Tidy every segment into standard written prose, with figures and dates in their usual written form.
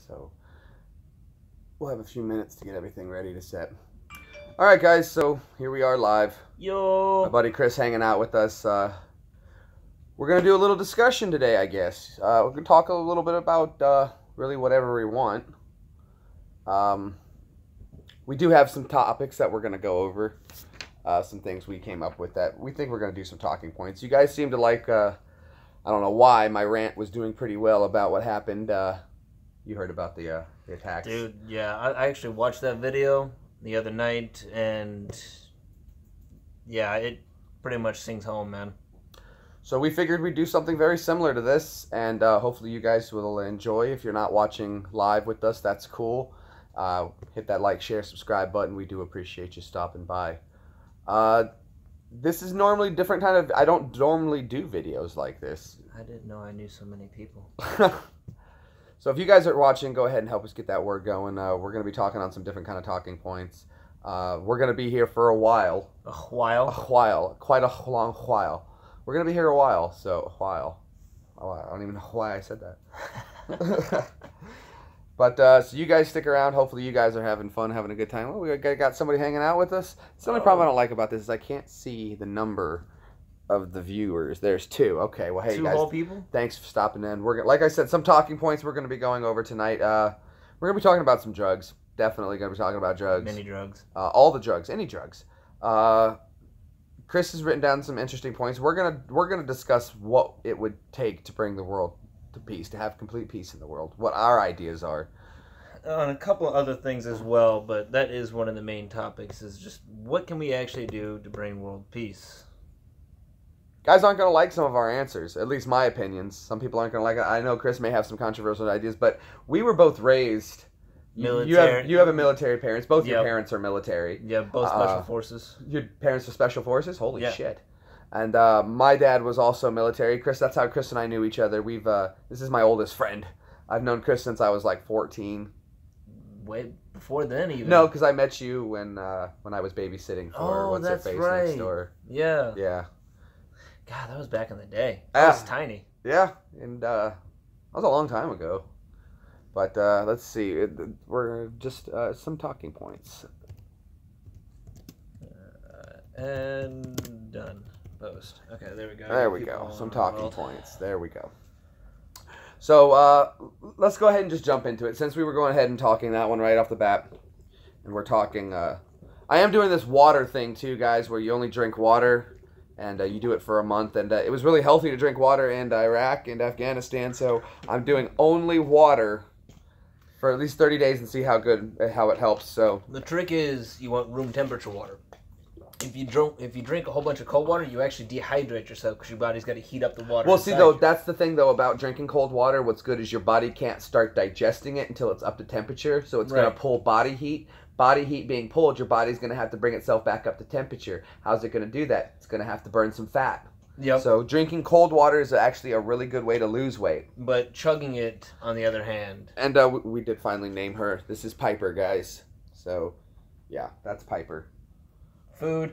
So we'll have a few minutes to get everything ready to set. All right, guys, so here we are live. Yo! My buddy Chris hanging out with us. We're going to do a little discussion today, I guess. We're going to talk a little bit about really whatever we want. We do have some topics that we're going to go over. Some things we came up with that we think we're going to do some talking points. You guys seem to like, I don't know why, my rant was doing pretty well about what happened. You heard about the attacks. Dude, yeah, I actually watched that video the other night, and yeah, it pretty much sings home, man. So we figured we'd do something very similar to this, and hopefully you guys will enjoy. If you're not watching live with us, that's cool. Hit that like, share, subscribe button. We do appreciate you stopping by. This is normally different kind of... I don't normally do videos like this. I didn't know I knew so many people. So if you guys are watching, go ahead and help us get that word going. We're going to be talking on some different kind of talking points. We're going to be here for a while. A while? A while. Quite a long while. We're going to be here a while, so a while. Oh, I don't even know why I said that. But, so you guys stick around. Hopefully you guys are having fun, having a good time. Oh, we got somebody hanging out with us. It's the only problem I don't like about this is I can't see the number of the viewers. There's 2. Okay, well, hey, Two guys. whole people? Thanks for stopping in. We're like I said, some talking points we're going to be going over tonight. We're going to be talking about some drugs. Definitely going to be talking about drugs. Many drugs. All the drugs. Any drugs. Chris has written down some interesting points. We're gonna discuss what it would take to bring the world to peace, to have complete peace in the world. What our ideas are. And a couple of other things as well, but that is one of the main topics, is just what can we actually do to bring world peace? Guys aren't going to like some of our answers, at least my opinions. Some people aren't going to like it. I know Chris may have some controversial ideas, but we were both raised... Military. You have a military parents. Both your Yep. parents are military. Yeah, both special forces. Your parents are special forces? Holy Yeah. shit. And my dad was also military. Chris, that's how Chris and I knew each other. This is my oldest friend. I've known Chris since I was like 14. Way before then, even. No, because I met you when I was babysitting for What's Her that's Face right. next door. Yeah. Yeah. God, that was back in the day. I was tiny. Yeah, and that was a long time ago. But let's see. We're just some talking points. And done. Post. Okay, there we go. There we go. Some talking points. There we go. So let's go ahead and just jump into it. Since we were going ahead and talking that one right off the bat, and we're talking... I am doing this water thing too, guys, where you only drink water, and you do it for a month. And it was really healthy to drink water in Iraq and Afghanistan, so I'm doing only water for at least 30 days and see how it helps. So the trick is you want room temperature water. If you drink a whole bunch of cold water, you actually dehydrate yourself because your body's got to heat up the water. Well, see, though, that's the thing, though, about drinking cold water. What's good is your body can't start digesting it until it's up to temperature, so it's going to pull body heat. Body heat being pulled, your body's going to have to bring itself back up to temperature. How's it going to do that? It's going to have to burn some fat. Yep. So drinking cold water is actually a really good way to lose weight. But chugging it, on the other hand... And we did finally name her. This is Piper, guys. So, yeah, that's Piper. Food.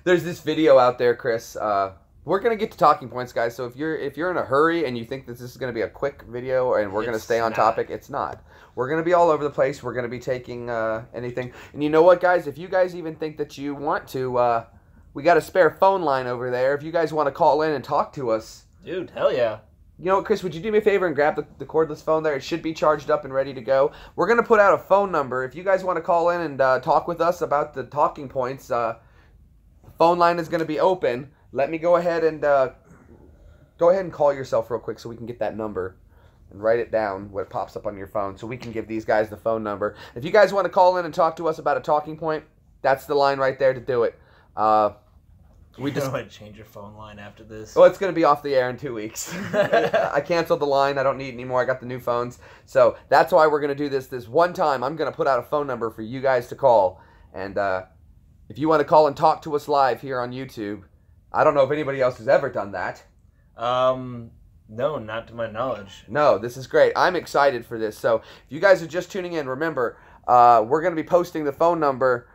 There's this video out there, Chris. We're gonna get to talking points, guys. So if you're in a hurry and you think that this is gonna be a quick video and we're gonna stay on topic, it's not. We're gonna be all over the place. We're gonna be taking anything. And you know what, guys? If you guys even think that you want to, we got a spare phone line over there. If you guys want to call in and talk to us, dude, hell yeah. You know what, Chris, would you do me a favor and grab the cordless phone there? It should be charged up and ready to go. We're going to put out a phone number. If you guys want to call in and talk with us about the talking points, the phone line is going to be open. Let me go ahead and call yourself real quick so we can get that number and write it down when it pops up on your phone so we can give these guys the phone number. If you guys want to call in and talk to us about a talking point, that's the line right there to do it. We just want to change your phone line after this. Well, it's going to be off the air in 2 weeks. I canceled the line. I don't need it anymore. I got the new phones. So that's why we're going to do this one time. I'm going to put out a phone number for you guys to call. And if you want to call and talk to us live here on YouTube, I don't know if anybody else has ever done that. No, not to my knowledge. No, this is great. I'm excited for this. So if you guys are just tuning in, remember, we're going to be posting the phone number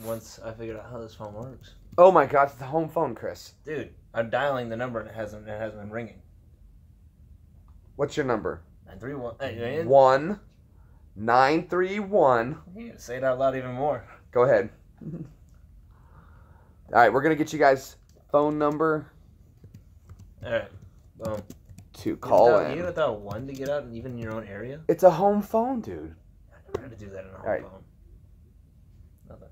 once I figured out how this phone works. Oh my God, it's the home phone, Chris. Dude, I'm dialing the number and it hasn't been ringing. What's your number? 931. Hey, 1931. you gotta say it out loud even more. Go ahead. All right, we're gonna get you guys phone number. All right, boom. To call in. You get without one to get out, even in your own area. It's a home phone, dude. I never had to do that in a home phone. Nothing.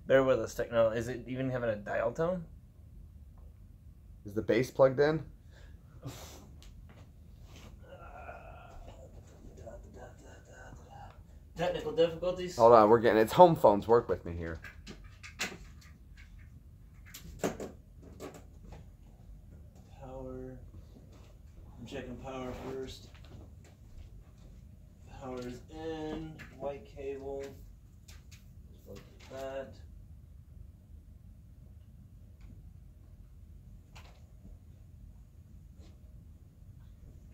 Bear with us, technology. Is it even having a dial tone? Is the bass plugged in? Technical difficulties. Hold on, we're getting it's home phones. Work with me here. Power. I'm checking power first. Power's in. White cable. Just look at that.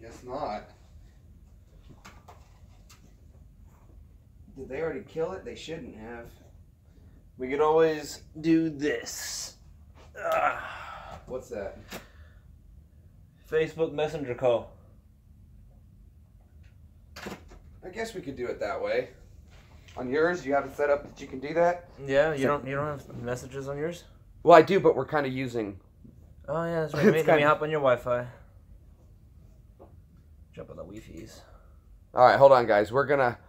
Guess not. Did they already kill it? They shouldn't have. We could always do this. What's that? Facebook Messenger call. I guess we could do it that way. On yours, you have it set up that you can do that? Yeah, you don't have messages on yours? Well, I do, but we're kind of using. Oh yeah, that's right. Let me hop on your Wi-Fi. Jump on the Wi-Fi's. All right, hold on, guys. We're gonna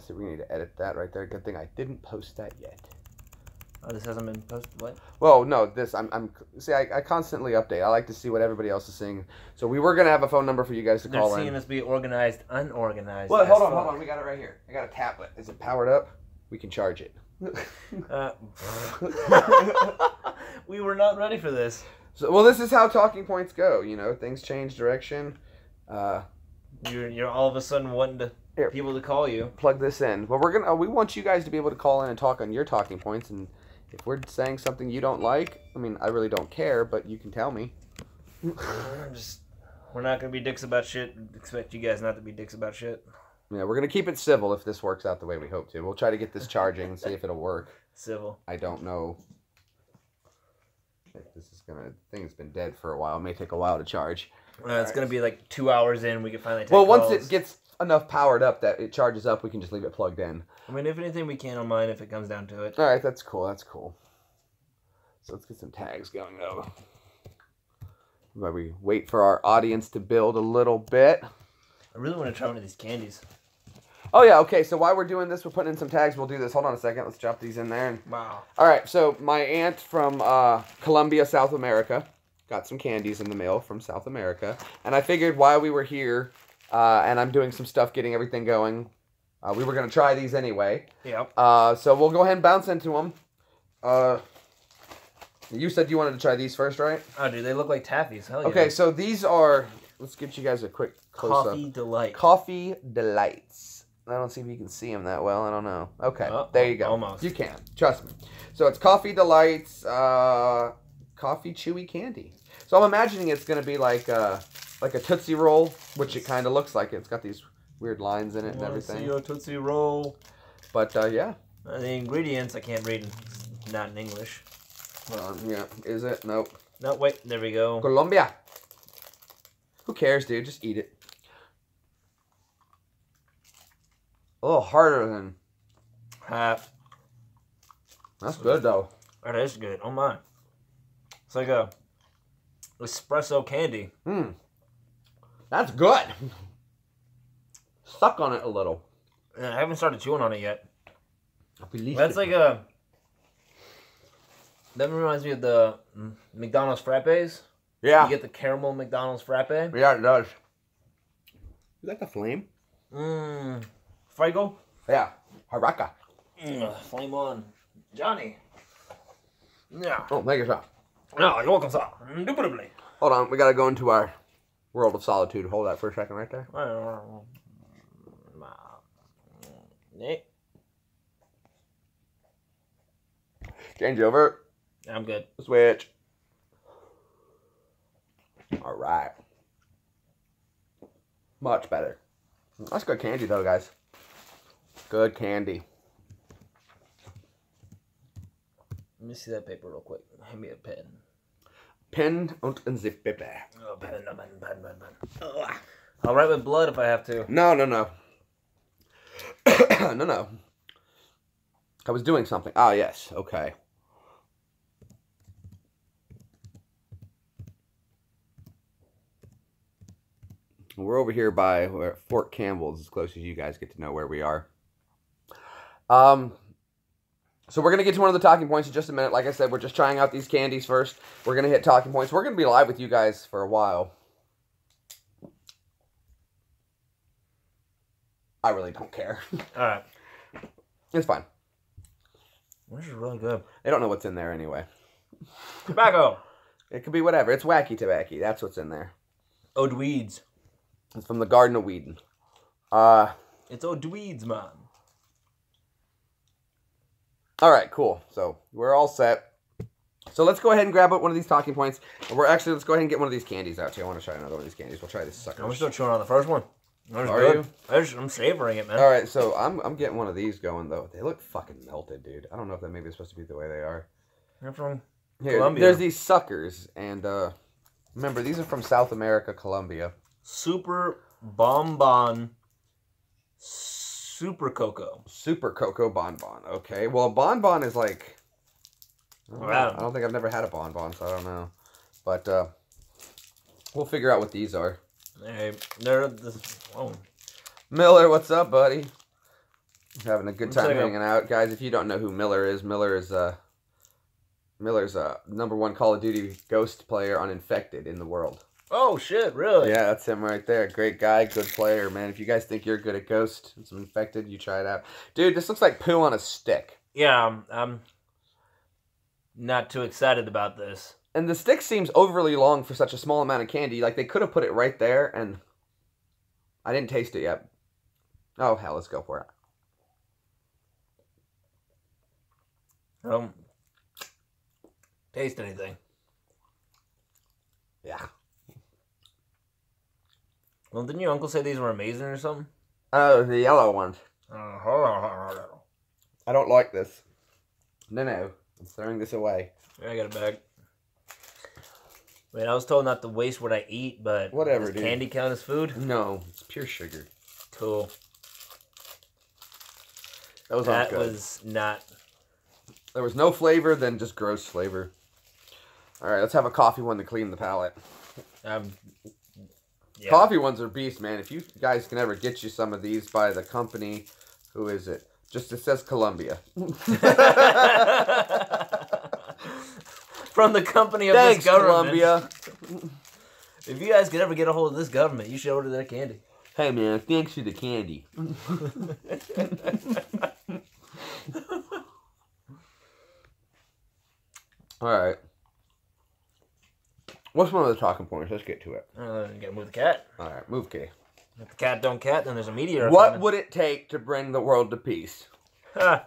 see. We need to edit that right there. Good thing I didn't post that yet. Oh, this hasn't been posted. What? Well, no, this see. I constantly update. I like to see what everybody else is seeing. So we were gonna have a phone number for you guys to call in. They're seeing us be organized, unorganized. Well, hold on. We got it right here. I got a tablet. Is it powered up? We can charge it. We were not ready for this. So, well, this is how talking points go. You know, things change direction. You're all of a sudden wanting to people to call you. Plug this in. Well, we want you guys to be able to call in and talk on your talking points. And if we're saying something you don't like, I mean, I really don't care, but you can tell me. We're not gonna be dicks about shit. Expect you guys not to be dicks about shit. Yeah, we're gonna keep it civil if this works out the way we hope to. We'll try to get this charging and see if it'll work. Civil. I don't know if this is gonna. The thing's been dead for a while. It may take a while to charge. It's gonna be like 2 hours in. We can finally take Well, once calls. it gets enough powered up that it charges up, we can just leave it plugged in. I mean, if anything, we can on mine if it comes down to it. All right, that's cool. That's cool. So let's get some tags going though. While we wait for our audience to build a little bit. I really want to try one of these candies. Oh yeah, okay. So while we're doing this, we're putting in some tags. We'll do this. Hold on a second. Let's drop these in there. Wow. All right. So my aunt from Colombia, South America, got some candies in the mail from South America, and I figured while we were here, and I'm doing some stuff, getting everything going, we were gonna try these anyway. Yep. So we'll go ahead and bounce into them. You said you wanted to try these first, right? Oh, dude, they look like taffies. Hell yeah. Okay, so these are. Let's get you guys a quick close-up. Coffee Delight. Coffee Delights. I don't see if you can see them that well. I don't know. Okay, there you go. Almost. You can. Trust me. So it's Coffee Delights, coffee chewy candy. So I'm imagining it's going to be like a Tootsie Roll, which it kind of looks like. It's got these weird lines in it and everything. See your Tootsie Roll. But, yeah. The ingredients, I can't read. Not in English. Yeah. Is it? Nope. No, wait. There we go. Colombia. Who cares, dude? Just eat it. A little harder than... That's good, though. That is good. Oh, my. It's like a espresso candy. That's good. Suck on it a little. I haven't started chewing on it yet. That's That's like a... That reminds me of the McDonald's frappes. Yeah. You get the caramel McDonald's frappe. Yeah, it does. You like the flame? Fuego? Yeah. Haraka. Flame on. Johnny. Yeah. Oh, thank you, sir. No, you're welcome, sir. Indubitably. Hold on. We got to go into our world of solitude. Hold that for a second right there. Change over. I'm good. Switch. All right. Much better. That's good candy, though, guys. Good candy. Let me see that paper real quick. Hand me a pen. Pen und Zippe. Oh, pen. I'll write with blood if I have to. No. No. I was doing something. Ah, yes. Okay. We're over here by Fort Campbell's, as close as you guys get to know where we are. So we're going to get to one of the talking points in just a minute. Like I said, we're just trying out these candies first. We're going to hit talking points. We're going to be live with you guys for a while. I really don't care. All right. It's fine. This is really good. They don't know what's in there anyway. Tobacco. It could be whatever. It's wacky tobacco. That's what's in there. Old weeds. It's from the Garden of Whedon. It's old weeds, man. All right, cool. So we're all set. So let's go ahead and grab one of these talking points. Let's go ahead and get one of these candies out too. I want to try another one of these candies. We'll try this sucker. I'm still chewing on the first one. Are you? I'm savoring it, man. All right, so I'm getting one of these going though. They look fucking melted, dude. I don't know if that maybe is supposed to be the way they are. They're from Here, Colombia. there's these suckers, and remember these are from South America, Colombia. Super Bonbon Super Cocoa. Super Cocoa Bonbon. Okay, well a bonbon is like. Wow. I don't think I've never had a bonbon, so I don't know. But we'll figure out what these are. Hey, they're this. Oh. Miller, what's up, buddy? Having a good One time second. hanging out, guys. If you don't know who Miller is Miller's #1 Call of Duty Ghost player on Infected in the world. Oh shit! Really? Yeah, that's him right there. Great guy, good player, man. If you guys think you're good at Ghost and some Infected, you try it out. Dude, this looks like poo on a stick. Yeah, I'm not too excited about this. And the stick seems overly long for such a small amount of candy. Like, they could have put it right there, and I didn't taste it yet. Oh, hell, let's go for it. I don't taste anything. Yeah. Well, didn't your uncle say these were amazing or something? Oh, the yellow ones. Hold on. I don't like this. No. I'm throwing this away. I got a bag. Wait, I was told not to waste what I eat, but Whatever, does dude. candy count as food? No, it's pure sugar. Cool. That That good. was not. There was no flavor, then just gross flavor. All right, let's have a coffee one to clean the palate. Yeah. Coffee ones are beast, man. If you guys can ever get you some of these by the company, who is it? Just it says Colombia. From the company of Thanks, this government. Colombia. If you guys could ever get a hold of this government, you should order that candy. Hey, man, thanks for the candy. All right. What's one of the talking points? Let's get to it. You gotta move the cat. All right, move, Kay. If the cat don't cat, then there's a meteor. What coming. would it take to bring the world to peace? Ha.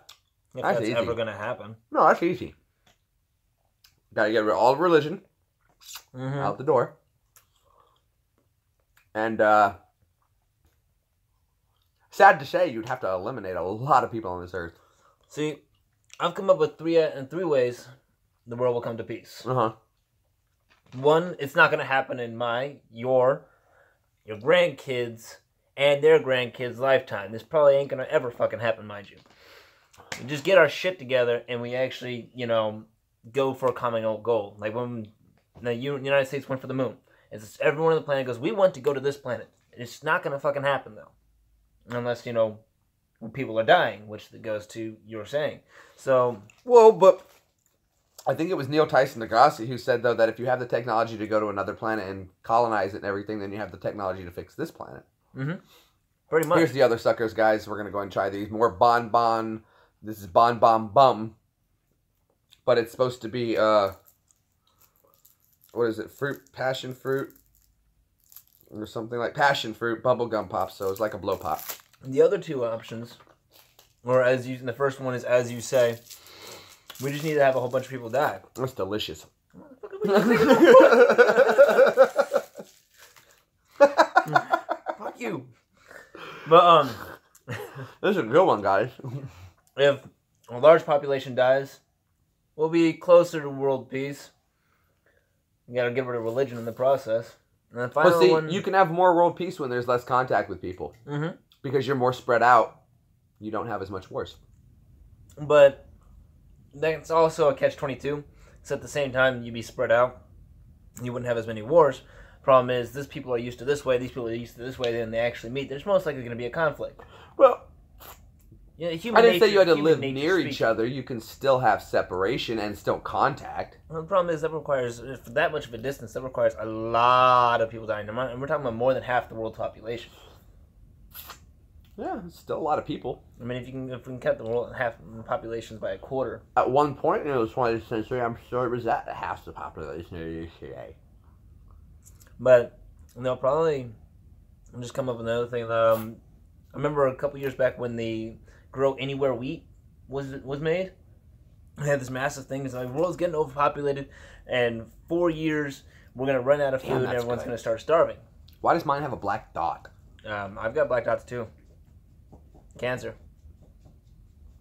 If That's that's easy. ever gonna happen. No, that's easy. Gotta get rid of all religion Mm-hmm. out the door. And, sad to say, you'd have to eliminate a lot of people on this earth. See, I've come up with three ways the world will come to peace. Uh-huh. One, it's not gonna happen in your grandkids and their grandkids' lifetime. This probably ain't gonna ever fucking happen, mind you. We just get our shit together and we actually, go for a common goal. Like when the United States went for the moon. It's everyone on the planet goes, we want to go to this planet. It's not gonna fucking happen though, unless people are dying, which goes to your saying. So, Well, but I think it was Neil Tyson Degrassi who said, though, that if you have the technology to go to another planet and colonize it and everything, then you have the technology to fix this planet. pretty much. Here's the other suckers, guys. We're going to go and try these. More Bon. This is Bon Bum. But it's supposed to be, what is it? Passion fruit? Or something like passion fruit bubblegum pop. So it's like a blow pop. The other two options, or the first one is as you say, we just need to have a whole bunch of people die. That's delicious. Fuck you. But This is a good one, guys. if a large population dies, we'll be closer to world peace. You gotta get rid of religion in the process. And the But final see, one... you can have more world peace when there's less contact with people. Mm-hmm. Because you're more spread out. You don't have as much wars. But that's also a catch-22. Because at the same time, you'd be spread out. You wouldn't have as many wars. Problem is, these people are used to this way, these people are used to this way, then they actually meet. There's most likely going to be a conflict. Well, You know, I didn't say you had to live near each other. You can still have separation and still contact. Well, the problem is that requires, for that much of a distance, that requires a lot of people dying. And we're talking about more than half the world's population. Yeah, it's still a lot of people. I mean, if we can cut the world half the populations by a quarter. At one point in the 20th century, I'm sure it was at half the population of the today. But no, probably. I'm just coming up with another thing. I remember a couple years back when the Grow Anywhere wheat was made. They had this massive thing. It's like the world's getting overpopulated, and 4 years we're gonna run out of food, and everyone's gonna start starving. Why does mine have a black dot? I've got black dots too. Cancer.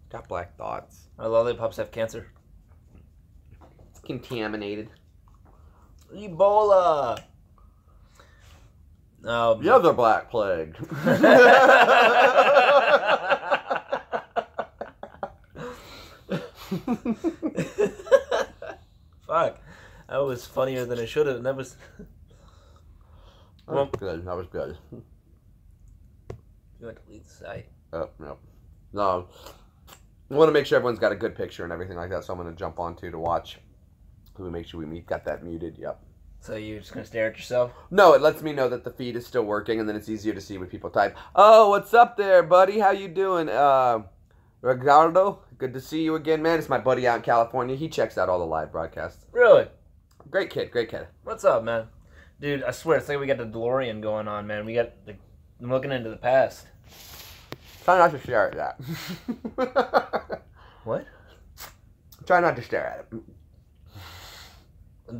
Got black dots. Our lollipops have cancer. It's contaminated. Ebola. The other black plague. Fuck. That was funnier than it should have. That was... That was good. That was good. You want to delete the site? Oh, no. No. I want to make sure everyone's got a good picture and everything like that, so I'm going to jump onto to watch. We make sure we got that muted. Yep. So you're just going to stare at yourself? No, it lets me know that the feed is still working, and then it's easier to see when people type. Oh, what's up there, buddy? How you doing? Ricardo? Good to see you again, man. It's my buddy out in California. He checks out all the live broadcasts. Really? Great kid, great kid. What's up, man? Dude, I swear, it's like we got the DeLorean going on, man. I'm looking into the past. Try not to stare at that. What? Try not to stare at it.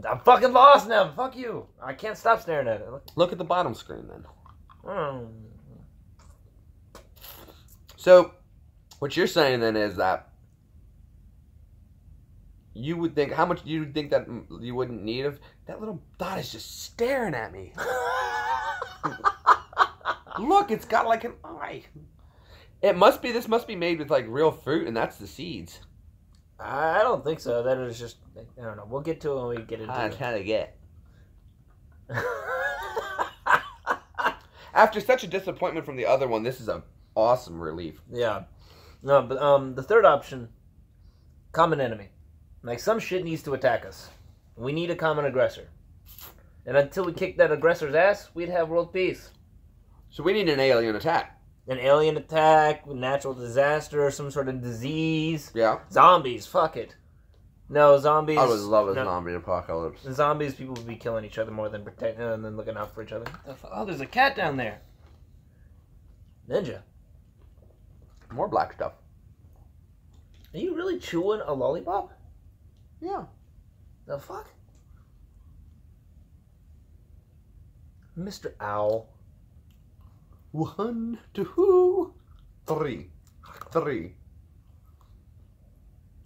I'm fucking lost now. Fuck you. I can't stop staring at it. Look at the bottom screen, then. Oh. So, what you're saying, then, is that you would think, how much do you think that you wouldn't need of, that little dot is just staring at me. Look, it's got like an eye. This must be made with like real fruit, and that's the seeds. I don't think so. That is just, I don't know. We'll get to it when we get into it. I'm trying to get. After such a disappointment from the other one, this is an awesome relief. Yeah. No, but the third option, common enemy. Like, some shit needs to attack us. We need a common aggressor. And until we kick that aggressor's ass, we'd have world peace. So we need an alien attack. An alien attack, natural disaster, some sort of disease. Yeah. Zombies, fuck it. No, zombies. I would love a zombie apocalypse. Zombies, people would be killing each other more than than looking out for each other. Oh, there's a cat down there. Ninja. More black stuff. Are you really chewing a lollipop? Yeah. The fuck? Mr. Owl. 1, 2, 3. 3.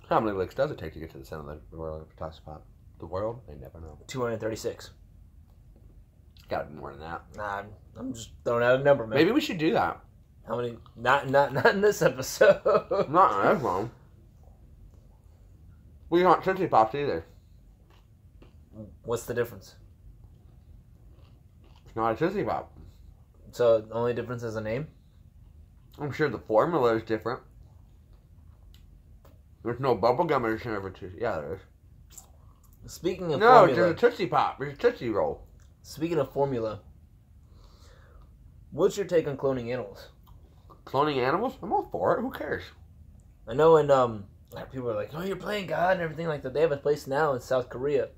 How many licks does it take to get to the center of the world? The world? I never know. 236. Gotta be more than that. Nah, I'm just throwing out a number, man. Maybe we should do that. How many? Not in this episode. Not in this one. We aren't Tootsie Pops either. What's the difference? It's not a Tootsie Pop. So the only difference is a name? I'm sure the formula is different. There's no bubblegum in every Tootsie. Yeah, there is. Speaking of no, formula... it's a Tootsie Pop. It's a Tootsie Roll. Speaking of formula, what's your take on cloning animals? Cloning animals? I'm all for it. Who cares? I know when people are like, oh, you're playing God and everything like that. They have a place now in South Korea.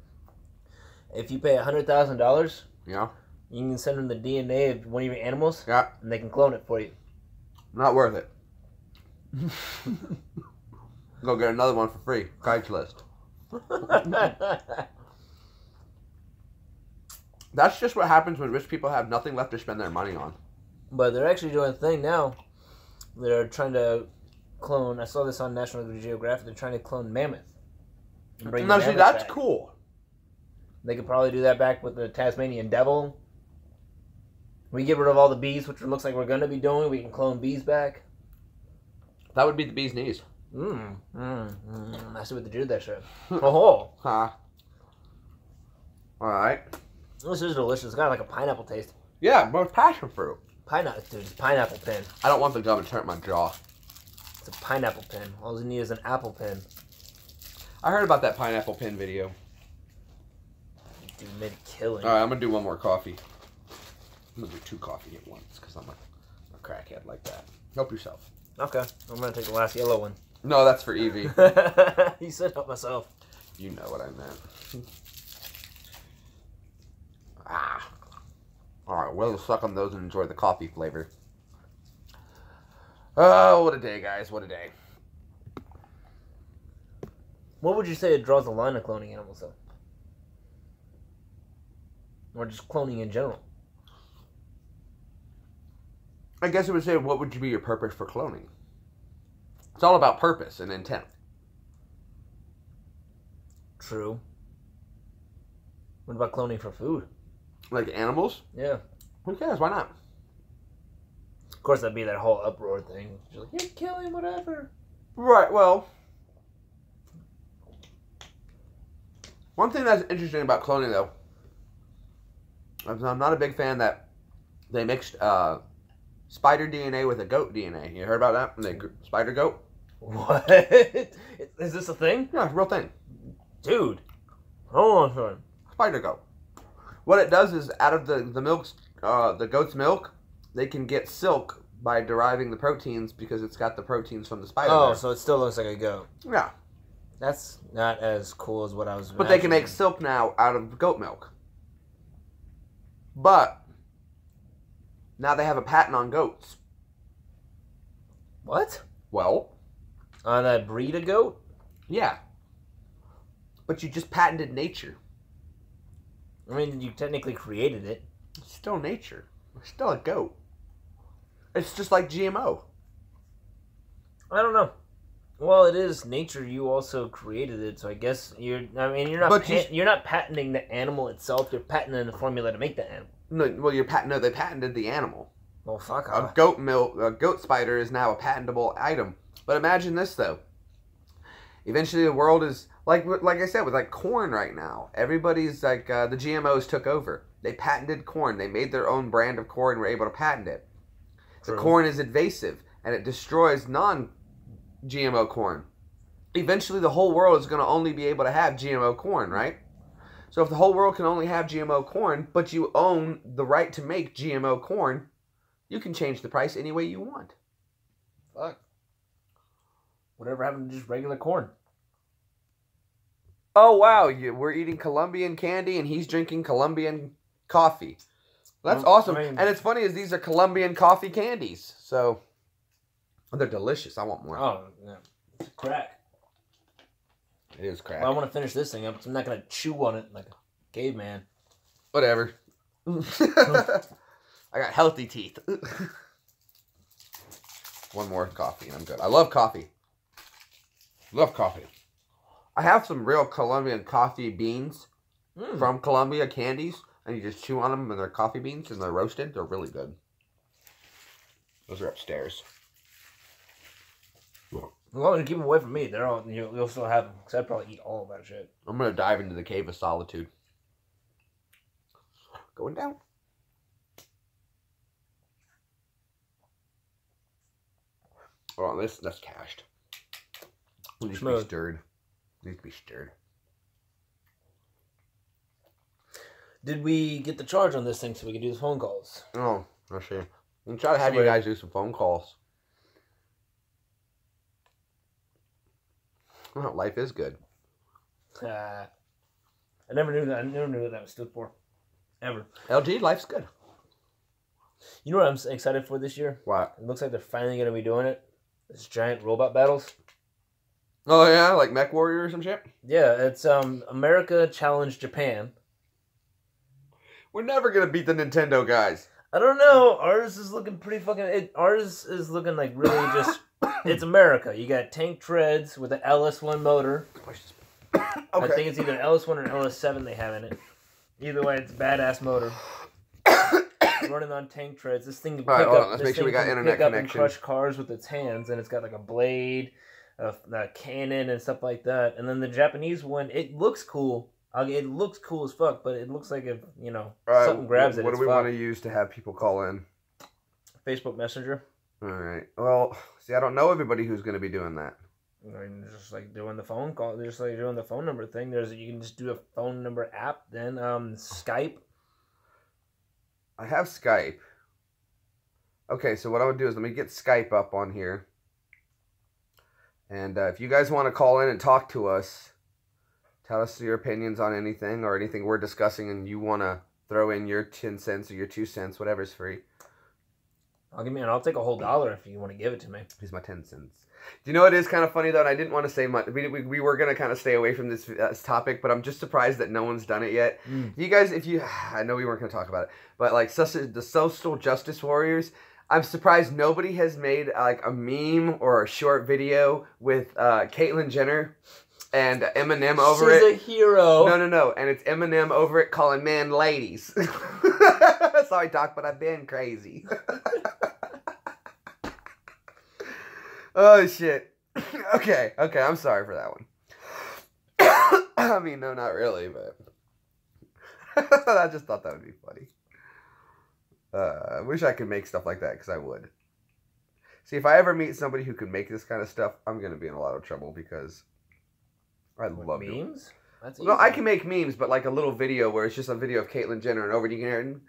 If you pay $100,000... Yeah. You can send them the DNA of one of your animals, Yeah. and they can clone it for you. Not worth it. Go get another one for free. Craigslist. That's just what happens when rich people have nothing left to spend their money on. But they're actually doing a thing now. They're trying to clone. I saw this on National Geographic. They're trying to clone mammoth. Now, see, that's cool. They could probably do that back with the Tasmanian Devil. We get rid of all the bees, which it looks like we're going to be doing. We can clone bees back. That would be the bee's knees. I see what they did there, sir. Oh, Huh. Alright. this is delicious. It's got like a pineapple taste. Yeah, but it's passion fruit. Pineapple, dude. It's a pineapple pin. I don't want the gum to hurt my jaw. It's a pineapple pin. All you need is an apple pin. I heard about that pineapple pin video. Dude made a killing. Alright, I'm going to do one more coffee. I'm going to do 2 coffee at once because I'm a crackhead like that. Help yourself. Okay, I'm going to take the last yellow one. No, that's for Evie. You said help myself. You know what I meant. Alright, we'll suck on those and enjoy the coffee flavor. Oh, what a day, guys. What a day. What would you say it draws the line of cloning animals, though? Or just cloning in general? I guess it would say, what would be your purpose for cloning? It's all about purpose and intent. True. What about cloning for food? Like animals? Yeah. Who cares? Why not? Of course, that'd be that whole uproar thing. You're like, you're killing whatever. Right, well. One thing that's interesting about cloning, though, I'm not a big fan that they mixed spider DNA with a goat DNA. You heard about that? The spider goat? What? Is this a thing? Yeah, it's a real thing. Dude. Hold on, son. Spider goat. What it does is, out of the milk's, the goat's milk, they can get silk by deriving the proteins because it's got the proteins from the spider. Oh, there. so it still looks like a goat. Yeah. That's not as cool as what I was But they can make silk now out of goat milk. But now they have a patent on goats. What? Well, On a breed of goat? yeah. But you just patented nature. I mean, you technically created it. It's still nature. It's still a goat. It's just like GMO. I don't know. Well, it is nature. You also created it, so I guess you're. I mean, you're not. But you're not patenting the animal itself. You're patenting the formula to make the animal. No, well, they patented the animal. Well, fuck A off. goat spider is now a patentable item. But imagine this though. Eventually, the world is like I said with like corn right now. Everybody's like the GMOs took over. They patented corn. They made their own brand of corn and were able to patent it. True. The corn is invasive and it destroys non-GMO corn. Eventually, the whole world is going to only be able to have GMO corn, right? So if the whole world can only have GMO corn, but you own the right to make GMO corn, you can change the price any way you want. Fuck. Whatever happened to just regular corn? Oh, wow. We're eating Colombian candy and he's drinking Colombian coffee. That's awesome. I mean, and it's funny as these are Colombian coffee candies. So, they're delicious. I want more. Oh, yeah. It's crack. It is crack. Well, I want to finish this thing up, so I'm not going to chew on it like a caveman. Whatever. I got healthy teeth. One more coffee and I'm good. I love coffee. Love coffee. I have some real Colombian coffee beans from Colombia, candies, and you just chew on them and they're coffee beans and they're roasted. They're really good. Those are upstairs. As long as you keep them away from me, they're all you'll still have them. Because I'd probably eat all of that shit. I'm going to dive into the cave of solitude. Going down. Oh, that's cached. It needs to be Smooth. stirred. It needs to be stirred. Did we get the charge on this thing so we can do the phone calls? Oh, I see. We'll try to have you guys do some phone calls. Oh, life is good. I never knew that. I never knew what that was stood for. Ever. LG, life's good. You know what I'm excited for this year? What? It looks like they're finally going to be doing it. This giant robot battles. Oh, yeah? Like Mech Warrior or some shit? Yeah, it's America Challenge Japan. We're never going to beat the Nintendo guys. I don't know. Ours is looking pretty fucking... Ours is looking like really just... It's America. You got tank treads with an LS1 motor. Okay. I think it's either an LS1 or an LS7 they have in it. Either way, it's a badass motor. Running on tank treads. This thing can All right, pick hold up. on. Let's This make sure we thing got can internet pick up and connection. crush cars with its hands, and it's got like a blade, a cannon, and stuff like that. And then the Japanese one, it looks cool. It looks cool as fuck, but it looks like if All right, something grabs it. What do we want to use to have people call in? Facebook Messenger. All right. Well, see, I don't know everybody who's going to be doing that. I mean, just like doing the phone call, just like doing the phone number thing. You can just do a phone number app. Then Skype. I have Skype. Okay, so what I would do is let me get Skype up on here. And if you guys want to call in and talk to us, tell us your opinions on anything or anything we're discussing, and you want to throw in your 10 cents or your 2 cents, whatever's free. I'll take a whole $1 if you want to give it to me. Here's my 10 cents. Do you know it is kind of funny though, and I didn't want to say much. We were going to kind of stay away from this topic, but I'm just surprised that no one's done it yet. You guys, I know we weren't going to talk about it, but like the social justice warriors, I'm surprised nobody has made like a meme or a short video with Caitlyn Jenner and Eminem over it. She's a hero. No. And it's Eminem over it calling men ladies. Sorry, Doc, but I've been crazy. Oh, shit. Okay, I'm sorry for that one. I mean, no, not really, but I just thought that would be funny. I wish I could make stuff like that, because I would. See, if I ever meet somebody who can make this kind of stuff, I'm going to be in a lot of trouble, because I love memes. That's easy. No, I can make memes, but like a little video where it's just a video of Caitlyn Jenner and over you can hear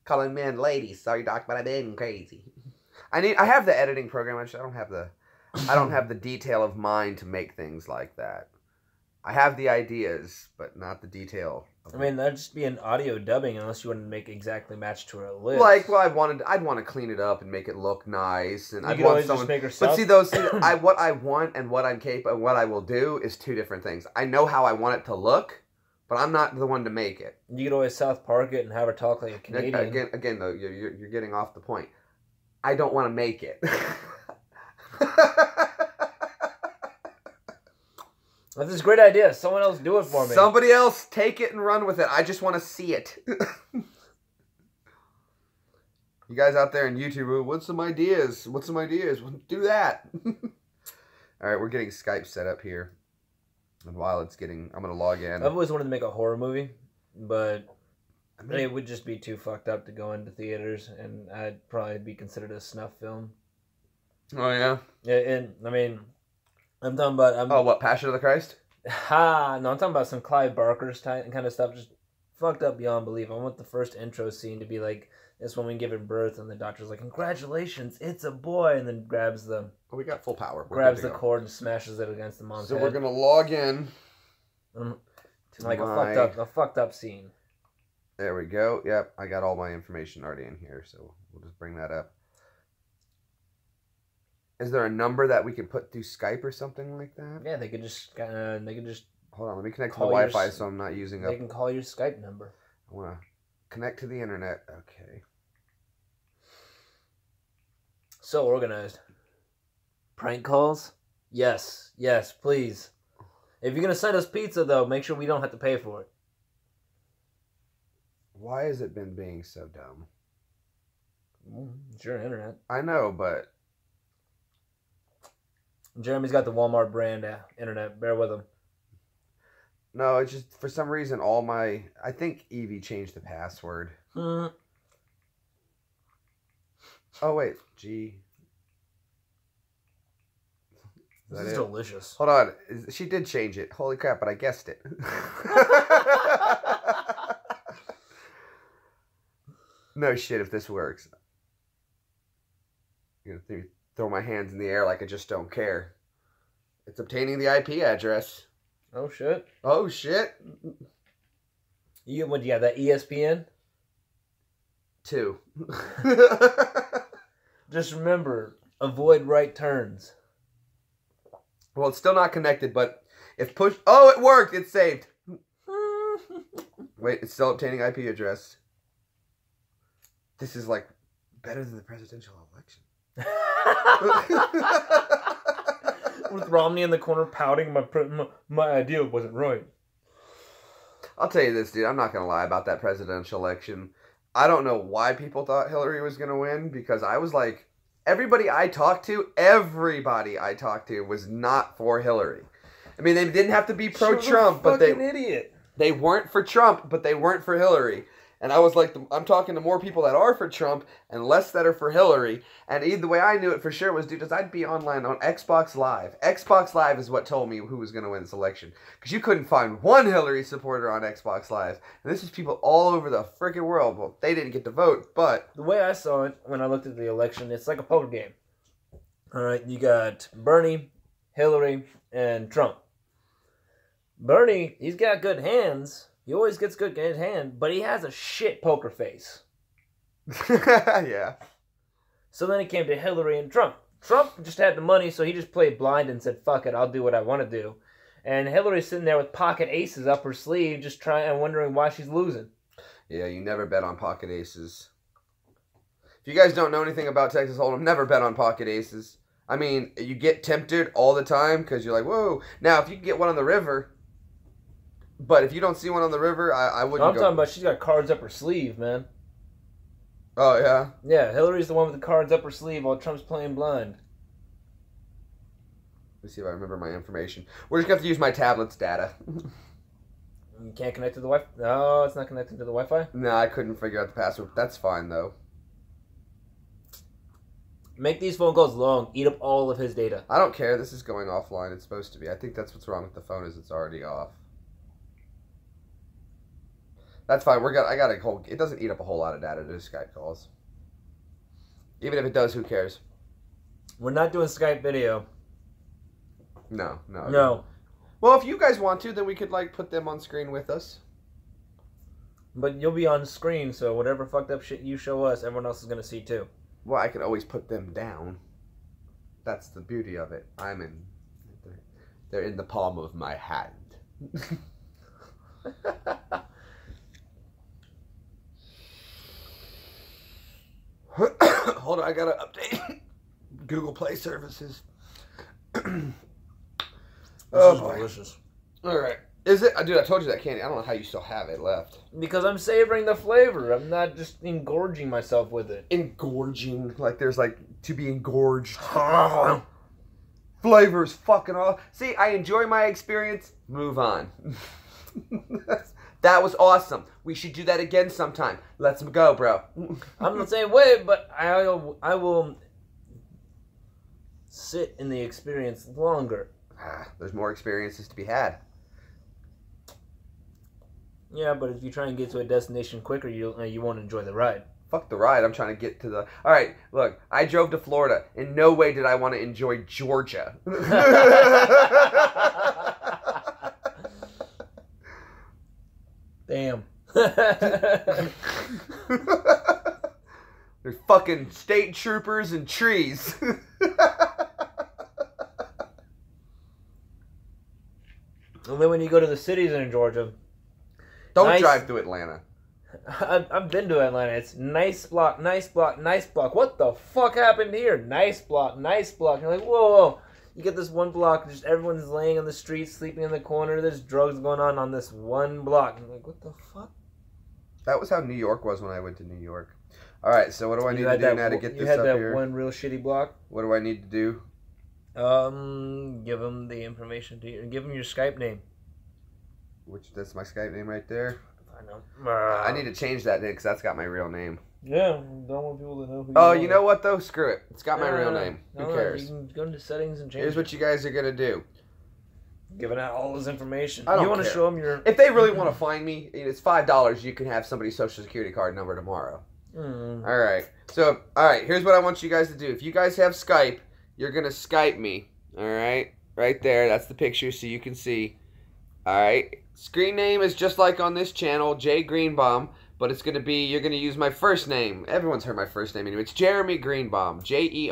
calling men ladies. Sorry, Doc, but I've been crazy. I have the editing program. I don't have the detail of mind to make things like that. I have the ideas, but not the detail. I mean, that'd just be an audio dubbing unless you want to make exactly match to her lips. Like, well, I'd want to clean it up and make it look nice, and you I'd could want always someone. Just make her But what I want and what I'm capable, and what I will do is two different things. I know how I want it to look, but I'm not the one to make it. You could always South Park it and have her talk like a Canadian. Again, though, you're getting off the point. I don't want to make it. That's a great idea. Someone else do it for me. Somebody else take it and run with it. I just want to see it. You guys out there in YouTube, what's some ideas? Do that. All right, we're getting Skype set up here. And while it's getting, I'm going to log in. I've always wanted to make a horror movie, but it would just be too fucked up to go into theaters, and I'd probably be considered a snuff film. Oh, yeah? Yeah, and, I mean, I'm talking about... what, Passion of the Christ? No, I'm talking about some Clive Barker's kind of stuff, just fucked up beyond belief. I want the first intro scene to be like this woman giving birth, and the doctor's like, "Congratulations, it's a boy," and then grabs the... Oh, we got full power. Grabs the cord and smashes it against the mom's head. So we're going to log in. Like a fucked up scene. There we go. Yep, I got all my information already in here, so we'll just bring that up. Is there a number that we could put through Skype or something like that? Yeah, they could just Hold on, let me connect to the Wi-Fi so I'm not using They can call your Skype number. I want to connect to the internet. Okay. So organized. Prank calls? Yes, please. If you're going to send us pizza, though, make sure we don't have to pay for it. Why has it been being so dumb? It's your internet. I know, but... Jeremy's got the Walmart brand internet. Bear with him. No, it's just, for some reason, all my... I think Evie changed the password. Oh, wait. G... This is delicious. Hold on. She did change it. Holy crap, but I guessed it. No shit if this works. I'm going to throw my hands in the air like I just don't care. It's obtaining the IP address. Oh, shit. Oh, shit. What do you have, that ESPN? 2. Just remember, avoid right turns. Well, it's still not connected, but if push... Oh, it worked! It's saved. Wait, it's still obtaining IP address. This is, like, better than the presidential election. With Romney in the corner pouting, my idea wasn't right. I'll tell you this, dude. I'm not going to lie about that presidential election. I don't know why people thought Hillary was going to win, because I was like, everybody I talked to was not for Hillary. I mean, they didn't have to be pro-Trump, but they weren't for Trump, but they weren't for Hillary. And I was like, I'm talking to more people that are for Trump and less that are for Hillary. And the way I knew it for sure was, dude, is I'd be online on Xbox Live. Xbox Live is what told me who was going to win this election. Because you couldn't find one Hillary supporter on Xbox Live. And this is people all over the freaking world. Well, they didn't get to vote, but... The way I saw it when I looked at the election, it's like a poker game. All right, you got Bernie, Hillary, and Trump. Bernie, he's got good hands. He always gets good in his hand, but he has a shit poker face. Yeah. So then it came to Hillary and Trump. Trump just had the money, so he just played blind and said, fuck it, I'll do what I want to do. And Hillary's sitting there with pocket aces up her sleeve, just trying and wondering why she's losing. Yeah, you never bet on pocket aces. If you guys don't know anything about Texas Hold'em, never bet on pocket aces. I mean, you get tempted all the time because you're like, whoa. Now, if you can get one on the river... But if you don't see one on the river, I wouldn't I'm talking about she's got cards up her sleeve, man. Oh, yeah? Yeah, Hillary's the one with the cards up her sleeve while Trump's playing blind. Let's see if I remember my information. We're just going to have to use my tablet's data. You can't connect to the Wi-Fi? No, it's not connected to the Wi-Fi? No, I couldn't figure out the password. That's fine, though. Make these phone calls long. Eat up all of his data. I don't care. This is going offline. It's supposed to be. I think that's what's wrong with the phone is it's already off. That's fine. I got a whole. It doesn't eat up a whole lot of data to do Skype calls. Even if it does, who cares? We're not doing Skype video. No. Well, if you guys want to, then we could put them on screen with us. But you'll be on screen, so whatever fucked up shit you show us, everyone else is gonna see too. Well, I can always put them down. That's the beauty of it. They're in the palm of my hand. Hold on, I gotta update Google Play services. Oh boy. Delicious. Alright. Is it? Dude, I told you that candy. I don't know how you still have it left. Because I'm savoring the flavor. I'm not just engorging myself with it. Engorging. Like there's to be engorged. Flavors fucking all. See, I enjoy my experience. Move on. That was awesome. We should do that again sometime. Let's go, bro. I'm the same way, but I will sit in the experience longer. There's more experiences to be had. Yeah, but if you try and get to a destination quicker, you won't enjoy the ride. Fuck the ride. I'm trying to get to the... All right, look. I drove to Florida. In no way did I want to enjoy Georgia. Damn. There's fucking state troopers and trees. And then when you go to the cities in Georgia... Don't drive through Atlanta. I've been to Atlanta. It's nice block, nice block, nice block. What the fuck happened here? Nice block, nice block. You're like, whoa. You get this one block, just everyone's laying on the street, sleeping in the corner. There's drugs going on this one block. I'm like, what the fuck? That was how New York was when I went to New York. All right, so what do I need to do now to get this up here? You had that one real shitty block? What do I need to do? Give them the information to you. Give them your Skype name. That's my Skype name right there? I know. I need to change that name because that's got my real name. Yeah, don't want people to know who you know what, though? Screw it. It's got my real name. Who cares? You can go into settings and change Here's what you guys are going to do. Giving out all this information. I don't You want care. to show them your... If they really want to find me, it's $5. You can have somebody's social security card number tomorrow. All right. So, all right, here's what I want you guys to do. If you guys have Skype, you're going to Skype me. All right? Right there. That's the picture so you can see. All right? Screen name is just like on this channel, Jay Greenbaum, but it's going to be, you're going to use my first name. Everyone's heard my first name anyway. It's Jeremy Greenbaum, Jeremy,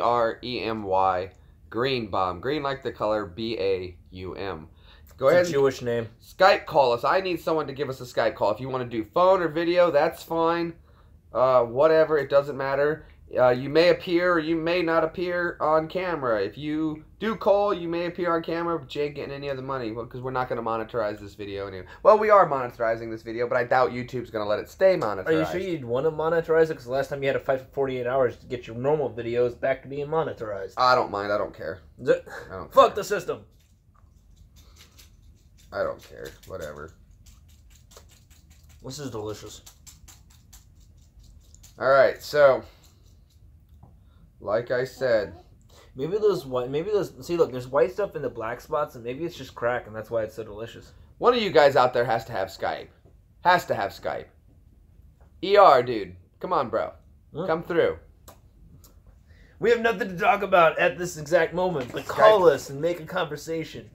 Greenbaum. Green like the color, B-A-U-M. Go ahead. It's a Jewish name. Skype call us. I need someone to give us a Skype call. If you want to do phone or video, that's fine. Whatever, it doesn't matter. You may appear or you may not appear on camera. If you do call, you may appear on camera, but you ain't getting any of the money because we're not going to monetize this video anyway. Well, we are monetizing this video, but I doubt YouTube's going to let it stay monetized. Are you sure you'd want to monetize it? Because the last time you had to fight for 48 hours to get your normal videos back to being monetized. I don't mind. I don't care. Fuck the system. I don't care. Whatever. This is delicious. All right, so like I said, maybe those see, look, there's white stuff in the black spots, and maybe it's just crack, and that's why it's so delicious. One of you guys out there has to have Skype. Has to have Skype. ER, dude. Come on, bro. Come through. We have nothing to talk about at this exact moment, but call us and make a conversation.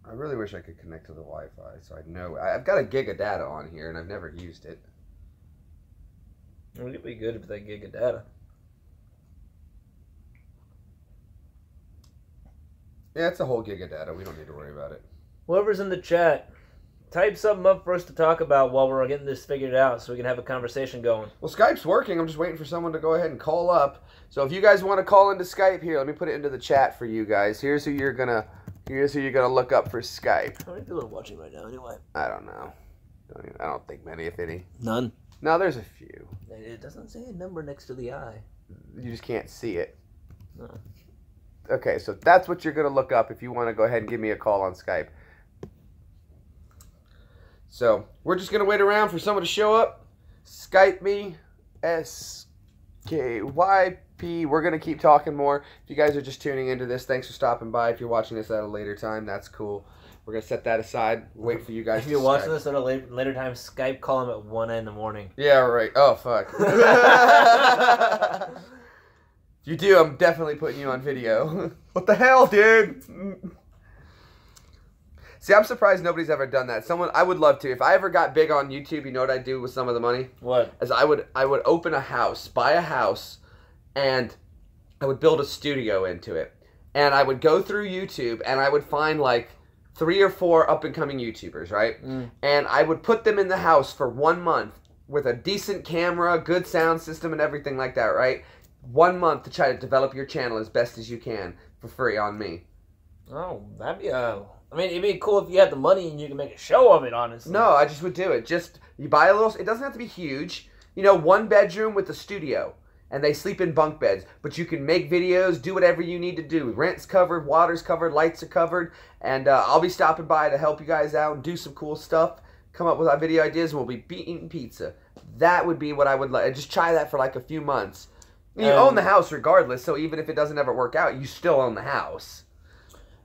I really wish I could connect to the Wi-Fi, so I'd know. I've got a gig of data on here, and I've never used it. It would be good if that gig of data. Yeah, it's a whole gig of data. We don't need to worry about it. Whoever's in the chat, type something up for us to talk about while we're getting this figured out so we can have a conversation going. Well, Skype's working. I'm just waiting for someone to go ahead and call up. So if you guys want to call into Skype, here, let me put it into the chat for you guys. Here's who you're gonna look up for Skype. How many people are watching right now, anyway? I don't know. I don't think many, if any. None. No, there's a few. It doesn't say a number next to the eye. You just can't see it. No. Okay, so that's what you're going to look up if you want to go ahead and give me a call on Skype. So, we're just going to wait around for someone to show up. Skype me, SKYP. We're going to keep talking more. If you guys are just tuning into this, thanks for stopping by. If you're watching this at a later time, that's cool. We're going to set that aside. Wait for you guys If you're watching this at a later time, Skype call him at 1 in the morning. Yeah, right. Oh, fuck. If you do, I'm definitely putting you on video. What the hell, dude? See, I'm surprised nobody's ever done that. I would love to. If I ever got big on YouTube, you know what I'd do with some of the money? What? As I would open a house, buy a house, and I would build a studio into it. And I would go through YouTube, and I would find, like, 3 or 4 up-and-coming YouTubers, right? And I would put them in the house for 1 month with a decent camera, good sound system, and everything like that, right? 1 month to try to develop your channel as best as you can for free on me. Oh, that'd be I mean, it'd be cool if you had the money and you can make a show of it, honestly. No, I just would do it. Just, you buy a little, it doesn't have to be huge. You know, 1 bedroom with a studio. And they sleep in bunk beds. But you can make videos, do whatever you need to do. Rent's covered, water's covered, lights are covered. And I'll be stopping by to help you guys out and do some cool stuff. Come up with our video ideas and we'll be eating pizza. That would be what I would like. Just try that for like a few months. You own the house regardless, so even if it doesn't ever work out, you still own the house.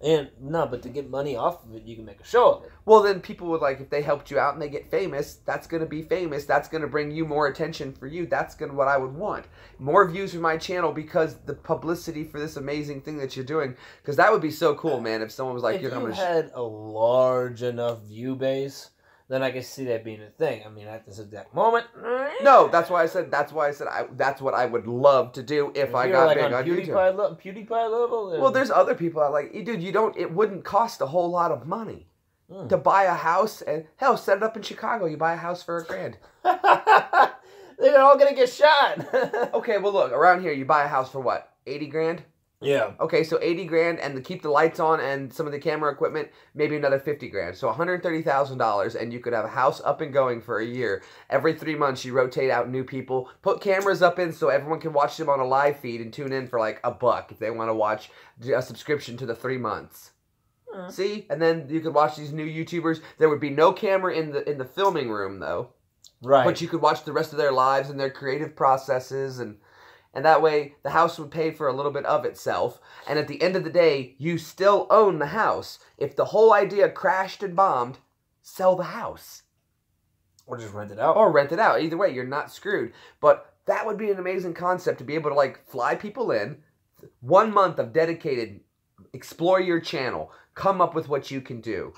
And, no, but to get money off of it, you can make a show of it. Well, then people would, like, if they helped you out and they get famous, that's going to be famous. That's going to bring you more attention for you. That's what I would want. More views for my channel because the publicity for this amazing thing that you're doing. Because that would be so cool, man, if someone was like, if you had a large enough view base, then I can see that being a thing. I mean, at this exact moment. No, that's why I said that's what I would love to do if I got big on YouTube. PewDiePie level. Well, there's other people that like, dude, it wouldn't cost a whole lot of money to buy a house and hell, set it up in Chicago. You buy a house for $1,000. They're all gonna get shot. Okay, well look, around here you buy a house for what? 80 grand? Yeah. Okay, so 80 grand and to keep the lights on and some of the camera equipment, maybe another 50 grand. So $130,000 and you could have a house up and going for a year. Every 3 months you rotate out new people, put cameras up in so everyone can watch them on a live feed and tune in for like $1 if they want to watch a subscription to the 3 months. See? And then you could watch these new YouTubers. There would be no camera in the filming room though. Right. But you could watch the rest of their lives and their creative processes and that way, the house would pay for a little bit of itself. And at the end of the day, you still own the house. If the whole idea crashed and bombed, sell the house. Or just rent it out. Or rent it out. Either way, you're not screwed. But that would be an amazing concept to be able to, like, fly people in. 1 month of dedicated, explore your channel. Come up with what you can do.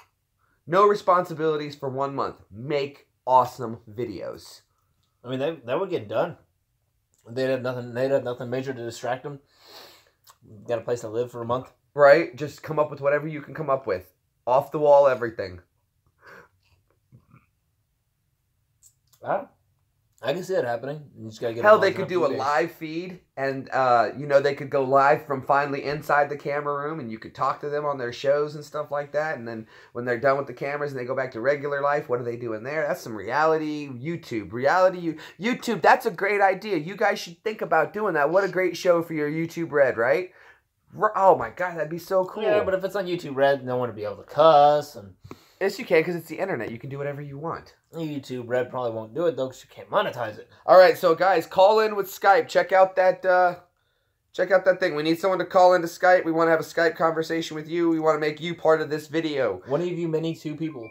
No responsibilities for 1 month. Make awesome videos. I mean, that would get done. They'd have nothing major to distract them. Got a place to live for a month. Right? Just come up with whatever you can come up with. Off the wall, everything. I can see it happening. You just gotta get Hell, they could do a live feed, and they could go live from finally inside the camera room, and you could talk to them on their shows and stuff like that. And then when they're done with the cameras and they go back to regular life, what are they doing there? That's some reality YouTube. YouTube. That's a great idea. You guys should think about doing that. What a great show for your YouTube Red, right? Oh my God, that'd be so cool. Yeah, but if it's on YouTube Red, no one would be able to cuss. And yes, you can, because it's the internet. You can do whatever you want. YouTube Red probably won't do it though, because you can't monetize it. All right, so guys, call in with Skype. Check out that thing. We need someone to call into Skype. We want to have a Skype conversation with you. We want to make you part of this video. One of you many two people.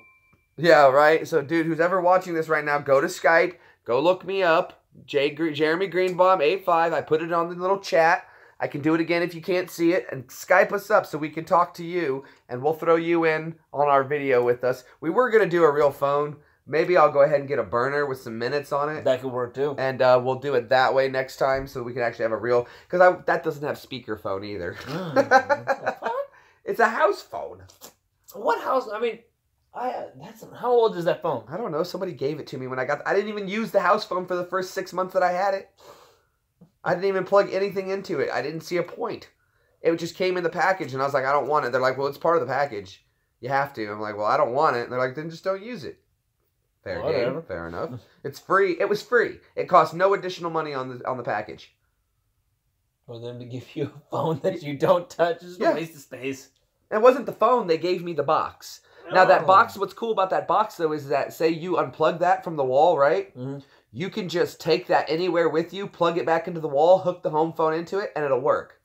Yeah, right. So, dude, who's ever watching this right now, go to Skype. Go look me up, Jeremy Greenbaum 85. I put it on the little chat. I can do it again if you can't see it. And Skype us up so we can talk to you. And we'll throw you in on our video with us. We were going to do a real phone. Maybe I'll go ahead and get a burner with some minutes on it. That could work too. And we'll do it that way next time so we can actually have a real... Because that doesn't have speakerphone either. It's a house phone. What house? I mean, how old is that phone? I don't know. Somebody gave it to me when I got... I didn't even use the house phone for the first 6 months that I had it. I didn't even plug anything into it. I didn't see a point. It just came in the package, and I was like, I don't want it. They're like, well, it's part of the package. You have to. I'm like, well, I don't want it. And they're like, then just don't use it. Fair game. Fair enough. It's free. It was free. It cost no additional money on the package. For them to give you a phone that you don't touch is a waste of space. It wasn't the phone. They gave me the box. Now, that box, what's cool about that box, though, is that, say you unplug that from the wall, right? Mm-hmm. You can just take that anywhere with you, plug it back into the wall, hook the home phone into it, and it'll work.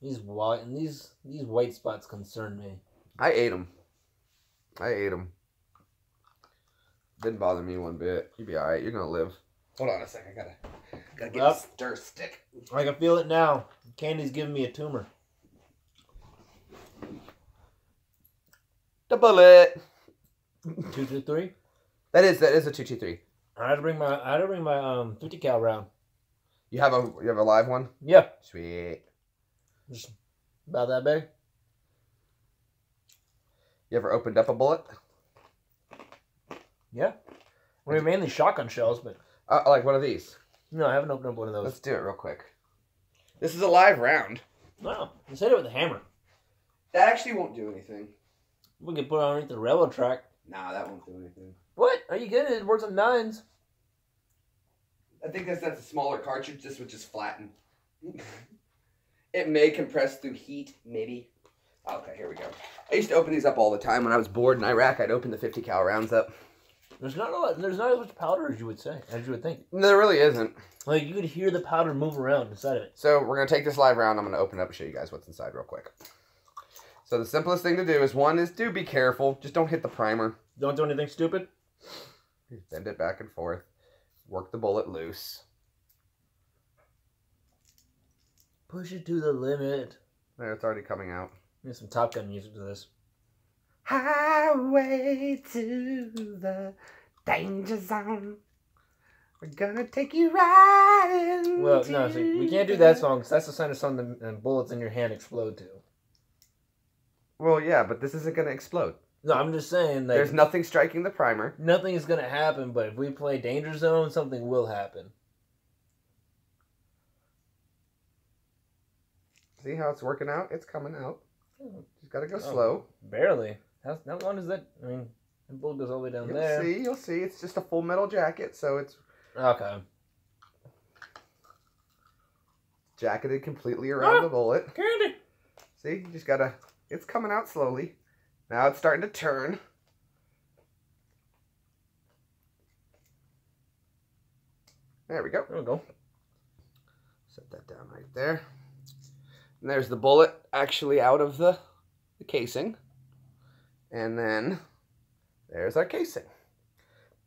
These white spots concern me. I ate them. Didn't bother me one bit. You'll be all right. You're gonna live. Hold on a sec. I gotta get a stir stick. I can feel it now. Candy's giving me a tumor. The bullet. 223. That is a 223. I had to bring my 50 cal round. You have a live one? Yeah. Sweet. Just about that big. You ever opened up a bullet? Yeah. We're mainly shotgun shells, but... like one of these? No, I haven't opened up one of those. Let's do it real quick. This is a live round. No, let's hit it with a hammer. That actually won't do anything. We could put it underneath the railroad track. Nah, that won't do anything. What? Are you kidding? It works on 9s. I think that's a smaller cartridge. This would just flatten. It may compress through heat, maybe. Okay, here we go. I used to open these up all the time when I was bored in Iraq. I'd open the 50 cal rounds up. There's not as much powder as you would think. No, there really isn't. Like, you could hear the powder move around inside of it. So we're going to take this live round. I'm going to open it up and show you guys what's inside real quick. So the simplest thing to do is, do be careful. Just don't hit the primer. Don't do anything stupid. Just bend it back and forth. Work the bullet loose. Push it to the limit. There, it's already coming out. There's some Top Gun music to this. Highway to the danger zone. We're gonna take you right in. Well, no, see, we can't do that song because that's the kind of song that bullets in your hand explode to. Well, yeah, but this isn't gonna explode. No, I'm just saying that... There's nothing striking the primer. Nothing is gonna happen, but if we play Danger Zone, something will happen. See how it's working out? It's coming out. Just gotta go slow. Barely. How long is that? I mean, the bullet goes all the way down there. You'll see. It's just a full metal jacket, so it's... Okay. Jacketed completely around the bullet. Candy! See? You just gotta... It's coming out slowly. Now it's starting to turn. There we go. There we go. Set that down right there. And there's the bullet actually out of the casing. And then there's our casing.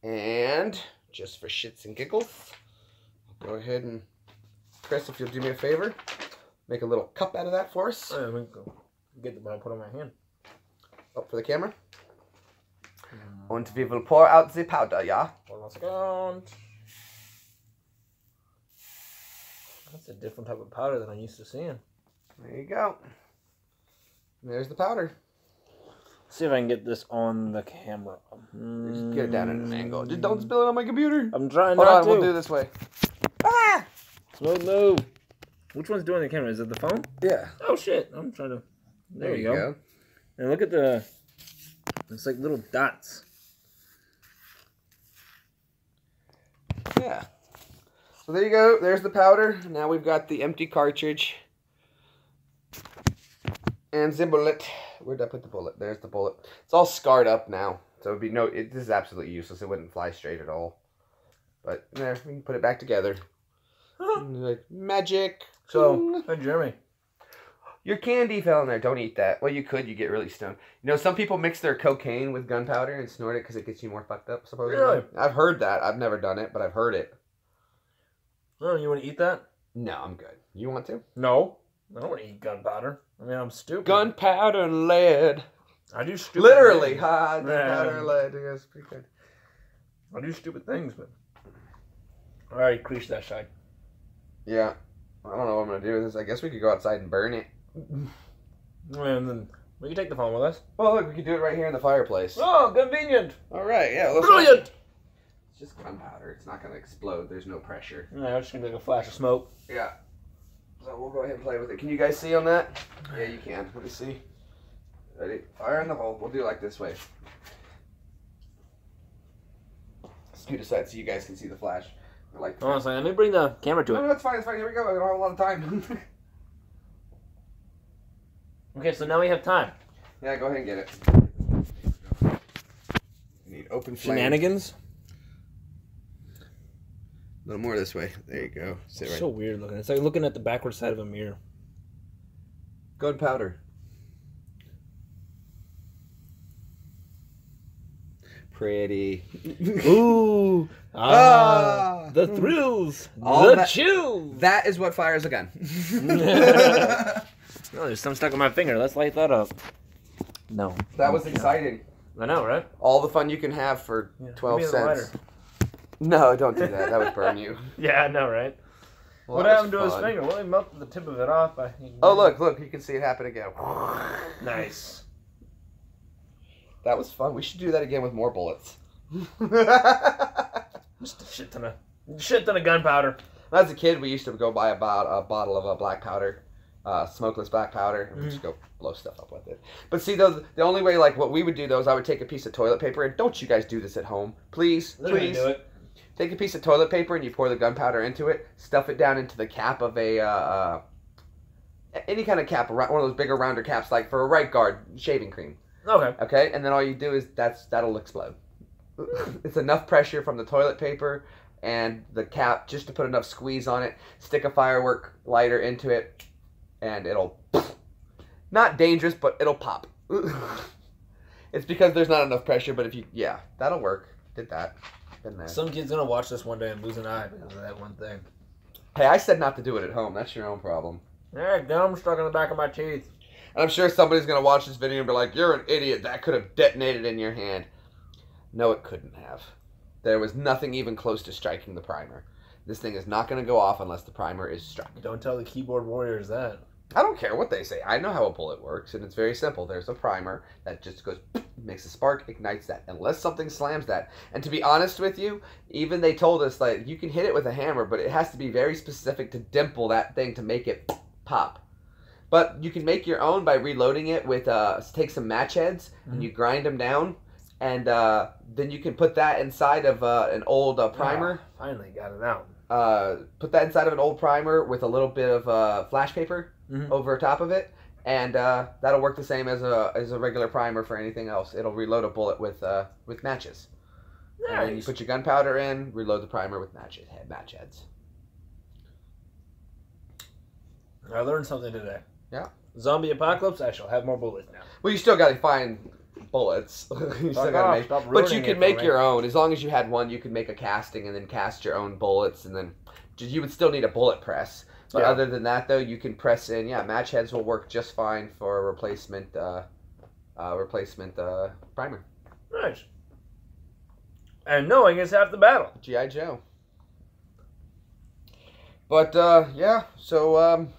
And just for shits and giggles, I'll go ahead and, Chris, if you'll do me a favor, make a little cup out of that for us. I'm going to get the one I put on my hand. Up for the camera. And we will pour out the powder, yeah? 1 second. That's a different type of powder than I'm used to seeing. There you go. And there's the powder. See if I can get this on the camera. Just get it down at an angle. Just don't spill it on my computer. I'm trying Hold not on, to. we'll do it this way. Ah! Smooth move. Which one's doing the camera? Is it the phone? Yeah. Oh shit! I'm trying to. There you go. And look at the. It's like little dots. Yeah. So there you go. There's the powder. Now we've got the empty cartridge. And the bullet. Where'd I put the bullet? There's the bullet. It's all scarred up now. So it'd be this is absolutely useless. It wouldn't fly straight at all. But there, we can put it back together. Like magic. So, hey Jeremy. Your candy fell in there. Don't eat that. Well, you could. You get really stoned. You know, some people mix their cocaine with gunpowder and snort it because it gets you more fucked up, supposedly. Really? I've heard that. I've never done it, but I've heard it. Oh, you want to eat that? No, I'm good. You want to? No. I don't want to eat gunpowder. I mean, I'm stupid. Gunpowder and lead. I do stupid Literally. things. Gunpowder and lead. That's pretty good. I do stupid things, but... Alright, crease that side. Yeah. I don't know what I'm going to do with this. I guess we could go outside and burn it. And then we can take the phone with us. Well, look, we could do it right here in the fireplace. Oh, convenient. All right, yeah. Brilliant. It's just gunpowder. It's not going to explode. There's no pressure. Yeah, it's just going to be like a flash of smoke. Yeah. So we'll go ahead and play with it. Can you guys see on that? Yeah, you can. Let me see. Ready? Fire in the hole. We'll do it like this way. Scoot aside so you guys can see the flash. Like Honestly, let me bring the camera to it. No, it's fine. It's fine. Here we go. I don't have a lot of time. Okay, so now we have time. Yeah, go ahead and get it. You need open flame. Shenanigans? A little more this way. There you go. Sit right. So weird looking. It's like looking at the backward side of a mirror. Gunpowder. Pretty. Ooh. The thrills. The chills. That is what fires a gun. No, there's some stuck on my finger. Let's light that up. No. That was exciting. I know, right? All the fun you can have for 12 cents. No, don't do that. That would burn you. Yeah, I know, right? Well, what happened to his finger? Well, he melted the tip of it off. Oh, look. You can see it happen again. Nice. That was fun. We should do that again with more bullets. Just a shit ton of gunpowder. As a kid, we used to go buy a bottle of black powder, smokeless black powder, and we'd just go blow stuff up with it. But see, the only way, like, what we would do, though, is I would take a piece of toilet paper, and don't you guys do this at home. Please, please. Do it. Take a piece of toilet paper, and you pour the gunpowder into it, stuff it down into the cap of any kind of cap, one of those bigger, rounder caps, like for a right guard shaving cream. Okay. Okay, and then all you do is that'll explode. It's enough pressure from the toilet paper and the cap just to put enough squeeze on it. Stick a firework lighter into it, and it'll not dangerous, but it'll pop. It's because there's not enough pressure. But that'll work. Did that. Been there. Some kid's gonna watch this one day and lose an eye because of that one thing. Hey, I said not to do it at home. That's your own problem. Yeah, gum stuck in the back of my teeth. And I'm sure somebody's going to watch this video and be like, you're an idiot. That could have detonated in your hand. No, it couldn't have. There was nothing even close to striking the primer. This thing is not going to go off unless the primer is struck. Don't tell the keyboard warriors that. I don't care what they say. I know how a bullet works, and it's very simple. There's a primer that just goes, makes a spark, ignites that, unless something slams that. And to be honest with you, even they told us, like, you can hit it with a hammer, but it has to be very specific to dimple that thing to make it pop. But you can make your own by reloading it with, take some match heads, and you grind them down, and then you can put that inside of an old primer. Oh, finally got it out. Put that inside of an old primer with a little bit of flash paper over top of it, and that'll work the same as a regular primer for anything else. It'll reload a bullet with matches. Nice. And then you put your gunpowder in, reload the primer with match heads. I learned something today. Yeah. Zombie apocalypse, I shall have more bullets now. Well, you still got to find bullets. You still got to make, but you can make your own. As long as you had one, you could make a casting and then cast your own bullets, and then you would still need a bullet press. But other than that, though, you can press in. Yeah, match heads will work just fine for a replacement primer. Nice. And knowing is half the battle. G.I. Joe. But yeah, so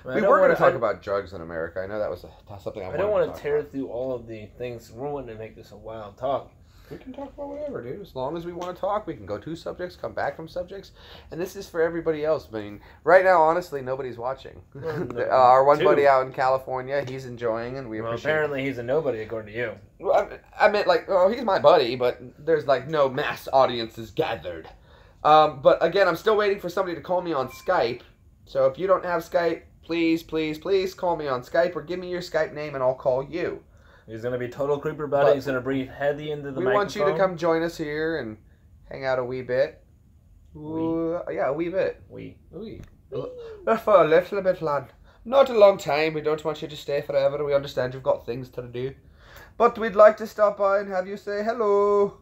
We were going to talk about drugs in America. I know that was something I don't want to tear through all of the things. We're wanting to make this a wild talk. We can talk about whatever, dude. As long as we want to talk, we can go to subjects, come back from subjects, and this is for everybody else. I mean, right now, honestly, nobody's watching. Our one buddy out in California, he's enjoying, and we appreciate. Apparently, he's a nobody according to you. Well, I meant like, he's my buddy, but there's like no mass audiences gathered. But again, I'm still waiting for somebody to call me on Skype. So if you don't have Skype, please, please, please call me on Skype or give me your Skype name, and I'll call you. He's going to be total creeper about it. He's going to breathe heavy into the microphone. We want you to come join us here and hang out a wee bit. Yeah, a wee bit. For a little bit, lad. Not a long time. We don't want you to stay forever. We understand you've got things to do. But we'd like to stop by and have you say hello.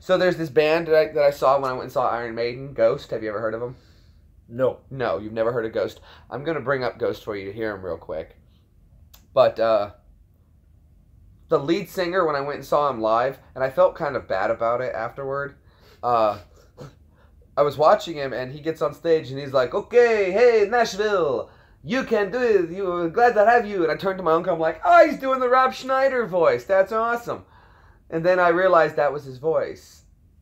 So there's this band that I saw when I went and saw Iron Maiden, Ghost. Have you ever heard of them? No. No, you've never heard of Ghost. I'm going to bring up Ghost for you to hear him real quick. But the lead singer, when I went and saw him live, and I felt kind of bad about it afterward, I was watching him, and he gets on stage, and he's like, okay, hey, Nashville, you can do it, we're glad to have you. And I turned to my uncle, I'm like, oh, he's doing the Rob Schneider voice, that's awesome. And then I realized that was his voice.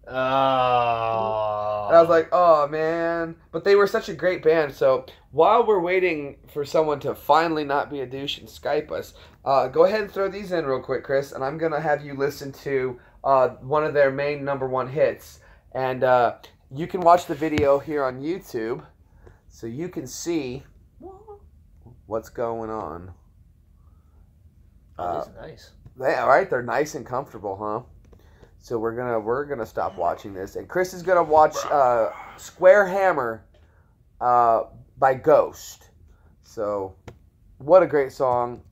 Oh. And I was like, oh, man. But they were such a great band. So while we're waiting for someone to finally not be a douche and Skype us, go ahead and throw these in real quick, Chris. And I'm going to have you listen to one of their main #1 hits. And you can watch the video here on YouTube so you can see what's going on. That's nice. All right, they're nice and comfortable, huh? So we're gonna stop watching this, and Chris is gonna watch Square Hammer by Ghost. So what a great song!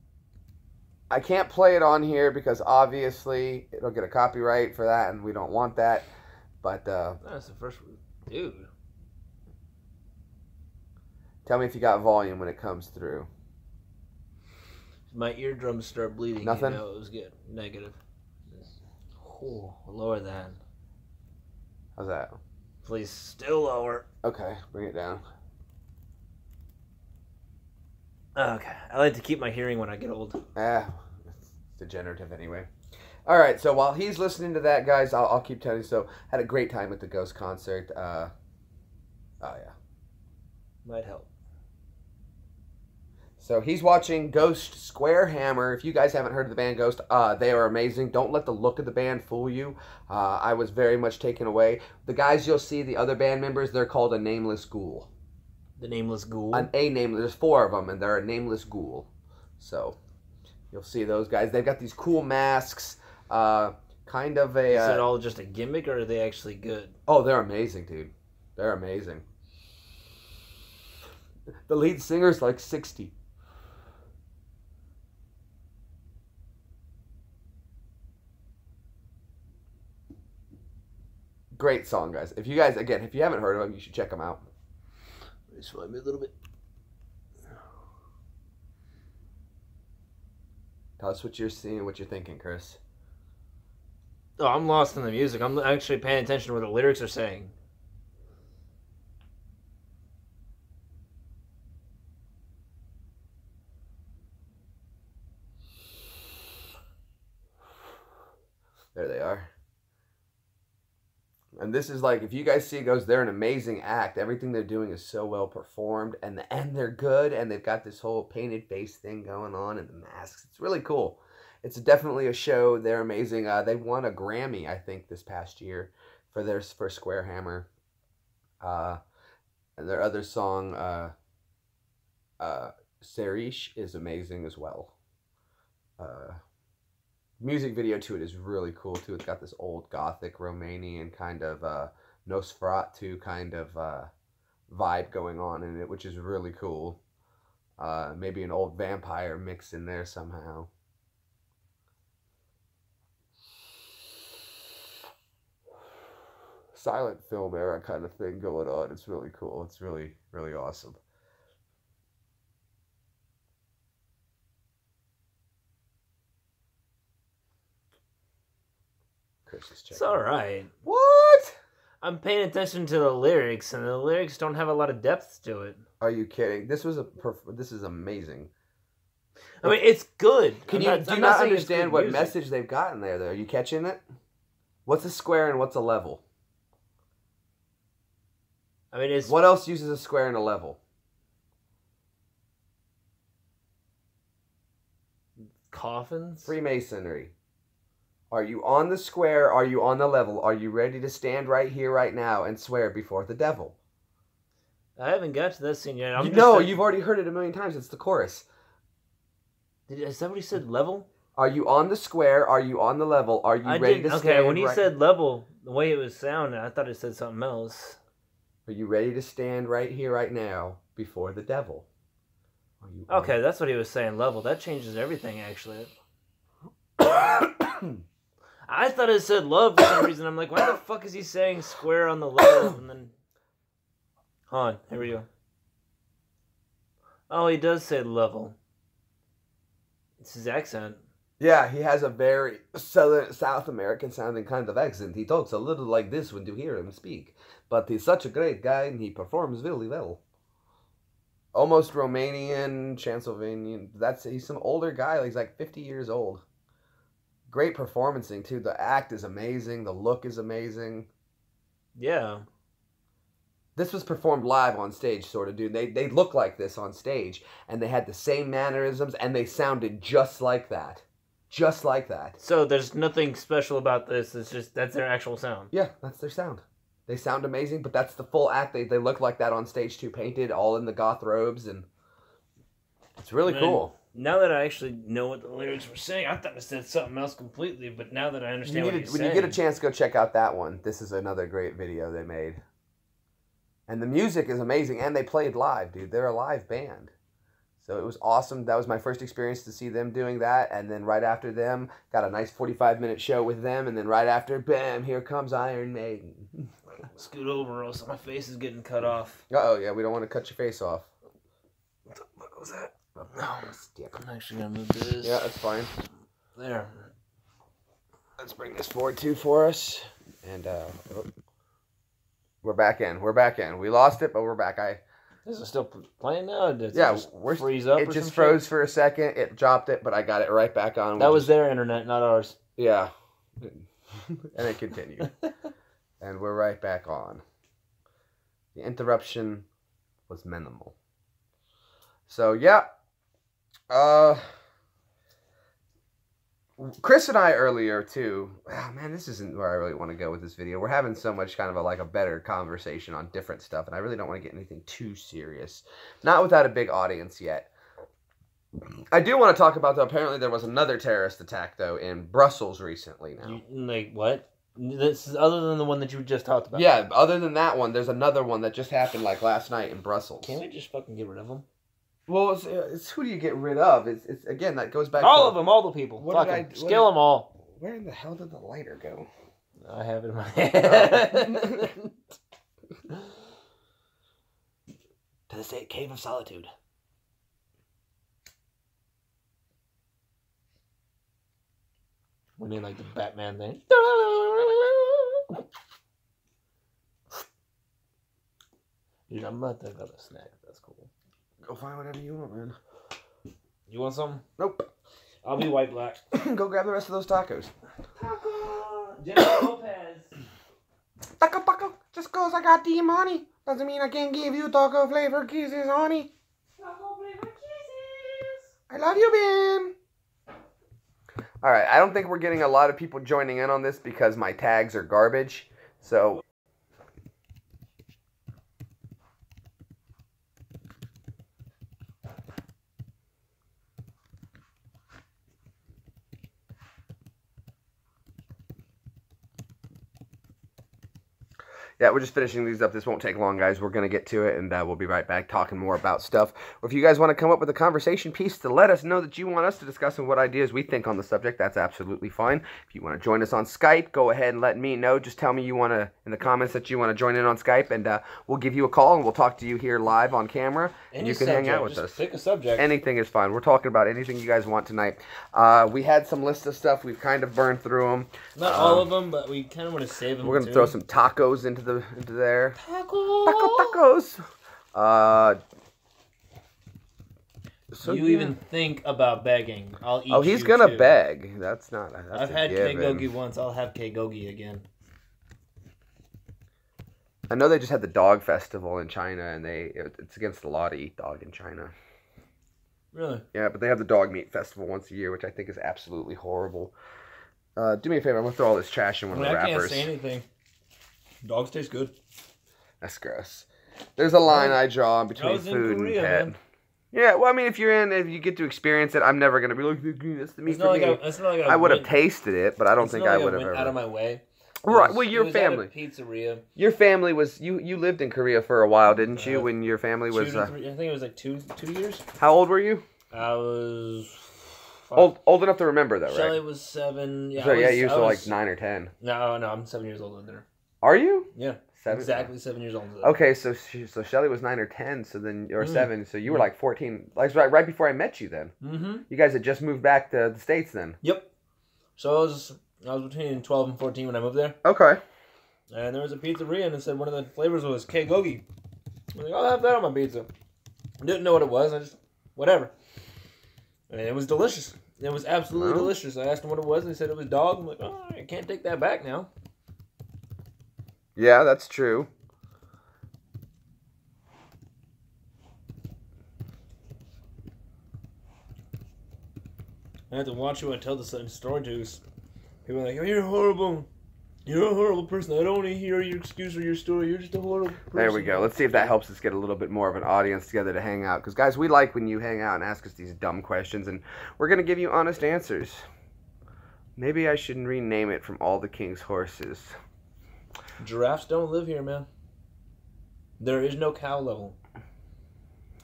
I can't play it on here because obviously it'll get a copyright for that, and we don't want that. But that's the first one, dude. Tell me if you got volume when it comes through. My eardrums start bleeding. Nothing? You know, it was good. Negative. Lower that. How's that? Please, still lower. Okay, bring it down. Okay. I like to keep my hearing when I get old. It's degenerative anyway. All right, so while he's listening to that, guys, I'll keep telling you. So, had a great time at the Ghost concert. Oh, yeah. Might help. So he's watching Ghost Square Hammer. If you guys haven't heard of the band Ghost, they are amazing. Don't let the look of the band fool you. I was very much taken away. The guys you'll see, the other band members, they're called a nameless ghoul. The nameless ghoul? There's 4 of them, and they're a nameless ghoul. So you'll see those guys. They've got these cool masks. Kind of a... Is it all just a gimmick, or are they actually good? Oh, they're amazing, dude. They're amazing. The lead singer's like 60. Great song, guys. If you haven't heard of them, you should check them out. Just slide me a little bit. Tell us what you're seeing, what you're thinking, Chris. Oh, I'm lost in the music. I'm actually paying attention to what the lyrics are saying. There they are. And this is like, if you guys see Ghost, they're an amazing act. Everything they're doing is so well performed, and they're good, and they've got this whole painted face thing going on, and the masks. It's really cool. It's definitely a show. They're amazing. They won a Grammy, I think, this past year for Square Hammer. And their other song, Serish, is amazing as well. Music video to it is really cool too. It's got this old gothic Romanian kind of Nosferatu kind of vibe going on in it, which is really cool. Maybe an old vampire mixed in there somehow. Silent film era kind of thing going on. It's really cool. It's really, really awesome. Chris is checking. It's all right. What? I'm paying attention to the lyrics, and the lyrics don't have a lot of depth to it. Are you kidding? This is amazing. I mean, it's good. Do you not understand what message they've got in there, though? Are you catching it? What's a square and what's a level? I mean, what else uses a square and a level? Coffins? Freemasonry. Are you on the square? Are you on the level? Are you ready to stand right here, right now, and swear before the devil? I haven't got to that scene yet. You've already heard it a million times. It's the chorus. Is that what he said, level? Are you on the square? Are you on the level? Are you ready to stand? Okay, when he said level, the way it was sounding, I thought it said something else. Are you ready to stand right here, right now, before the devil? Okay, that's what he was saying, level. That changes everything, actually. I thought it said love for some reason. I'm like, why the fuck is he saying square on the level? And then, hold on, here we go. Oh, he does say level. It's his accent. Yeah, he has a very South American sounding kind of accent. He talks a little like this when you hear him speak. But he's such a great guy and he performs really well. Almost Romanian, Transylvanian. He's some older guy. He's like 50 years old. Great performancing too. The act is amazing. The look is amazing. Yeah. This was performed live on stage, sort of, dude. They look like this on stage, and they had the same mannerisms, and they sounded just like that. Just like that. So there's nothing special about this. It's just, that's their actual sound. Yeah, that's their sound. They sound amazing, but that's the full act. They look like that on stage too, painted, all in the goth robes, and it's really cool. Now that I actually know what the lyrics were saying, I thought it said something else completely, but now that I understand what he's saying... When you get a chance, go check out that one. This is another great video they made. And the music is amazing, and they played live, dude. They're a live band. So it was awesome. That was my first experience to see them doing that, and then right after them, got a nice 45-minute show with them, and then right after, bam, here comes Iron Maiden. Scoot over, else my face is getting cut off. Uh-oh, yeah, we don't want to cut your face off. What the fuck was that? No, I'm actually going to move this. Yeah, that's fine. There. Let's bring this forward, too, for us. And, we're back in. We're back in. We lost it, but we're back. This is still playing now? We're freeze up. It just froze for a second. It dropped it, but I got it right back on. That was their internet, not ours. Yeah. And it continued. And we're right back on. The interruption was minimal. So, yeah. Chris and I earlier, too. Oh, man, this isn't where I really want to go with this video. We're having so much kind of a better conversation on different stuff, and I really don't want to get anything too serious. Not without a big audience yet. I do want to talk about, though, apparently there was another terrorist attack, though, in Brussels recently now. Like, what? This is other than the one that you just talked about? Yeah, other than that one, there's another one that just happened, last night in Brussels. Can't we just fucking get rid of them? Well, it's who do you get rid of? It's again, that goes back all of them, all the people. Scale them all. Where in the hell did the lighter go? I have it in my hand. To the state cave of solitude. We need like the Batman thing. Dude, I'm about to grab a snack. That's cool. Go find whatever you want, man. You want some? Nope. I'll be white black. Go grab the rest of those tacos. Taco! Jennifer Lopez. Taco. Just cause I got the money doesn't mean I can't give you taco flavor kisses, honey. Taco flavor kisses. I love you, Ben. Alright, I don't think we're getting a lot of people joining in on this because my tags are garbage. So... yeah, we're just finishing these up. This won't take long, guys. We're going to get to it, and we'll be right back talking more about stuff. Or if you guys want to come up with a conversation piece to let us know that you want us to discuss and what ideas we think on the subject, that's absolutely fine. If you want to join us on Skype, go ahead and let me know. Just tell me you want to, in the comments, that you want to join in on Skype, and we'll give you a call, and we'll talk to you here live on camera, and you can hang out with us. Pick a subject. Anything is fine. We're talking about anything you guys want tonight. We had some lists of stuff. We've kind of burned through them. Not all of them, but we kind of want to save them. We're going to throw some tacos into into there. Tacos. Tacos. So you even think about begging, I'll eat. Oh, he's you gonna too. beg. That's not. That's I've had K-Gogi once. I'll have K-Gogi again. I know they just had the dog festival in China, and it's against the law to eat dog in China. Really? Yeah, but they have the dog meat festival once a year, which I think is absolutely horrible. Do me a favor. I'm gonna throw all this trash in one of the wrappers. I can't say anything. Dogs taste good. That's gross. There's a line I draw between food and pet. Man. Yeah, well, I mean, if you get to experience it, I'm never gonna be like, that's the meat for me. I would have tasted it, but I don't think I would have ever. Out of my way. Right. Well, your family. At a pizzeria. Your family was you lived in Korea for a while, didn't you? When your family was. I think it was like two years. How old were you? I was. Old enough to remember, though, right? Shelly was 7. Yeah, so you were like 9 or 10. No, I'm 7 years older than her. Are you? Yeah. 7? Exactly 7 years old. Okay, so Shelly was 9 or 10, so then or 7, so you were like 14, like right before I met you. Then you guys had just moved back to the States then. Yep. So I was between 12 and 14 when I moved there. Okay. And there was a pizzeria, and it said one of the flavors was K-Gogi. I was like, I'll have that on my pizza. I didn't know what it was. I just whatever. And it was delicious. It was absolutely delicious. I asked them what it was. They said it was dog. I'm like, oh, I can't take that back now. Yeah, that's true. I had to watch you and tell the same story to people. Are like, oh, you're horrible. You're a horrible person. I don't want to hear your excuse or your story. You're just a horrible person. There we go. Let's see if that helps us get a little bit more of an audience together to hang out. Because, guys, we like when you hang out and ask us these dumb questions. And we're going to give you honest answers. Maybe I should rename it from All the King's Horses. Giraffes don't live here, man. There is no cow level. I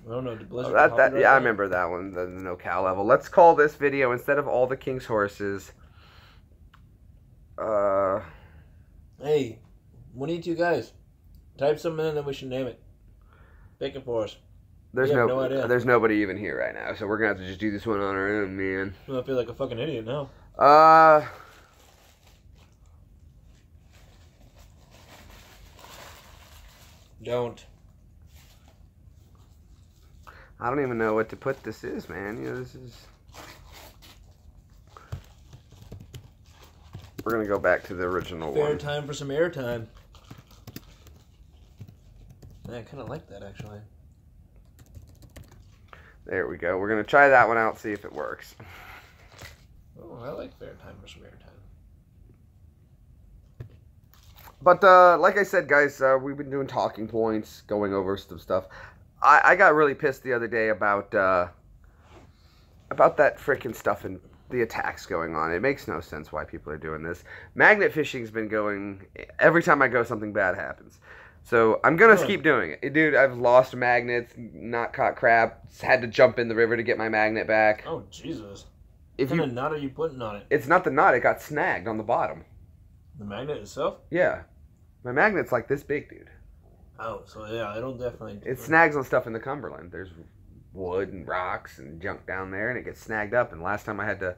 don't know. Did Blizzard yeah, I remember that one. The no cow level. Let's call this video, instead of All the King's Horses... Hey, one of you two guys, type something in that we should name it. Pick it for us. There's no idea. There's nobody even here right now, so we're gonna have to just do this one on our own, man. I feel like a fucking idiot now. Don't. I don't even know what to put this is, man. You know, this is... We're going to go back to the original one. Fair time for some airtime. Yeah, I kind of like that, actually. There we go. We're going to try that one out, see if it works. Oh, I like fair time for some airtime. But, like I said, guys, we've been doing talking points, going over some stuff. I got really pissed the other day about that freaking stuff and the attacks going on. It makes no sense why people are doing this. Magnet fishing's been going... Every time I go, something bad happens. So, I'm going to keep doing it. Dude, I've lost magnets, not caught crab, had to jump in the river to get my magnet back. Oh, Jesus. What kind of knot are you putting on it? It's not the knot, it got snagged on the bottom. The magnet itself? Yeah. My magnet's like this big, dude. Oh, so yeah, it'll definitely... It snags on stuff in the Cumberland. There's wood and rocks and junk down there, and it gets snagged up. And last time I had to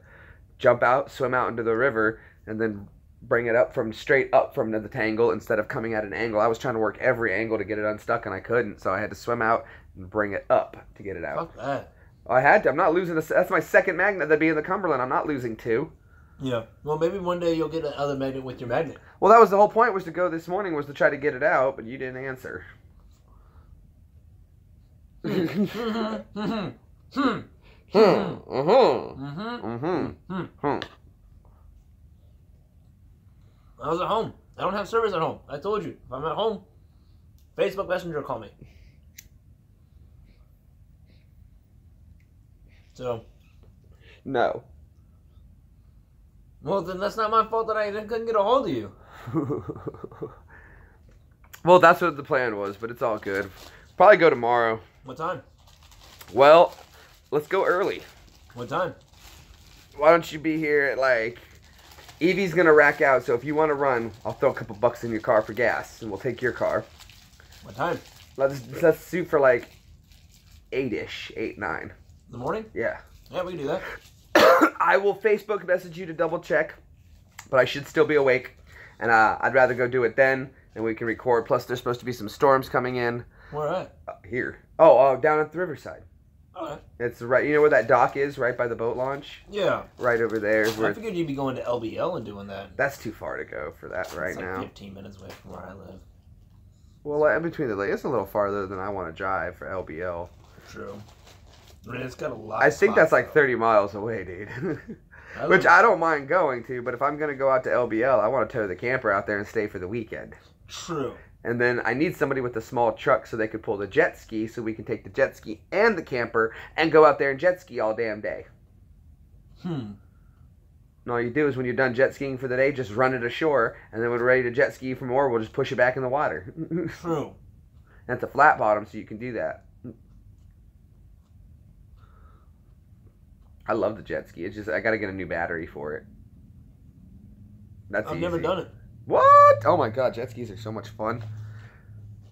jump out, swim out into the river, and then bring it up straight up from the tangle instead of coming at an angle. I was trying to work every angle to get it unstuck, and I couldn't. So I had to swim out and bring it up to get it out. Fuck that. I had to. I'm not losing this. That's my second magnet that'd be in the Cumberland. I'm not losing 2. Yeah. Well, maybe one day you'll get another magnet with your magnet. Well, that was the whole point, was to go this morning, was to try to get it out, but you didn't answer. I was at home. I don't have service at home. I told you. If I'm at home, Facebook Messenger call me. So. No. Well, then that's not my fault that I couldn't get a hold of you. Well, that's what the plan was, but it's all good. Probably go tomorrow. What time? Well, let's go early. What time? Why don't you be here at, like... Evie's gonna rack out, so if you want to run, I'll throw a couple bucks in your car for gas, and we'll take your car. What time? Let's shoot for, like, 8-ish, 8, 9. In the morning? Yeah. Yeah, we can do that. I will Facebook message you to double check, but I should still be awake, and I'd rather go do it then and we can record. Plus, there's supposed to be some storms coming in. Where at? Here. Oh, down at the riverside. Alright. It's right. You know where that dock is, right by the boat launch. Yeah. Right over there. I figured you'd be going to LBL and doing that. That's too far to go for that right it's like now. 15 minutes away from where I live. Well, in between the lakes, it's a little farther than I want to drive for LBL. True. I mean, it's got a lot. I think that's like 30 miles away, dude. Which I don't mind going to, but if I'm going to go out to LBL, I want to tow the camper out there and stay for the weekend. True. And then I need somebody with a small truck so they could pull the jet ski so we can take the jet ski and the camper and go out there and jet ski all damn day. And all you do is when you're done jet skiing for the day, just run it ashore, and then when we're ready to jet ski for more, we'll just push it back in the water. True. And it's a flat bottom, so you can do that. I love the jet ski. It's just I got to get a new battery for it. That's I've never done it. What? Oh my god, jet skis are so much fun.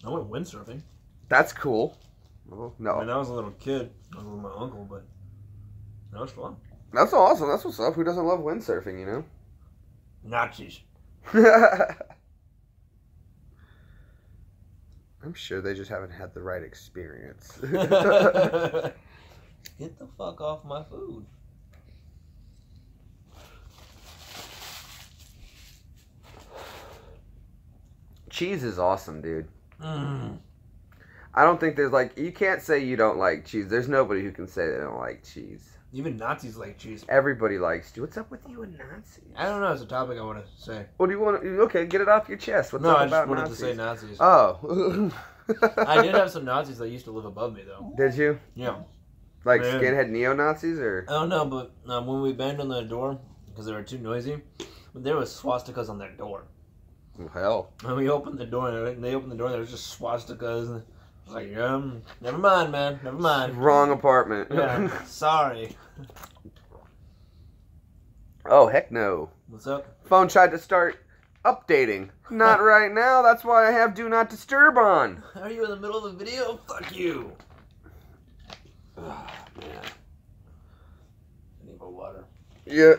I went windsurfing. That's cool. Oh, no. I mean, I was a little kid. I was with my uncle, but that was fun. That's awesome. That's what's up. Who doesn't love windsurfing, you know? Nazis. I'm sure they just haven't had the right experience. Get the fuck off my food. Cheese is awesome, dude. Mm. I don't think there's like, you can't say you don't like cheese. There's nobody who can say they don't like cheese. Even Nazis like cheese. Everybody likes cheese. What's up with you and Nazis? I don't know. It's a topic I want to say. What do you want to, okay, get it off your chest. What's up I about just wanted Nazis? to say Nazis. Oh. I did have some Nazis that used to live above me, though. Did you? Yeah. Like Man. skinhead neo-Nazis, or? I don't know, but when we banged on the door, because they were too noisy, there was swastikas on their door. Oh, hell. And we opened the door, and they opened the door, and there was just swastikas. And I was like, never mind, man. Never mind. Wrong apartment. Yeah, sorry. Oh, heck no. What's up? Phone tried to start updating. Not right now. That's why I have Do Not Disturb on. Are you in the middle of a video? Fuck you. Oh, man. I need more water. Yeah.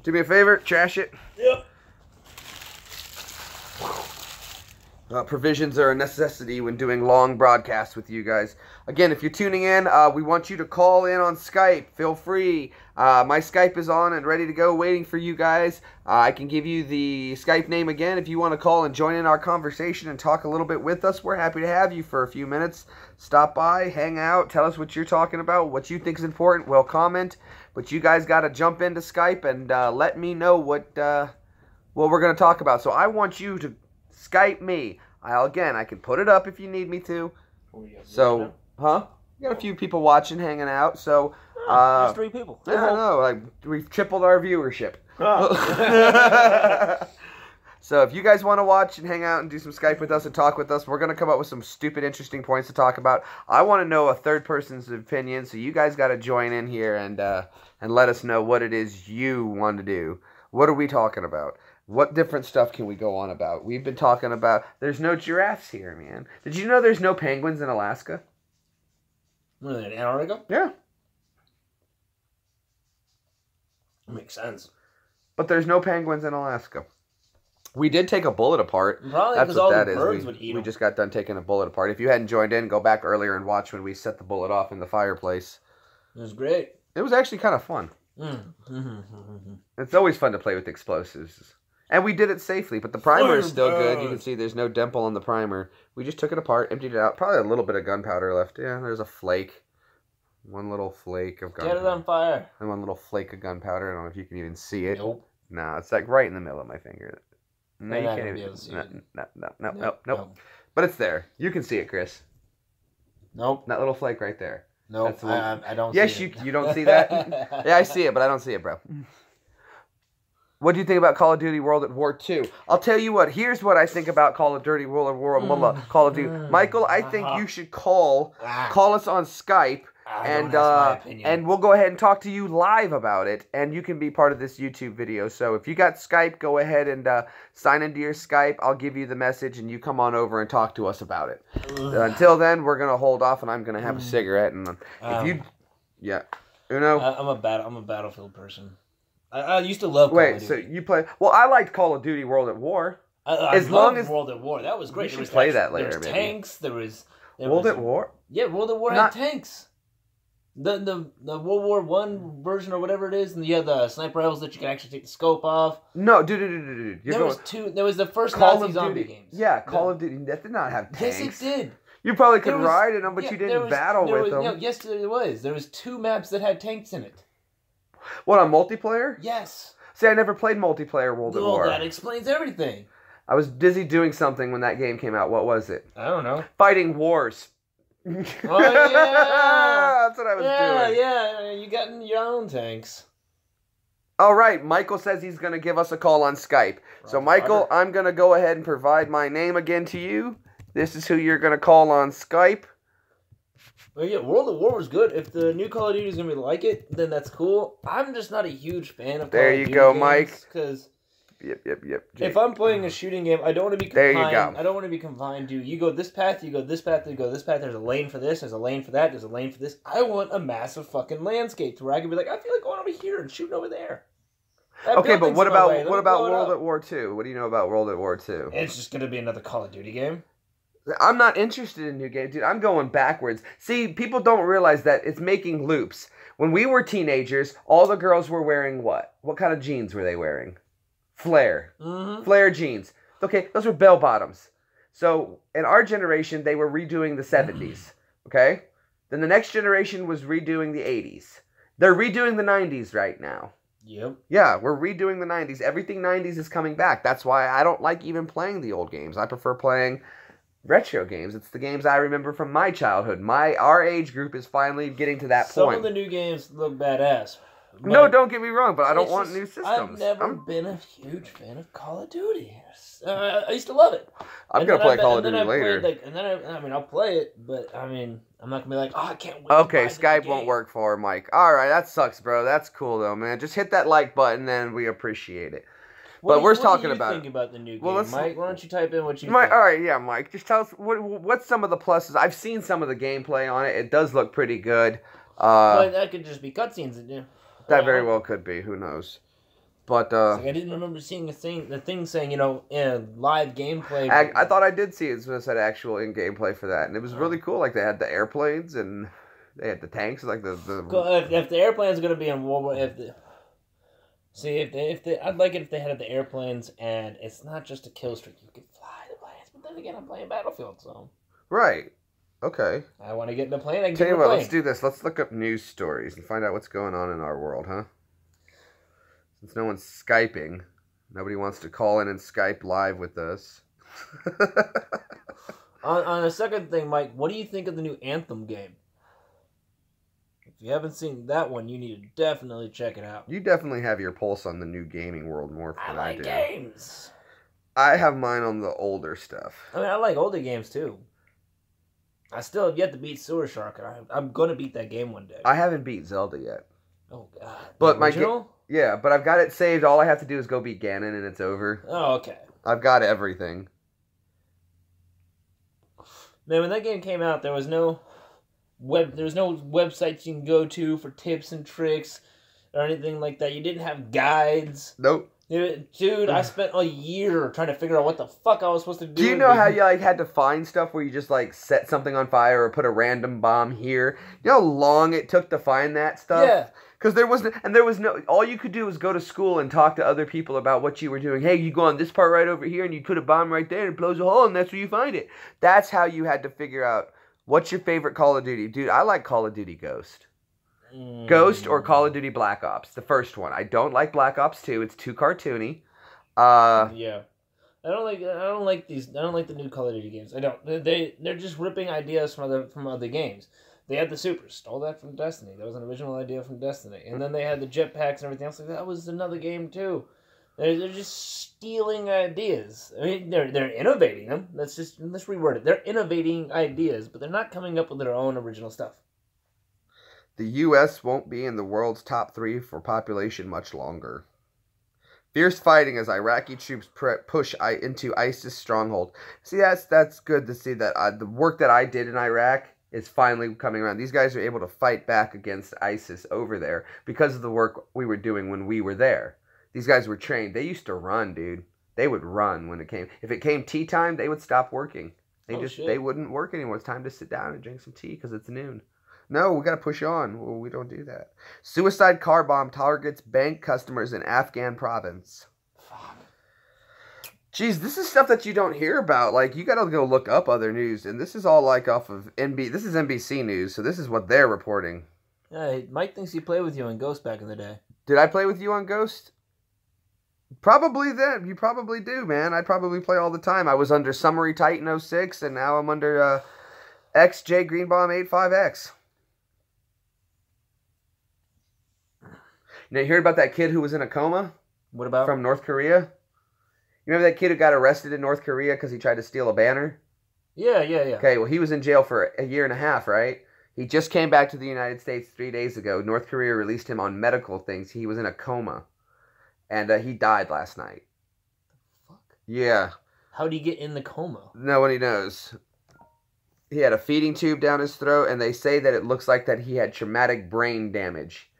Do me a favor, trash it. Yep. Provisions are a necessity when doing long broadcasts with you guys. Again, if you're tuning in, we want you to call in on Skype. Feel free. My Skype is on and ready to go, waiting for you guys. I can give you the Skype name again if you want to call and join in our conversation and talk a little bit with us. We're happy to have you for a few minutes. Stop by, hang out, tell us what you're talking about, what you think is important. We'll comment. But you guys got to jump into Skype and let me know what we're going to talk about. So I want you to Skype me. Again, I can put it up if you need me to. So, huh? We got a few people watching, hanging out. So, there's 3 people. I don't know. Like, we've tripled our viewership. So, if you guys want to watch and hang out and do some Skype with us and talk with us, we're going to come up with some stupid, interesting points to talk about. I want to know a third person's opinion, so you guys got to join in here and let us know what it is you want to do. What are we talking about? What different stuff can we go on about? We've been talking about, there's no giraffes here, man. Did you know there's no penguins in Alaska? What are they, in Antarctica? Yeah. That makes sense. But there's no penguins in Alaska. We did take a bullet apart. Probably That's because what all that the is. birds would eat We them. just got done taking a bullet apart. If you hadn't joined in, go back earlier and watch when we set the bullet off in the fireplace. It was great. It was actually kind of fun. It's always fun to play with explosives. And we did it safely, but the primer is still good. You can see there's no dimple on the primer. We just took it apart, emptied it out. Probably a little bit of gunpowder left. Yeah, there's a flake. One little flake of gunpowder. Get it on fire. And one little flake of gunpowder. I don't know if you can even see it. Nope. No, it's like right in the middle of my finger. No, I'm you not can't gonna be even. able to see No, it. nope. But it's there. You can see it, Chris. Nope. That little flake right there. Nope. That's the one. I don't Yes, see it. you don't see that? Yeah, I see it, but I don't see it, bro. What do you think about Call of Duty World at War 2? I'll tell you what. Here's what I think about Call of Duty World at War. Call of Duty. Michael, I think you should call us on Skype, and we'll go ahead and talk to you live about it, and you can be part of this YouTube video. So if you got Skype, go ahead and sign into your Skype. I'll give you the message, and you come on over and talk to us about it. Until then, we're gonna hold off, and I'm gonna have a cigarette. And if you, Uno. I'm a Battlefield person. I used to love Call of Duty. So you play... Well, I liked Call of Duty World at War. I As long loved as World at War. That was great. we should play that later, There was maybe. tanks. There was World at War. Yeah, World at War Not- had tanks. The World War One version or whatever it is, and you had the sniper rifles that you can actually take the scope off. No, dude. There was the first Call Nazi of zombie Duty. games. Yeah, Call of Duty. That did not have tanks. Yes, it did. You probably could There was- ride in them, but yeah, you there didn't was- battle there with was- them. No, yes, there was. There was 2 maps that had tanks in it. What, on multiplayer? Yes. See, I never played multiplayer World at Well, War. that explains everything. I was busy doing something when that game came out. What was it? I don't know. Fighting wars. Oh, yeah. That's what I was doing. Yeah, you got your own tanks. All right, Michael says he's going to give us a call on Skype. So, Michael, I'm going to go ahead and provide my name again to you. This is who you're going to call on Skype. Well, yeah, World at War was good. If the new Call of Duty is going to be like it, then that's cool. I'm just not a huge fan of Call There of you Duty go, games, Mike. Because Yep. if I'm playing a shooting game, I don't want to be There confined. you go. I don't want to be confined to, you go this path, you go this path, you go this path, there's a lane for this, there's a lane for that, there's a lane for this. I want a massive fucking landscape to where I can be like, I feel like going over here and shooting over there. That Okay, but building's what in my way, about let me blow it World up. at War II? What do you know about World at War II? It's just going to be another Call of Duty game. I'm not interested in new games, dude. I'm going backwards. See, people don't realize that it's making loops. When we were teenagers, all the girls were wearing what? What kind of jeans were they wearing? Flare. Mm-hmm. Flare jeans. Okay, those were bell bottoms. So, in our generation, they were redoing the 70s. Okay? Then the next generation was redoing the 80s. They're redoing the 90s right now. Yep. Yeah, we're redoing the 90s. Everything 90s is coming back. That's why I don't like even playing the old games. I prefer playing retro games. It's the games I remember from my childhood. Our age group is finally getting to that Some point. of the new games look badass. No, don't get me wrong, but I don't It's want just- new systems. I've never been a huge fan of Call of Duty. I used to love it. I'm And going to then play Call of Duty later. I'll play it, but I mean, I'm not gonna be like, oh, I can't wait. Okay, to buy this Skype won't game. work for Mike. Alright, that sucks, bro. That's cool, though, man. Just hit that like button, and we appreciate it. What But do we're you- talking what do about you think about the new Well, game, let's- Mike? Why don't you type in what you Mike, think? alright, yeah, Mike. Just tell us, what's some of the pluses? I've seen some of the gameplay on it. It does look pretty good. But that could just be cutscenes. That very well could be. Who knows? But, Like, I didn't remember seeing the thing saying, live gameplay. I thought I did see it said actual in-game play for that, and it was really cool. Like, they had the airplanes, and they had the tanks, like the If the airplane's gonna be in World War, if they, I'd like it if they had the airplanes, and it's not just a kill streak. You can fly the planes, but then again, I'm playing Battlefield, so Right. Okay. I want to get in a plane. I can Tell get you in a what, plane. let's do this. Let's look up news stories and find out what's going on in our world, huh? Since no one's Skyping, nobody wants to call in and Skype live with us. On the second thing, Mike, what do you think of the new Anthem game? If you haven't seen that one, you need to definitely check it out. You definitely have your pulse on the new gaming world more I than I like do. games. I have mine on the older stuff. I mean, I like older games too. I still have yet to beat Sewer Shark, and I'm gonna beat that game one day. I haven't beat Zelda yet. Oh god! But my original? Yeah, but I've got it saved. All I have to do is go beat Ganon, and it's over. Oh, okay. I've got everything. Man, when that game came out, there was no websites you can go to for tips and tricks or anything like that. You didn't have guides. Nope. Dude, I spent a year trying to figure out what the fuck I was supposed to do. Do you know how you had to find stuff where you just set something on fire or put a random bomb here? You know how long it took to find that stuff? Yeah. Because there was no, all you could do was go to school and talk to other people about what you were doing. Hey, you go on this part right over here and you put a bomb right there and it blows a hole and that's where you find it. That's how you had to figure out what's your favorite Call of Duty. Dude, I like Call of Duty Ghost. Ghost or Call of Duty Black Ops, the first one. I don't like Black Ops 2. It's too cartoony. Yeah. I don't like the new Call of Duty games. I don't. They're just ripping ideas from other games. They had the supers, stole that from Destiny. That was an original idea from Destiny. And then they had the jetpacks and everything else. Like that was another game too. They're just stealing ideas. I mean, they're innovating them. Let's reword it. They're innovating ideas, but they're not coming up with their own original stuff. The U.S. won't be in the world's top 3 for population much longer. Fierce fighting as Iraqi troops push into ISIS stronghold. See, that's good to see that the work that I did in Iraq is finally coming around. These guys are able to fight back against ISIS over there because of the work we were doing when we were there. These guys were trained. They used to run, dude. They would run when it came. If it came tea time, they would stop working. Shit. They wouldn't work anymore. It's time to sit down and drink some tea because it's noon. No, we got to push on. Well, we don't do that. Suicide car bomb targets bank customers in Afghan province. Fuck. Jeez, this is stuff that you don't hear about. Like, you got to go look up other news. And this is all, like, off of This is NBC News, so this is what they're reporting. Yeah, Mike thinks he played with you in Ghost back in the day. Did I play with you on Ghost? Probably then. You probably do, man. I probably play all the time. I was under Summary Titan 06, and now I'm under XJ Greenbaum 85X. You heard about that kid who was in a coma? What about? From North Korea? You remember that kid who got arrested in North Korea because he tried to steal a banner? Yeah. Okay, well, he was in jail for a year and a half, right? He just came back to the United States 3 days ago. North Korea released him on medical things. He was in a coma. And he died last night. Fuck? Yeah. How'd he get in the coma? Nobody knows. He had a feeding tube down his throat, and they say that it looks like that he had traumatic brain damage.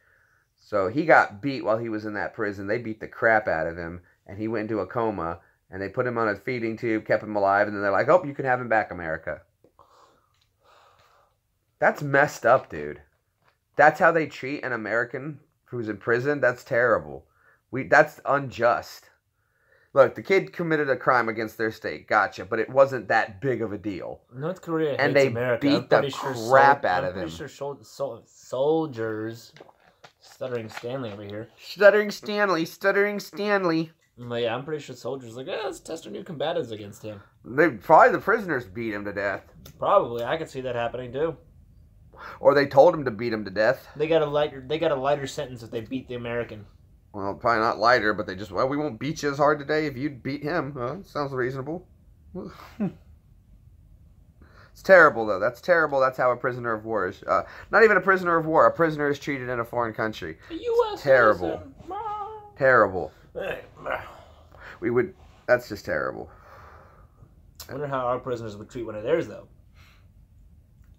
So he got beat while he was in that prison. They beat the crap out of him, and he went into a coma, and they put him on a feeding tube, kept him alive, and then they're like, oh, you can have him back, America. That's messed up, dude. That's how they treat an American who's in prison? That's terrible. That's unjust. Look, the kid committed a crime against their state. Gotcha. But it wasn't that big of a deal. North Korea hates and they America. beat the crap out of him. I'm pretty sure soldiers... Stuttering Stanley over here. Stuttering Stanley. But yeah, I'm pretty sure soldiers are like, let's test our new combatives against him. Probably the prisoners beat him to death. Probably. I could see that happening too. Or they told him to beat him to death. They got a lighter sentence if they beat the American. Well, probably not lighter, but they just, well, we won't beat you as hard today if you beat him. Sounds reasonable. It's terrible, though. That's terrible. That's how a prisoner of war is. Not even a prisoner of war. A prisoner is treated in a foreign country. U.S. Terrible. Terrible. Hey. That's just terrible. I wonder how our prisoners would treat one of theirs, though.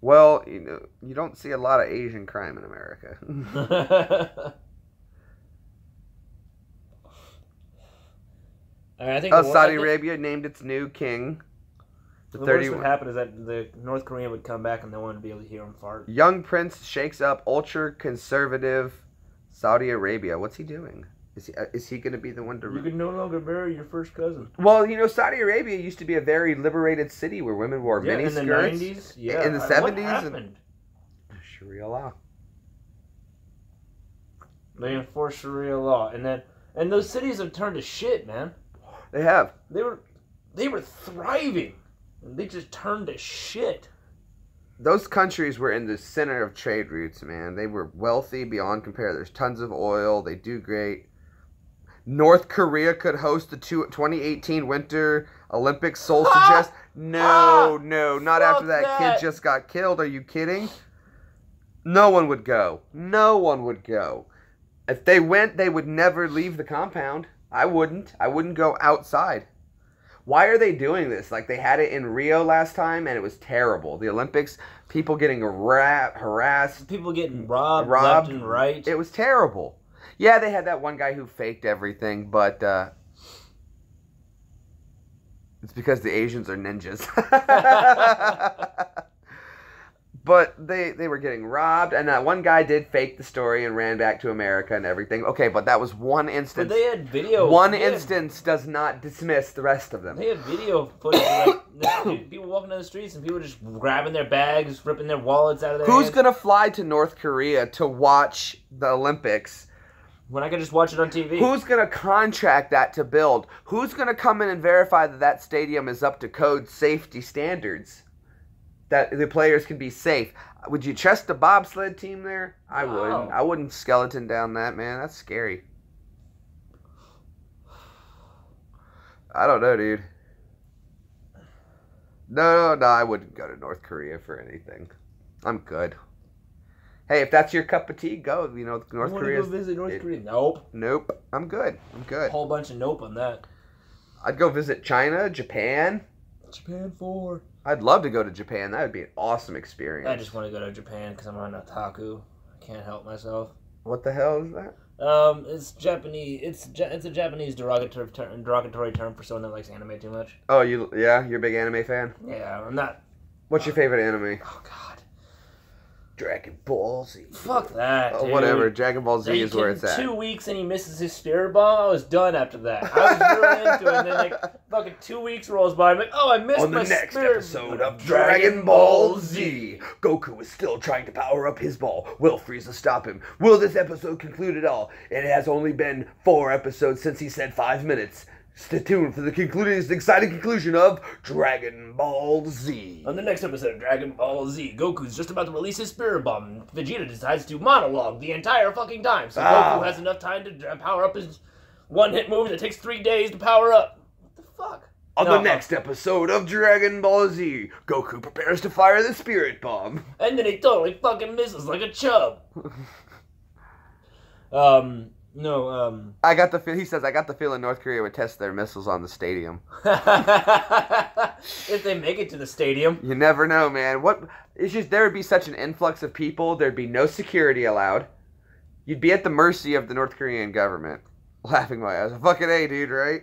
Well, you don't see a lot of Asian crime in America. I think Saudi Arabia named its new king. The worst would happen is that the North Korean would come back and no one would be able to hear him fart. Young prince shakes up ultra-conservative Saudi Arabia. What's he doing? Is he going to be the one to... You can no longer marry your first cousin. Well, Saudi Arabia used to be a very liberated city where women wore miniskirts. In the 90s? Yeah. In the 70s? What happened? Sharia law. They enforced Sharia law. And those cities have turned to shit, man. They have. They were thriving. They just turned to shit. Those countries were in the center of trade routes, man. They were wealthy beyond compare. There's tons of oil. They do great. North Korea could host the 2018 Winter Olympics. Seoul suggests. No, not after that kid just got killed. Are you kidding? No one would go. No one would go. If they went, they would never leave the compound. I wouldn't. I wouldn't go outside. Why are they doing this? Like, they had it in Rio last time, and it was terrible. The Olympics, people getting harassed. People getting robbed left and right. It was terrible. Yeah, they had that one guy who faked everything, but it's because the Asians are ninjas. But they were getting robbed, and that one guy did fake the story and ran back to America and everything. Okay, but that was one instance. But they had video. One instance does not dismiss the rest of them. They had video footage of people walking down the streets and people just grabbing their bags, ripping their wallets out of their hands. Who's going to fly to North Korea to watch the Olympics? When I could just watch it on TV. Who's going to contract that to build? Who's going to come in and verify that stadium is up to code safety standards? That the players can be safe. Would you trust the bobsled team there? I wouldn't. I wouldn't skeleton down that, man. That's scary. I don't know, dude. No, I wouldn't go to North Korea for anything. I'm good. Hey, if that's your cup of tea, go. North Korea. Go visit North Korea? Nope. Nope. I'm good. A whole bunch of nope on that. I'd go visit China, Japan. Japan 4. I'd love to go to Japan. That would be an awesome experience. I just want to go to Japan because I'm on otaku. I can't help myself. What the hell is that? It's Japanese. It's a Japanese derogatory term for someone that likes anime too much. Oh, you're a big anime fan? Yeah, I'm not. What's your favorite anime? Oh God. Dragon Ball Z. Fuck that, dude. Whatever. Dragon Ball Z is where it's at. 2 weeks and he misses his spirit bomb. I was done after that. I was really into it. And then fucking 2 weeks rolls by. I'm like, oh, I missed my spirit. On the next episode of Dragon Ball Z, Goku is still trying to power up his ball. Will Frieza stop him? Will this episode conclude at all? It has only been 4 episodes since he said 5 minutes. Stay tuned for the exciting conclusion of Dragon Ball Z. On the next episode of Dragon Ball Z, Goku's just about to release his spirit bomb, and Vegeta decides to monologue the entire fucking time, so Goku has enough time to power up his one-hit move that takes 3 days to power up. What the fuck? On the next episode of Dragon Ball Z, Goku prepares to fire the spirit bomb. And then he totally fucking misses like a chub. He says, I got the feeling North Korea would test their missiles on the stadium. If they make it to the stadium. You never know, man. It's just, there would be such an influx of people, there'd be no security allowed. You'd be at the mercy of the North Korean government. Laughing my ass. Fucking A, dude, right?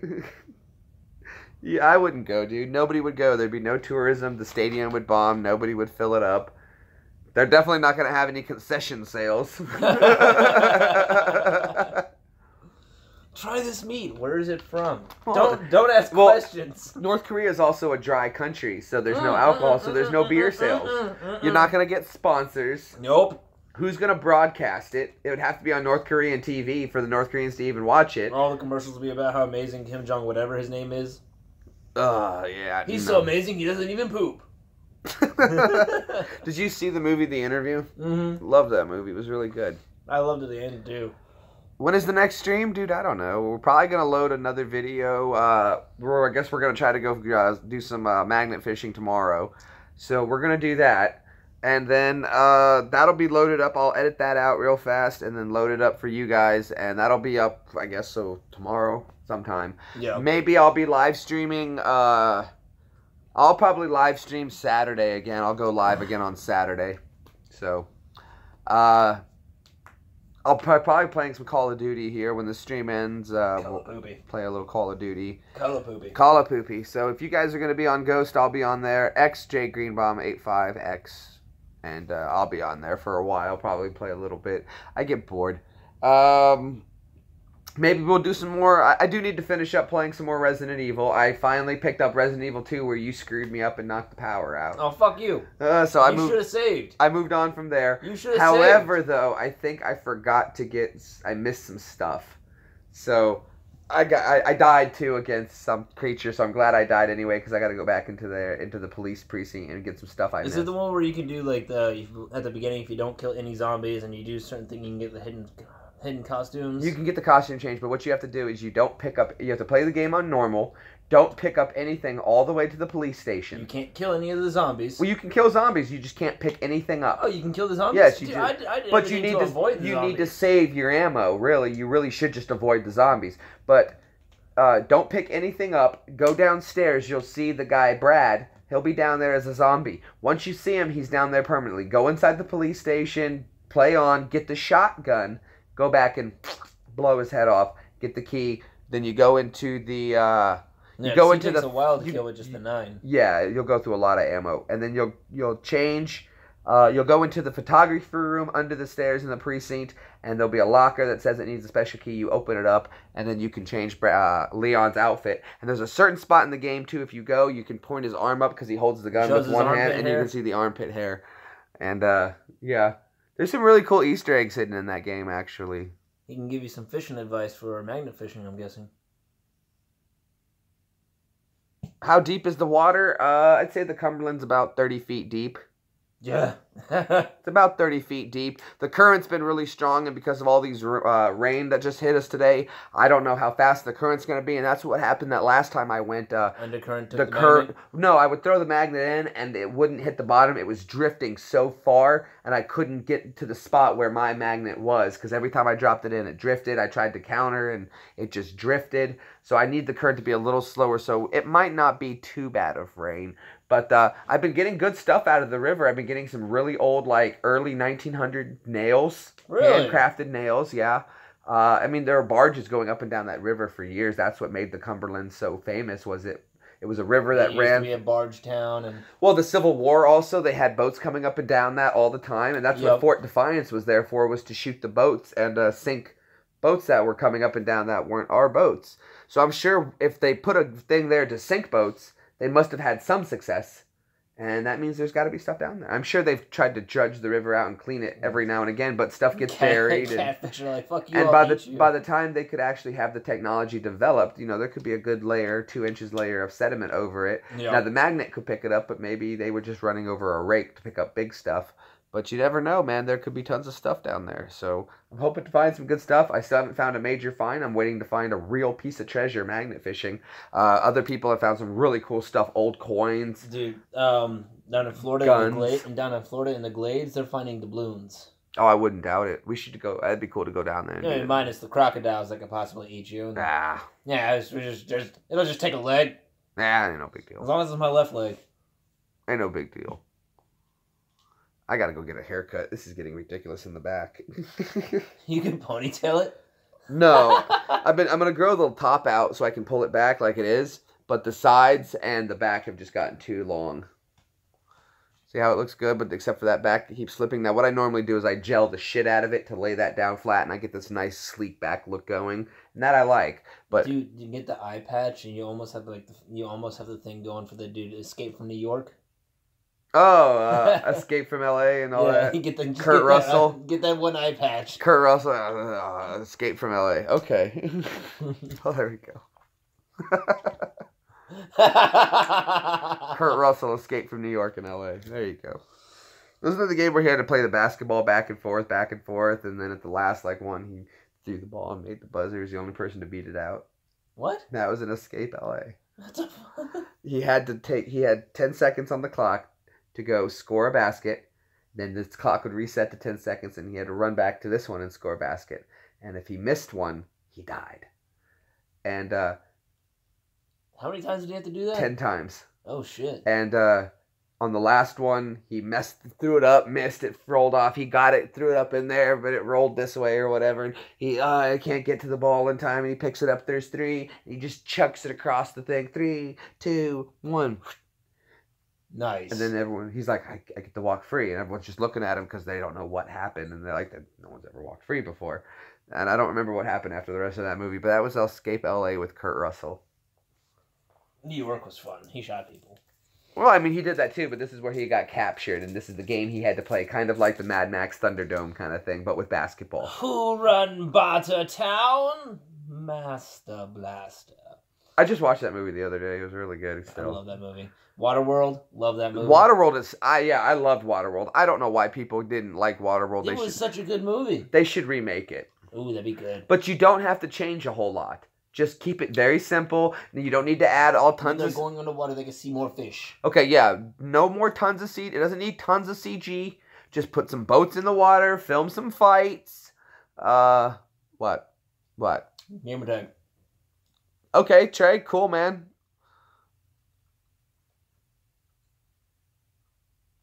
Yeah, I wouldn't go, dude. Nobody would go. There'd be no tourism. The stadium would bomb. Nobody would fill it up. They're definitely not going to have any concession sales. Try this meat. Where is it from? Don't ask questions. North Korea is also a dry country, so there's no alcohol, so there's no beer sales. You're not going to get sponsors. Nope. Who's going to broadcast it? It would have to be on North Korean TV for the North Koreans to even watch it. All the commercials will be about how amazing Kim Jong whatever his name is. Yeah. He's so amazing he doesn't even poop. Did you see the movie The Interview? Mm-hmm. Love that movie. It was really good. I loved it at the end too. When is the next stream? Dude, I don't know. We're probably going to load another video. I guess we're going to try to go do some magnet fishing tomorrow. So we're going to do that. And then that'll be loaded up. I'll edit that out real fast and then load it up for you guys. And that'll be up, I guess, so tomorrow sometime. Yeah. Maybe I'll be live streaming. I'll probably live stream Saturday again. I'll go live again on Saturday. So, I'll probably playing some Call of Duty here when the stream ends. We'll play a little Call of Duty. Call of Poopy. So if you guys are going to be on Ghost, I'll be on there. XJGreenBomb85X. And I'll be on there for a while. Probably play a little bit. I get bored. Maybe we'll do some more. I do need to finish up playing some more Resident Evil. I finally picked up Resident Evil 2 where you screwed me up and knocked the power out. Oh, fuck you. You should have saved. I moved on from there. You should have saved. However, though, I think I forgot to I missed some stuff. So, I died, too, against some creature, so I'm glad I died anyway, because I got to go back into the police precinct and get some stuff I missed. Is it the one where you can do, like, at the beginning, if you don't kill any zombies and you do certain things, you can get the hidden costumes? You can get the costume change, but what you have to do is you have to play the game on normal, don't pick up anything all the way to the police station. You can't kill any of the zombies. Well, you can kill zombies, you just can't pick anything up. Oh, you can kill the zombies? Yes, you do. But you need to save your ammo, really. You really should just avoid the zombies. But don't pick anything up, go downstairs, you'll see the guy, Brad. He'll be down there as a zombie. Once you see him, he's down there permanently. Go inside the police station, play on, get the shotgun, go back and blow his head off. Get the key. Then you go into the. It takes a while to kill with just the 9. Yeah, you'll go through a lot of ammo, and then you'll change. You'll go into the photography room under the stairs in the precinct, and there'll be a locker that says it needs a special key. You open it up, and then you can change Leon's outfit. And there's a certain spot in the game too. If you go, you can point his arm up because he holds the gun with one hand, and you can see the armpit hair. And yeah. There's some really cool Easter eggs hidden in that game, actually. He can give you some fishing advice for magnet fishing, I'm guessing. How deep is the water? I'd say the Cumberland's about 30 feet deep. Yeah. It's about 30 feet deep. The current's been really strong, and because of all these rain that just hit us today, I don't know how fast the current's going to be, and that's what happened that last time I went. Undercurrent took the magnet? No, I would throw the magnet in, and it wouldn't hit the bottom. It was drifting so far, and I couldn't get to the spot where my magnet was, because every time I dropped it in, it drifted. I tried to counter, and it just drifted. So I need the current to be a little slower, so it might not be too bad of rain. But I've been getting good stuff out of the river. I've been getting some really old, like, early 1900 nails. Really? Handcrafted nails, yeah. I mean, there were barges going up and down that river for years. That's what made the Cumberland so famous. It was a river that It ran. used to be a barge town, and Well, the Civil War also, they had boats coming up and down that all the time, and that's what Yep. Fort Defiance was there for, was to shoot the boats and sink boats that were coming up and down that weren't our boats. So I'm sure if they put a thing there to sink boats, they must have had some success. And that means there's got to be stuff down there. I'm sure they've tried to dredge the river out and clean it every now and again, but stuff gets buried. Catfish are like, fuck you, And I'll eat you. by the time they could actually have the technology developed, you know, there could be a good layer, 2 inches layer of sediment over it. Yeah. Now the magnet could pick it up, but maybe they were just running over a rake to pick up big stuff. But you never know, man. There could be tons of stuff down there. So I'm hoping to find some good stuff. I still haven't found a major find. I'm waiting to find a real piece of treasure magnet fishing. Other people have found some really cool stuff, old coins. Dude, down in Florida, Guns. in the Glades, they're finding doubloons. Oh, I wouldn't doubt it. We should go. That'd be cool to go down there. And Yeah, do it. minus the crocodiles that could possibly eat you. Ah, Yeah, it'll just take a leg, nah, ain't no big as deal. long as it's my left leg. Ain't no big deal. I gotta go get a haircut. This is getting ridiculous in the back. You can ponytail it. No, I'm gonna grow the top out so I can pull it back like it is, but the sides and the back have just gotten too long. See how it looks good, but except for that back that keeps slipping. Now what I normally do is I gel the shit out of it to lay that down flat, and I get this nice sleek back look going, and that I like. But Dude, you get the eye patch, and you almost have the thing going for the dude Escape from New York. Escape from LA and all that. You get the Kurt Russell. Get that one eye patch. Kurt Russell, Escape from LA. Okay. Oh, there we go. Kurt Russell, Escape from New York and LA. There you go. This is the game where he had to play the basketball back and forth, and then at the last one, he threw the ball and made the buzzer. He was the only person to beat it out. What? That was an Escape LA. What the fuck? He had 10 seconds on the clock to go score a basket. Then this clock would reset to 10 seconds, and he had to run back to this one and score a basket. And if he missed one, he died. And How many times did he have to do that? 10 times. Oh shit. And on the last one, he threw it up, missed it, rolled off. He got it, threw it up in there, but it rolled this way or whatever. And he can't get to the ball in time. And he picks it up. There's 3. And he just chucks it across the thing. 3, 2, 1. Nice. And then he's like, I get to walk free. And everyone's just looking at him because they don't know what happened. And they're like, no one's ever walked free before. And I don't remember what happened after the rest of that movie. But that was Escape LA with Kurt Russell. New York was fun. He shot people. Well, I mean, he did that too, but this is where he got captured. And this is the game he had to play. Kind of like the Mad Max Thunderdome kind of thing, but with basketball. Who run Barter Town? Master Blaster. I just watched that movie the other day. It was really good. I love that movie. Waterworld, love that movie. Waterworld is, I loved Waterworld. I don't know why people didn't like Waterworld. It was such a good movie. They should remake it. Ooh, that'd be good. But you don't have to change a whole lot. Just keep it very simple. You don't need to add all tons When of... they're going underwater, they can see more fish. Okay, yeah. No more tons of CG. It doesn't need tons of CG. Just put some boats in the water. Film some fights. What? Gamer tag. Okay, Trey. Cool, man.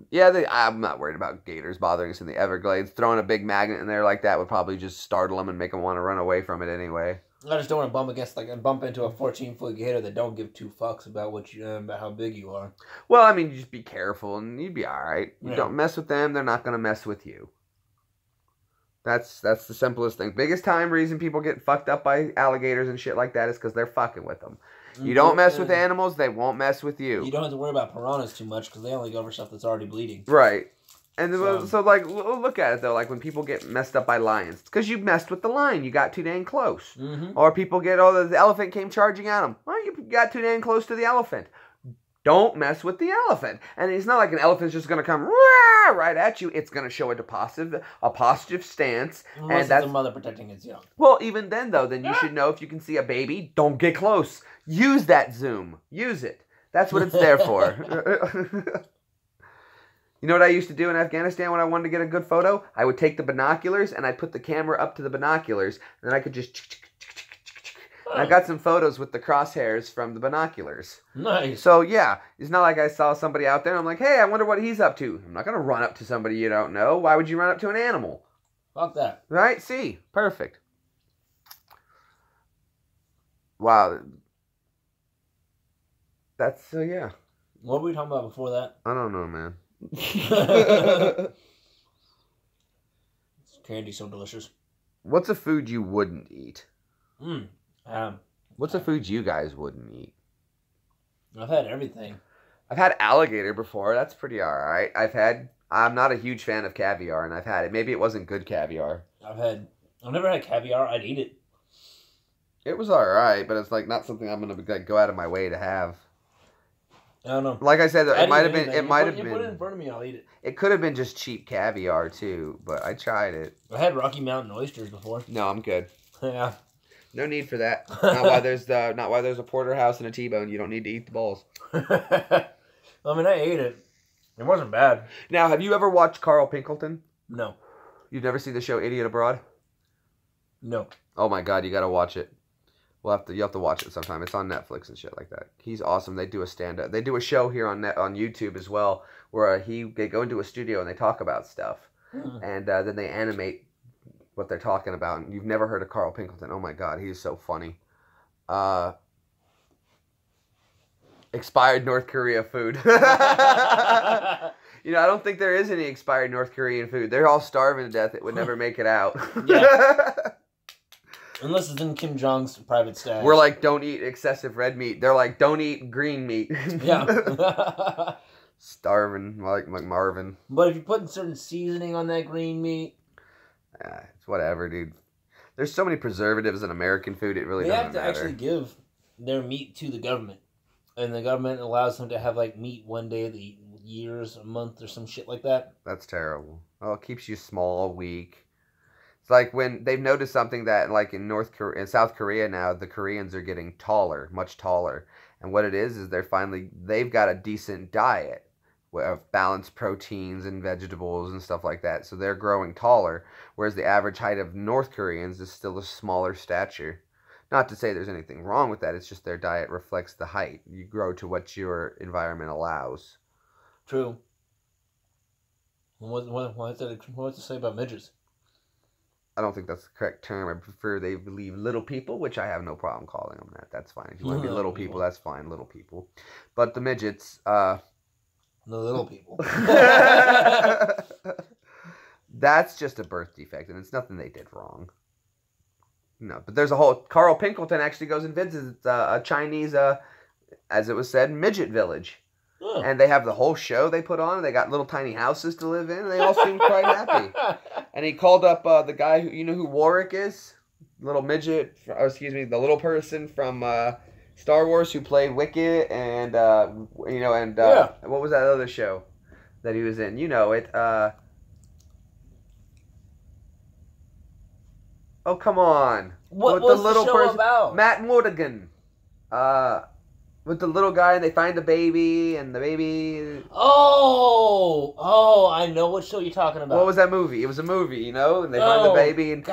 Yeah, I'm not worried about gators bothering us in the Everglades. Throwing a big magnet in there like that would probably just startle them and make them want to run away from it anyway. I just don't want to bump into a 14-foot gator that don't give 2 fucks about how big you are. Well, I mean, you just be careful and you'd be all right. You Yeah. don't mess with them; they're not going to mess with you. That's the simplest thing. Biggest reason people get fucked up by alligators and shit like that is because they're fucking with them. You don't mess with animals, they won't mess with you. You don't have to worry about piranhas too much because they only go for stuff that's already bleeding. Right. And so like, look at it, though. Like, when people get messed up by lions, it's because you messed with the lion. You got too dang close. Mm-hmm. Or people get, the elephant came charging at them. Well, you got too dang close to the elephant. Don't mess with the elephant. And it's not like an elephant's just going to come right at you. It's going to show a positive stance. Unless and it's a mother protecting its young. Well, even then, though, then you should know if you can see a baby, don't get close. Use that zoom. Use it. That's what it's there for. You know what I used to do in Afghanistan when I wanted to get a good photo? I would take the binoculars and I'd put the camera up to the binoculars, and then I could just... And I got some photos with the crosshairs from the binoculars. Nice. So, yeah, it's not like I saw somebody out there and I'm like, hey, I wonder what he's up to. I'm not going to run up to somebody you don't know. Why would you run up to an animal? Fuck that. Right? See? Perfect. Wow. That's so yeah. What were we talking about before that? I don't know, man. Candy's so delicious. What's a food you wouldn't eat? What's a food you guys wouldn't eat? I've had everything. I've had alligator before. That's pretty alright. I'm not a huge fan of caviar, and I've had it. Maybe it wasn't good caviar. I've never had caviar. I'd eat it. It was alright, but it's like not something I'm gonna like go out of my way to have. I don't know. Like I said, it might have been. You Put it in front of me, I'll eat it. It could have been just cheap caviar too, but I tried it. I had Rocky Mountain oysters before. No, I'm good. Yeah. No need for that. Not why there's a porterhouse and a T-bone. You don't need to eat the balls. I mean, I ate it. It wasn't bad. Now, have you ever watched Carl Pinkleton? No. You've never seen the show Idiot Abroad? No. Oh my God, you gotta watch it. You have to watch it sometime. It's on Netflix and shit like that. He's awesome. They do a stand-up. They do a show here on YouTube as well, where they go into a studio and they talk about stuff, and then they animate what they're talking about. And you've never heard of Carl Pinkleton? Oh my God, he's so funny. Expired North Korea food. I don't think there is any expired North Korean food. They're all starving to death. It would never make it out. Yeah. Unless it's in Kim Jong's private stash. We're like, don't eat excessive red meat. They're like, don't eat green meat. Yeah. Starving, like Marvin. But if you put certain seasoning on that green meat... it's whatever, dude. There's so many preservatives in American food, it really doesn't matter. They have to actually give their meat to the government. And the government allows them to have, like, meat one day of the years, a month, or some shit like that. That's terrible. Oh, it keeps you small, weak. It's like when they've noticed something that, like in South Korea now, the Koreans are getting taller, much taller. And what it is they've got a decent diet of balanced proteins and vegetables and stuff like that. So they're growing taller, whereas the average height of North Koreans is still a smaller stature. Not to say there's anything wrong with that. It's just their diet reflects the height. You grow to what your environment allows. True. What's to say about midgets? I don't think that's the correct term. I prefer they believe little people, which I have no problem calling them that. That's fine. If you want to be little people, that's fine, little people. But the midgets, the little people. That's just a birth defect, and it's nothing they did wrong. No, but there's a whole... Carl Pinkleton actually goes and visits a Chinese, as it was said, midget village. Oh. And they have the whole show they put on. They got little tiny houses to live in, and they all seem quite happy. And he called up the guy who Warwick is? Little midget, the little person from Star Wars who played Wicket, and what was that other show that he was in? You know it. Oh, come on. What was the show about? Matt Mordigan. With the little guy, and they find the baby, and the baby... Oh, I know what show you're talking about. What was that movie? It was a movie, and they find the baby, and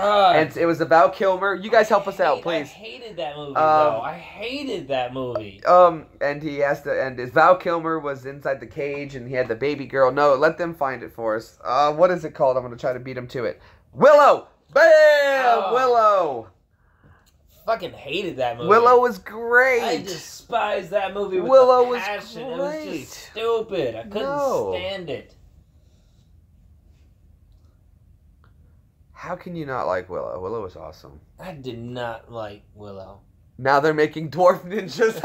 it was about Kilmer. You guys help us out, please. I hated that movie, though. I hated that movie. And his Val Kilmer was inside the cage, and he had the baby girl. No, let them find it for us. What is it called? I'm going to try to beat him to it. Willow! Bam! Willow! Fucking hated that movie. Willow was great. I despised that movie with passion. It was just stupid. I couldn't stand it. How can you not like Willow? Willow was awesome. I did not like Willow. Now they're making dwarf ninjas.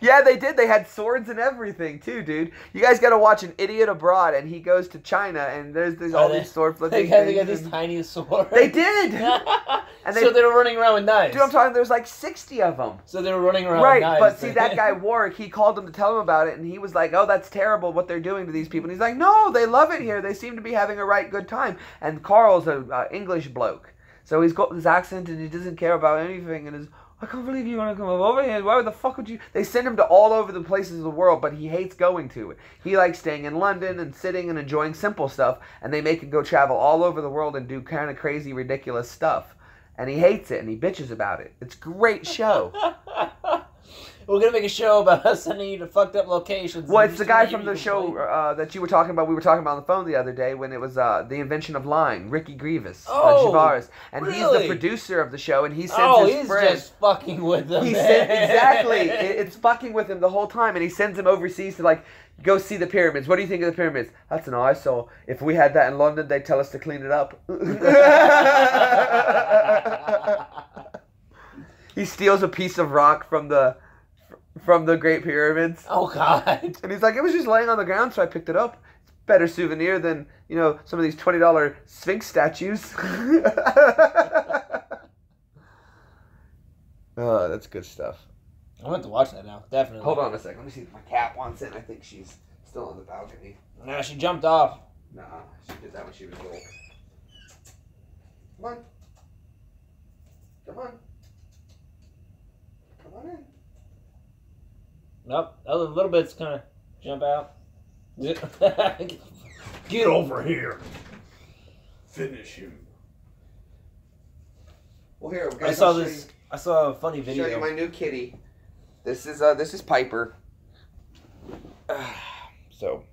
Yeah, they did. They had swords and everything, too, dude. You guys got to watch An Idiot Abroad, and he goes to China, and there's all these sword flipping things. They got these tiny swords. They did! So they were running around with knives. Dude, I'm talking, there's like 60 of them. So they were running around with knives. Right, but see, that guy, Warwick, he called him to tell him about it, and he was like, oh, that's terrible what they're doing to these people. And he's like, no, they love it here. They seem to be having a good time. And Carl's an English bloke. So he's got this accent, and he doesn't care about anything, and I can't believe you want to come over here. Why the fuck would you... They send him to all over the places of the world, but he hates going to it. He likes staying in London and sitting and enjoying simple stuff, and they make him go travel all over the world and do kind of crazy, ridiculous stuff. And he hates it, and he bitches about it. It's a great show. We're gonna make a show about us sending you to fucked up locations. Well, it's the guy from the show that you were talking about. We were talking about on the phone the other day when it was the invention of lying. Ricky Grievous, Javaris, and he's the producer of the show, and he sends his friend. He's just fucking with them. Exactly. It's fucking with him the whole time, and he sends him overseas to like go see the pyramids. What do you think of the pyramids? That's an eyesore. If we had that in London, they'd tell us to clean it up. He steals a piece of rock from the Great Pyramids. Oh, God. And he's like, it was just laying on the ground, so I picked it up. It's a better souvenir than, some of these $20 Sphinx statues. Oh, that's good stuff. I'm going to watch that now, definitely. Hold on a second. Let me see if my cat wants it. I think she's still on the balcony. Nah, she jumped off. Nah, she did that when she was little. Come on. Come on. Come on in. Nope. Other little bits kind of jump out. Get over here. Finish him. Well, here, I saw this. I saw a funny video. Show you my new kitty. This is Piper. So,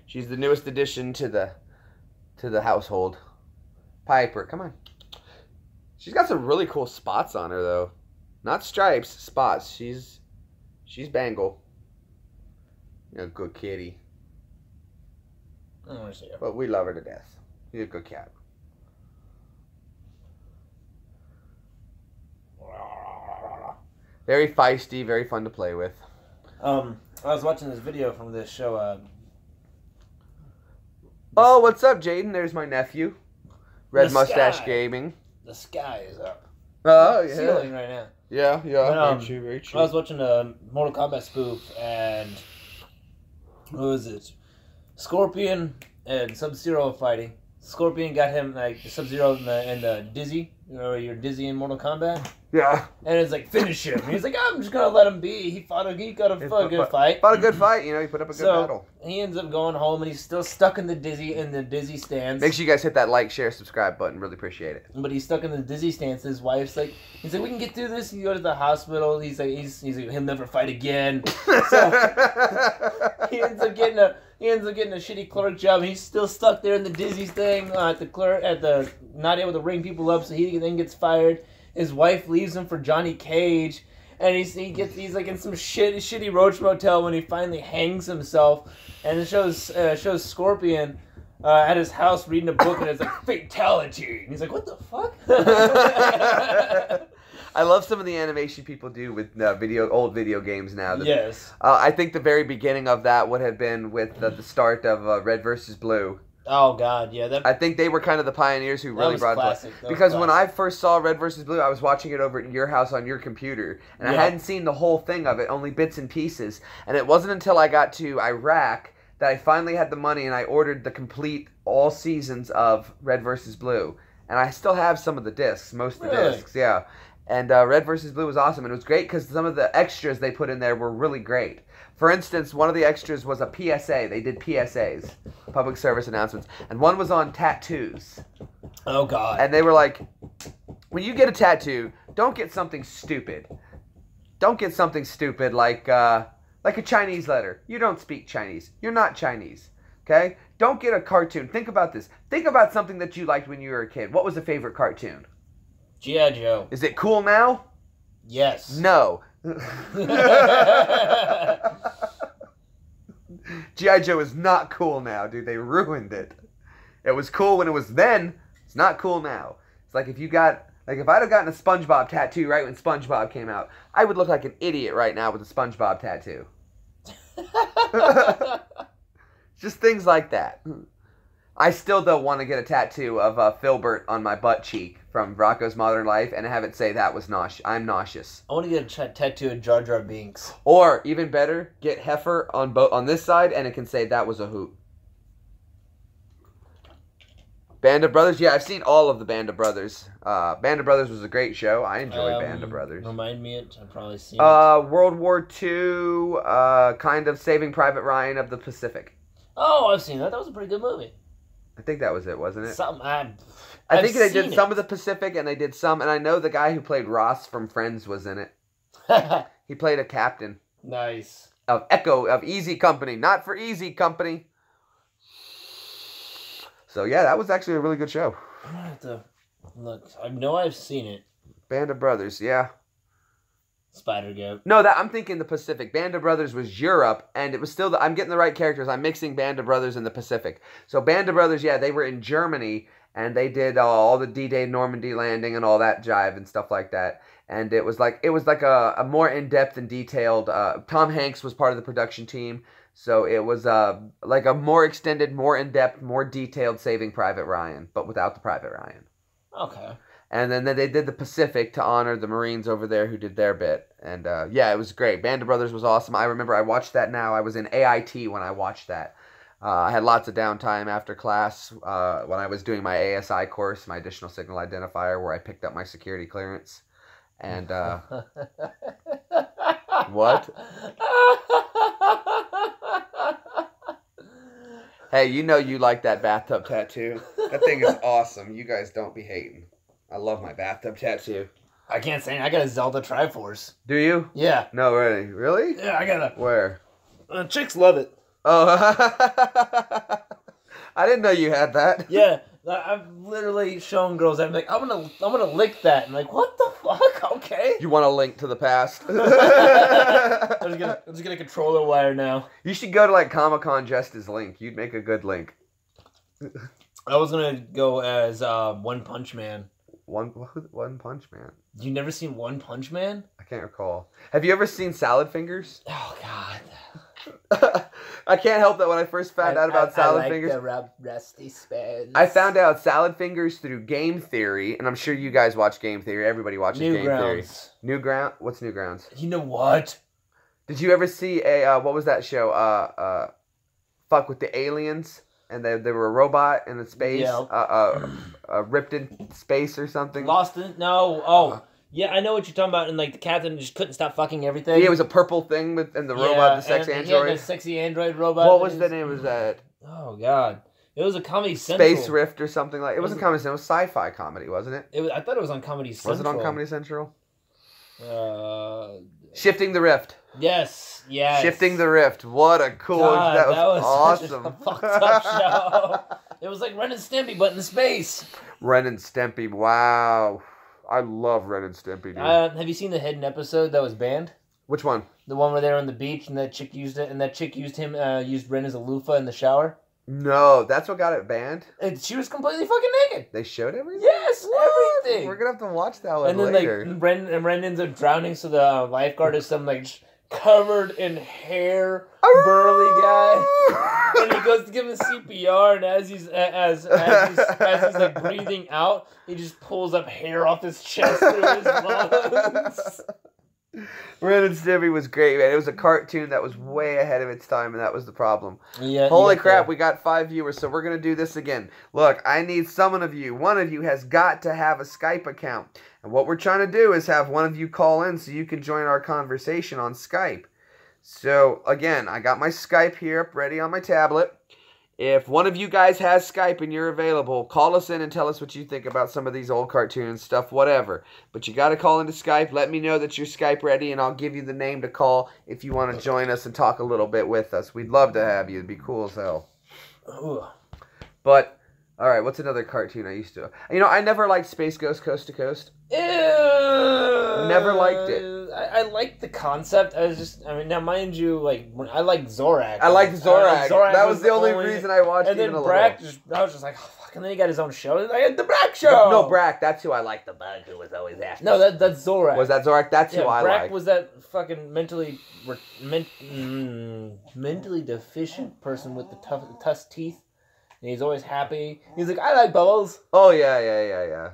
she's the newest addition to the household. Piper, come on. She's got some really cool spots on her though. Not stripes, spots. She's Bengal. Good kitty. I don't want to see her. But we love her to death. She's a good cat. Very feisty, very fun to play with. I was watching this video from this show. Oh, what's up, Jaden? There's my nephew. Red Mustache Gaming. The sky is up. Oh, yeah. Ceiling right now. Yeah. But, very true, very true. I was watching a Mortal Kombat spoof, and what was it? Scorpion and Sub-Zero fighting. Scorpion got him like Sub-Zero and the Dizzy. You're Dizzy in Mortal Kombat. Yeah. And it's like, finish him. And he's like, I'm just gonna let him be. He got a good fight. Fought a good fight. He put up a good battle. He ends up going home, and he's still stuck in the Dizzy stance. Make sure you guys hit that like, share, subscribe button. Really appreciate it. But he's stuck in the Dizzy stance. His wife's like, he's like, we can get through this. You go to the hospital. He's like, he'll never fight again. So he ends up getting a shitty clerk job. He's still stuck there in the Dizzy thing at the not able to ring people up. So he then gets fired. His wife leaves him for Johnny Cage, and he's like in some shitty roach motel when he finally hangs himself, and it shows Scorpion at his house reading a book, and it's like fatality, and he's like, what the fuck? I love some of the animation people do with old video games now. Yes. I think the very beginning of that would have been with the start of Red versus Blue. Oh God, yeah. I think they were kind of the pioneers who really brought it. Because when I first saw Red vs. Blue, I was watching it over at your house on your computer, and I hadn't seen the whole thing of it, only bits and pieces. And it wasn't until I got to Iraq that I finally had the money and I ordered the complete all seasons of Red vs. Blue. And I still have some of the discs, most of the discs, yeah. And Red vs. Blue was awesome, and it was great because some of the extras they put in there were really great. For instance, one of the extras was a PSA. They did PSAs, public service announcements, and one was on tattoos. Oh, God. And they were like, when you get a tattoo, don't get something stupid. Don't get something stupid like a Chinese letter. You don't speak Chinese. You're not Chinese. Okay? Don't get a cartoon. Think about this. Think about something that you liked when you were a kid. What was a favorite cartoon? G.I. Joe. Is it cool now? Yes. No. G.I. Joe is not cool now, dude. They ruined it. It was cool when it was then. It's not cool now. It's like if I'd have gotten a SpongeBob tattoo right when SpongeBob came out, I would look like an idiot right now with a SpongeBob tattoo. Just things like that. I still don't want to get a tattoo of Filbert on my butt cheek from Rocko's Modern Life and have it say that was I'm nauseous. I want to get a tattoo of Jar Jar Binks. Or, even better, get Heifer on this side and it can say that was a hoot. Band of Brothers? Yeah, I've seen all of the Band of Brothers. Band of Brothers was a great show. I enjoyed Band of Brothers. Remind me it. I've probably seen it. World War II, kind of Saving Private Ryan of the Pacific. Oh, I've seen that. That was a pretty good movie. I think that was it, wasn't it? I think they did some of the Pacific, and they did some, and I know the guy who played Ross from Friends was in it. He played a captain Nice. of Easy Company, not for Easy Company. So yeah, that was actually a really good show. I'm gonna have to look. I know I've seen it. Band of Brothers, yeah. Spider Goat. No, I'm thinking the Pacific. Band of Brothers was Europe, and it was still I'm getting the right characters. I'm mixing Band of Brothers and the Pacific. So Band of Brothers, yeah, they were in Germany, and they did all the D-Day Normandy landing and all that jive and stuff like that. And it was like a more in-depth and detailed. Tom Hanks was part of the production team, so it was like a more extended, more in-depth, more detailed Saving Private Ryan, but without the Private Ryan. Okay. And then they did the Pacific to honor the Marines over there who did their bit. And yeah, it was great. Band of Brothers was awesome. I remember I watched that now. I was in AIT when I watched that. I had lots of downtime after class when I was doing my ASI course, my Additional Signal Identifier, where I picked up my security clearance. And what? Hey, you know you like that bathtub tattoo. That thing is awesome. You guys don't be hating. I love my bathtub tattoo. I can't say I got a Zelda Triforce. Do you? Yeah. No, really? Really? Yeah, I got a... Where? Chicks love it. Oh. I didn't know you had that. Yeah. I've literally shown girls that I'm like, I'm gonna lick that. I'm like, what the fuck? Okay. You want a link to the past? I'm just gonna controller wire now. You should go to like Comic-Con just as Link. You'd make a good Link. I was gonna go as One Punch Man. One Punch Man. You never seen One Punch Man? I can't recall. Have you ever seen Salad Fingers? Oh God. I can't help that when I first found out about Salad Fingers. I like the rub rusty spins. I found out Salad Fingers through Game Theory, and I'm sure you guys watch Game Theory. Everybody watches Game Theory. Newgrounds. What's Newgrounds? You know what? Did you ever see a what was that show? Fuck with the aliens, and they were a robot in space. Yeah. Ripped in space or something. Lost in no. Yeah, I know what you're talking about. And like the captain just couldn't stop fucking everything. Yeah, it was a purple thing and the robot, the sex android. Yeah, the sexy android robot. What was the name of that? Oh God, it was a Comedy Central. Space Rift or something like. It wasn't Comedy Central. It was sci-fi comedy, wasn't it? I thought it was on Comedy Central. Was it on Comedy Central? Shifting the Rift. Yes. Shifting the Rift. What a cool. God, that was awesome. Such a fucked up show. It was like Ren and Stimpy, but in space. Ren and Stimpy. Wow. I love Ren and Stimpy, dude. Have you seen the hidden episode that was banned? Which one? The one where they were on the beach and that chick used it, and that chick used Ren as a loofah in the shower. No, that's what got it banned. And she was completely fucking naked. They showed everything. Yes, what? Everything. We're gonna have to watch that one and then later. like Ren ends up drowning, so the lifeguard is some like covered in hair, burly guy, and he goes to give him CPR, and as he's like breathing out, he just pulls up hair off his chest through his lungs. Ren and Stimpy was great, man. It was a cartoon that was way ahead of its time, and that was the problem. Yeah. Holy crap, we got 5 viewers, so we're going to do this again. Look, I need one of you has got to have a Skype account. And what we're trying to do is have one of you call in so you can join our conversation on Skype. So, again, I got my Skype here up ready on my tablet. If one of you guys has Skype and you're available, call us in and tell us what you think about some of these old cartoons, stuff, whatever. But you got to call into Skype. Let me know that you're Skype ready, and I'll give you the name to call if you want to join us and talk a little bit with us. We'd love to have you. It'd be cool as hell. Ooh. But, all right, what's another cartoon I used to... You know, I never liked Space Ghost Coast to Coast. Ew. Never liked it. I liked the concept. Now mind you, like I liked Zorak. I liked Zorak. That was the only reason I watched. And then Brack, I was just like, oh, fuck. And then he got his own show. I had the Brack show. No, Brack. That's who I liked. The bug who was always after. No, that's Zorak. Was that Zorak? That's who I liked. Brack was that fucking mentally deficient person with the tough teeth. And he's always happy. He's like, I like bubbles. Oh yeah.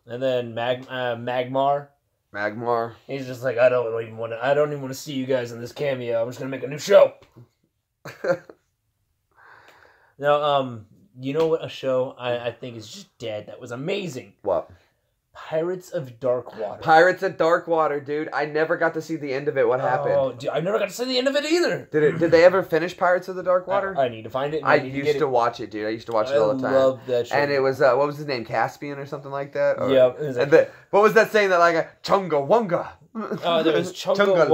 And then Magmar. He's just like, I don't even want to see you guys in this cameo. I'm just gonna make a new show. Now, you know what a show I think is just dead that was amazing? What? Pirates of Dark Water. Pirates of Dark Water, dude. I never got to see the end of it. What happened? Oh, dude, I never got to see the end of it either. Did they ever finish Pirates of the Dark Water? I need to find it. I used to watch it, dude. I used to watch it all the time. I love that show. And it was, what was his name? Caspian or something like that? Or, yeah. What was that saying that like, Chunga Wunga? There was Chunga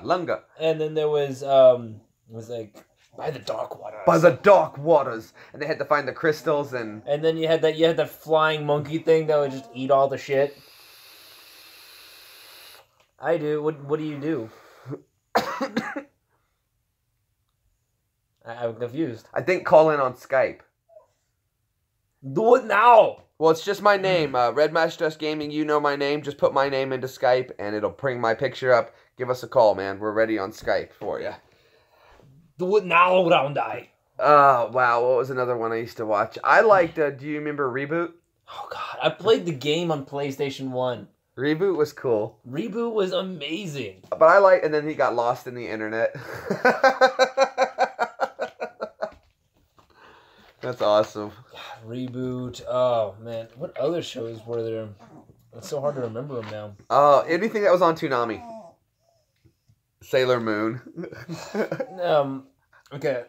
Lunga. And then there was like by the dark waters. By the dark waters, and they had to find the crystals and. And then you had that flying monkey thing that would just eat all the shit. I do. What do you do? I'm confused. I think call in on Skype. Do it now. Well, it's just my name. Red Mash Dust Gaming, you know my name. Just put my name into Skype, and it'll bring my picture up. Give us a call, man. We're ready on Skype for you. Do it now, Round Eye. Oh, wow. What was another one I used to watch? I liked, do you remember Reboot? Oh, God. I played the game on PlayStation 1. Reboot was cool. Reboot was amazing. But I like, and then he got lost in the internet. That's awesome. Reboot. Oh, man. What other shows were there? It's so hard to remember them now. Oh, anything that was on Toonami. Sailor Moon. Okay.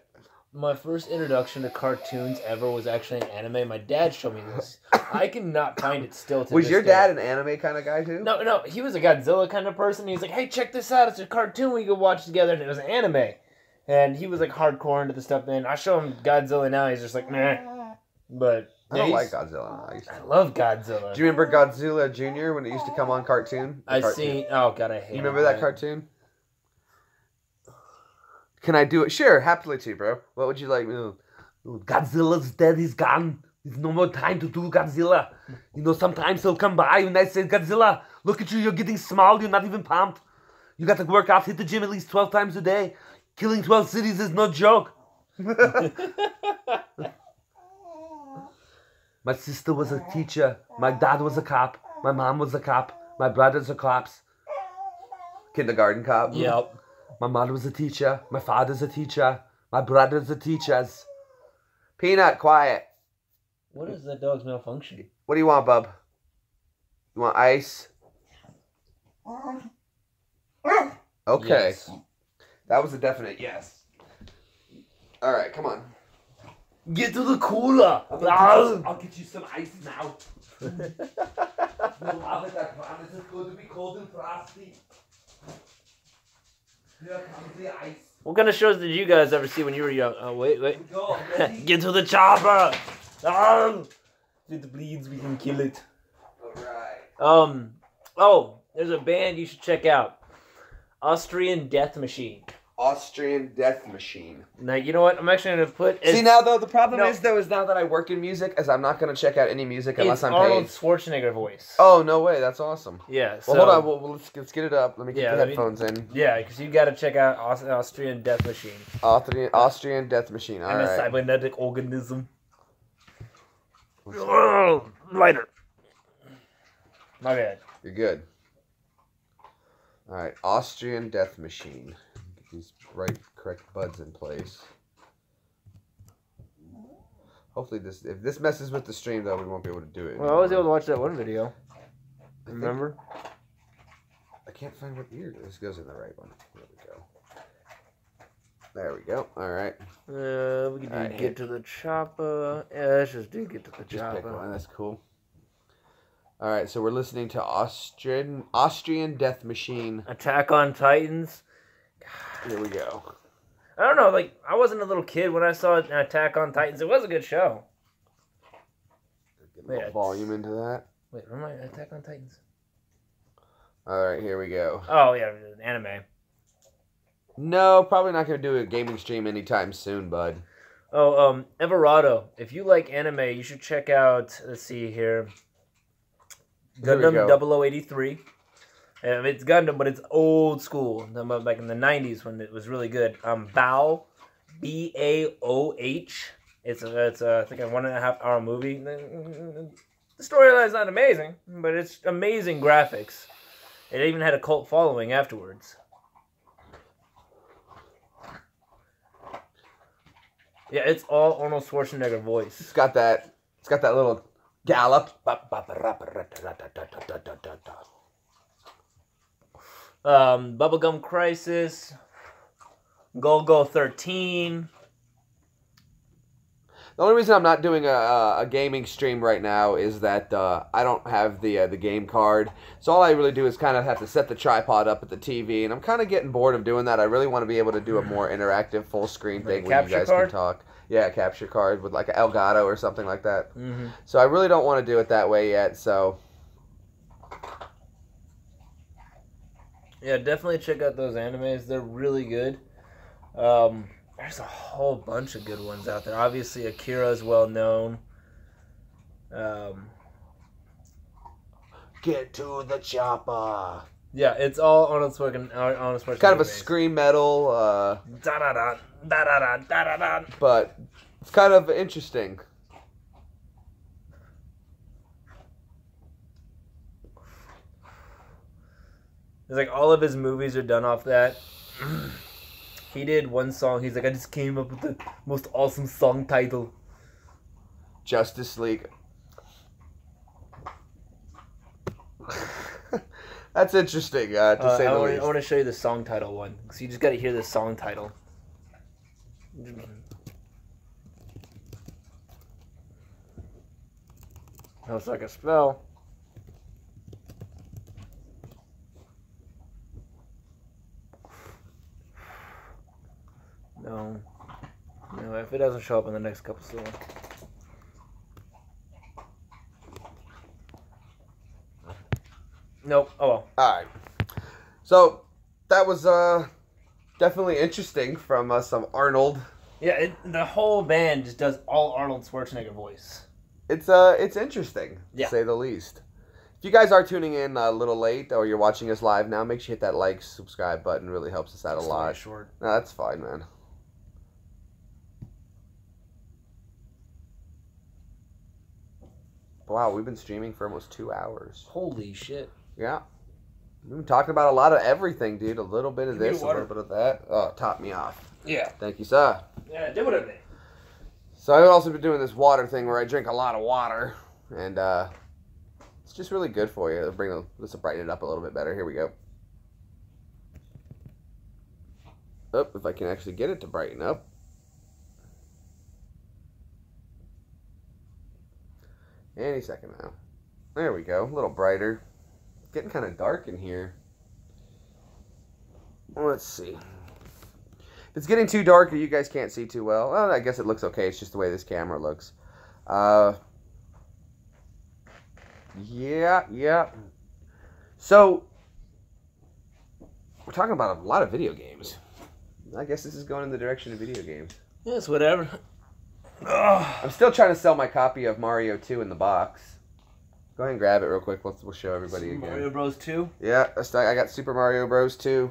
My first introduction to cartoons ever was actually an anime. My dad showed me this. I cannot find it still to Was this your day. dad an anime kind of guy too? No. He was a Godzilla kind of person. He's like, hey, check this out. It's a cartoon we could watch together. And it was an anime. And he was like hardcore into the stuff. And I show him Godzilla now. He's just like, meh. But I don't like Godzilla. I love Godzilla. Do you remember Godzilla Jr. when it used to come on cartoon? I seen. Oh God, I hate. You remember that cartoon? Can I do it? Sure, happily to, bro. What would you like? Godzilla's dead. He's gone. There's no more time to do Godzilla. You know, sometimes he'll come by and I say, Godzilla, look at you. You're getting small. You're not even pumped. You got to work out, hit the gym at least 12 times a day. Killing 12 cities is no joke. My sister was a teacher. My dad was a cop. My mom was a cop. My brothers are cops. Kindergarten cop. Yep. My mother was a teacher. My father's a teacher. My brothers are teachers. Peanut, quiet. What is that dog's malfunction? What do you want, bub? You want ice? Okay. Yes. That was a definite yes. All right, come on. Get to the cooler. I'll get you some ice now. You'll have it, I promise. It's going to be cold and frosty. Here comes the ice. What kind of shows did you guys ever see when you were young? Oh, wait. Go, ready? Get to the chopper. If it bleeds, we can kill it. All right. Oh, there's a band you should check out. Austrian Death Machine. Austrian Death Machine. Now, you know what? I'm actually going to put... See, now, though, the problem is now that I work in music, is I'm not going to check out any music unless I'm paid. Arnold Schwarzenegger voice. Oh, no way. That's awesome. Yeah, Well, hold on. Well, let's get it up. Let me get the headphones in. Yeah, because you got to check out Austrian Death Machine. Austrian Death Machine. All right. A cybernetic organism. Oh, lighter. My bad. You're good. All right. Austrian Death Machine. Get these correct buds in place. Hopefully if this messes with the stream, though, we won't be able to do it anymore. Well, I was able to watch that one video. Remember? I can't find what ear. This goes in the right one. There we go. There we go. All right. We can do Get to the Chopper. Yeah, let's just do Get to the Just Chopper. pick one. That's cool. All right, so we're listening to Austrian Death Machine. Attack on Titans. Here we go. I don't know, like, I wasn't a little kid when I saw Attack on Titans. It was a good show. Get a little volume into that. Wait, where am I? Attack on Titans? All right, here we go. Oh, yeah, an anime. No, probably not going to do a gaming stream anytime soon, bud. Oh, Everado. If you like anime, you should check out, let's see here, Gundam 0083. It's Gundam, but it's old school. Back in the 90s when it was really good. Bao, B-A-O-H. It's I think a 1.5 hour movie. The storyline's not amazing, but it's amazing graphics. It even had a cult following afterwards. Yeah, it's all Arnold Schwarzenegger voice. It's got that little gallop. Bubblegum Crisis, Golgo 13. The only reason I'm not doing a gaming stream right now is that I don't have the game card. So all I really do is kind of have to set the tripod up at the TV, and I'm kind of getting bored of doing that. I really want to be able to do a more interactive full screen thing where you guys can talk. Yeah, a capture card with like an Elgato or something like that. Mm-hmm. So I really don't want to do it that way yet. So yeah, definitely check out those animes. They're really good. There's a whole bunch of good ones out there. Obviously, Akira is well known. Get to the chopper. Yeah, it's all Arnold Schwarzenegger. Kind of a scream metal. Da da da da da da da da. But it's kind of interesting. It's like all of his movies are done off that. He did one song. He's like, I just came up with the most awesome song title. Justice League. That's interesting, to say the least. I want to show you the song title one. So you just got to hear the song title. Looks like a spell. No. No, if it doesn't show up in the next couple seconds. Nope. Oh well. Alright. So, that was definitely interesting from some Arnold. Yeah, the whole band just does all Arnold Schwarzenegger voice. It's interesting, yeah, to say the least. If you guys are tuning in a little late or you're watching us live now, make sure you hit that like, subscribe button. It really helps us out a lot. Short. No, that's fine, man. Wow, we've been streaming for almost 2 hours. Holy shit. Yeah. We've been talking about a lot of everything, dude. A little bit of this, a little bit of that. Oh, top me off. Yeah. Thank you, sir. Yeah, do whatever. So I've also been doing this water thing where I drink a lot of water. And it's just really good for you. This will brighten it up a little bit better. Here we go. Oh, if I can actually get it to brighten up. Any second now. There we go. A little brighter. It's getting kind of dark in here. Let's see. If it's getting too dark or you guys can't see too well, I guess it looks okay. It's just the way this camera looks. Yeah. So, we're talking about a lot of video games. I guess this is going in the direction of video games. Yes, whatever. I'm still trying to sell my copy of Mario 2 in the box. Go ahead and grab it real quick. We'll show everybody again. Mario Bros. 2? Yeah, I got Super Mario Bros. 2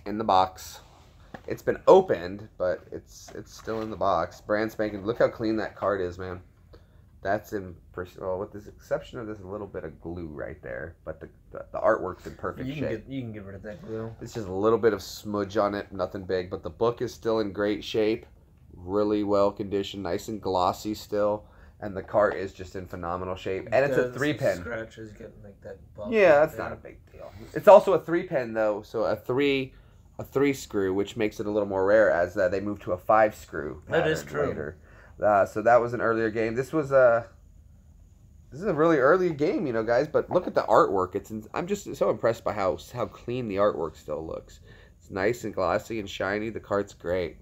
in the box. It's been opened, but it's still in the box. Brand spanking. Look how clean that card is, man. That's well, with the exception of this little bit of glue right there, but the artwork's in perfect shape. You can get rid of that glue. It's just a little bit of smudge on it, nothing big, but the book is still in great shape. Really well conditioned, nice and glossy still, and the cart is just in phenomenal shape. And it's a 3-pin. Scratches get like that. Yeah, that's not a big deal. It's also a 3-pin though, so a three screw, which makes it a little more rare as they moved to a 5 screw. That is true. Later. So that was an earlier game. This is a really early game, guys. But look at the artwork. I'm just so impressed by how clean the artwork still looks. It's nice and glossy and shiny. The cart's great.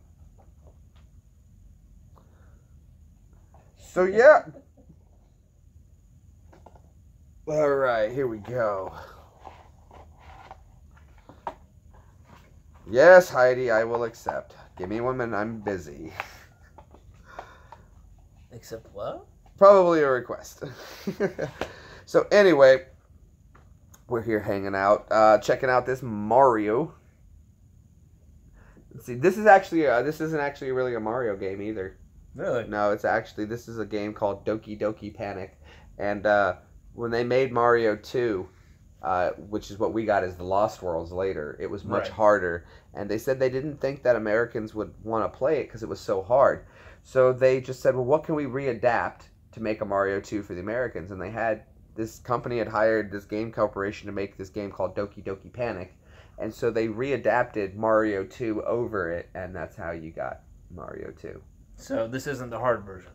So, yeah. All right, here we go. Yes, Heidi, I will accept. Give me 1 minute, I'm busy. Accept what? Probably a request. So, anyway, we're here hanging out, checking out this Mario. Let's see, this isn't actually really a Mario game either. Really? No, this is a game called Doki Doki Panic. And when they made Mario 2, which is what we got as the Lost Worlds later, it was much harder. And they said they didn't think that Americans would want to play it because it was so hard. So they just said, well, what can we readapt to make a Mario 2 for the Americans? And this company had hired this game corporation to make this game called Doki Doki Panic. And so they readapted Mario 2 over it, and that's how you got Mario 2. So this isn't the hard version.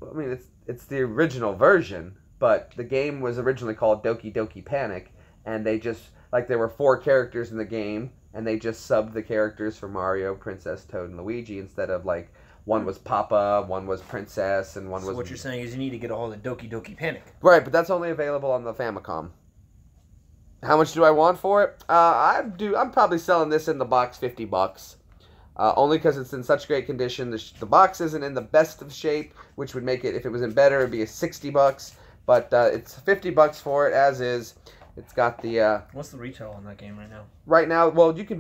I mean, it's the original version, but the game was originally called Doki Doki Panic, and they just, like, there were 4 characters in the game, and they just subbed the characters for Mario, Princess, Toad, and Luigi instead of, like, one was Papa, one was Princess, and one was... So what you're saying is you need to get a hold of Doki Doki Panic. Right, but that's only available on the Famicom. How much do I want for it? I'm probably selling this in the box $50. Only because it's in such great condition. The box isn't in the best of shape, which would make it, if it was in better, it'd be $60. But it's $50 for it, as is. It's got the... What's the retail on that game right now? Right now, well, you can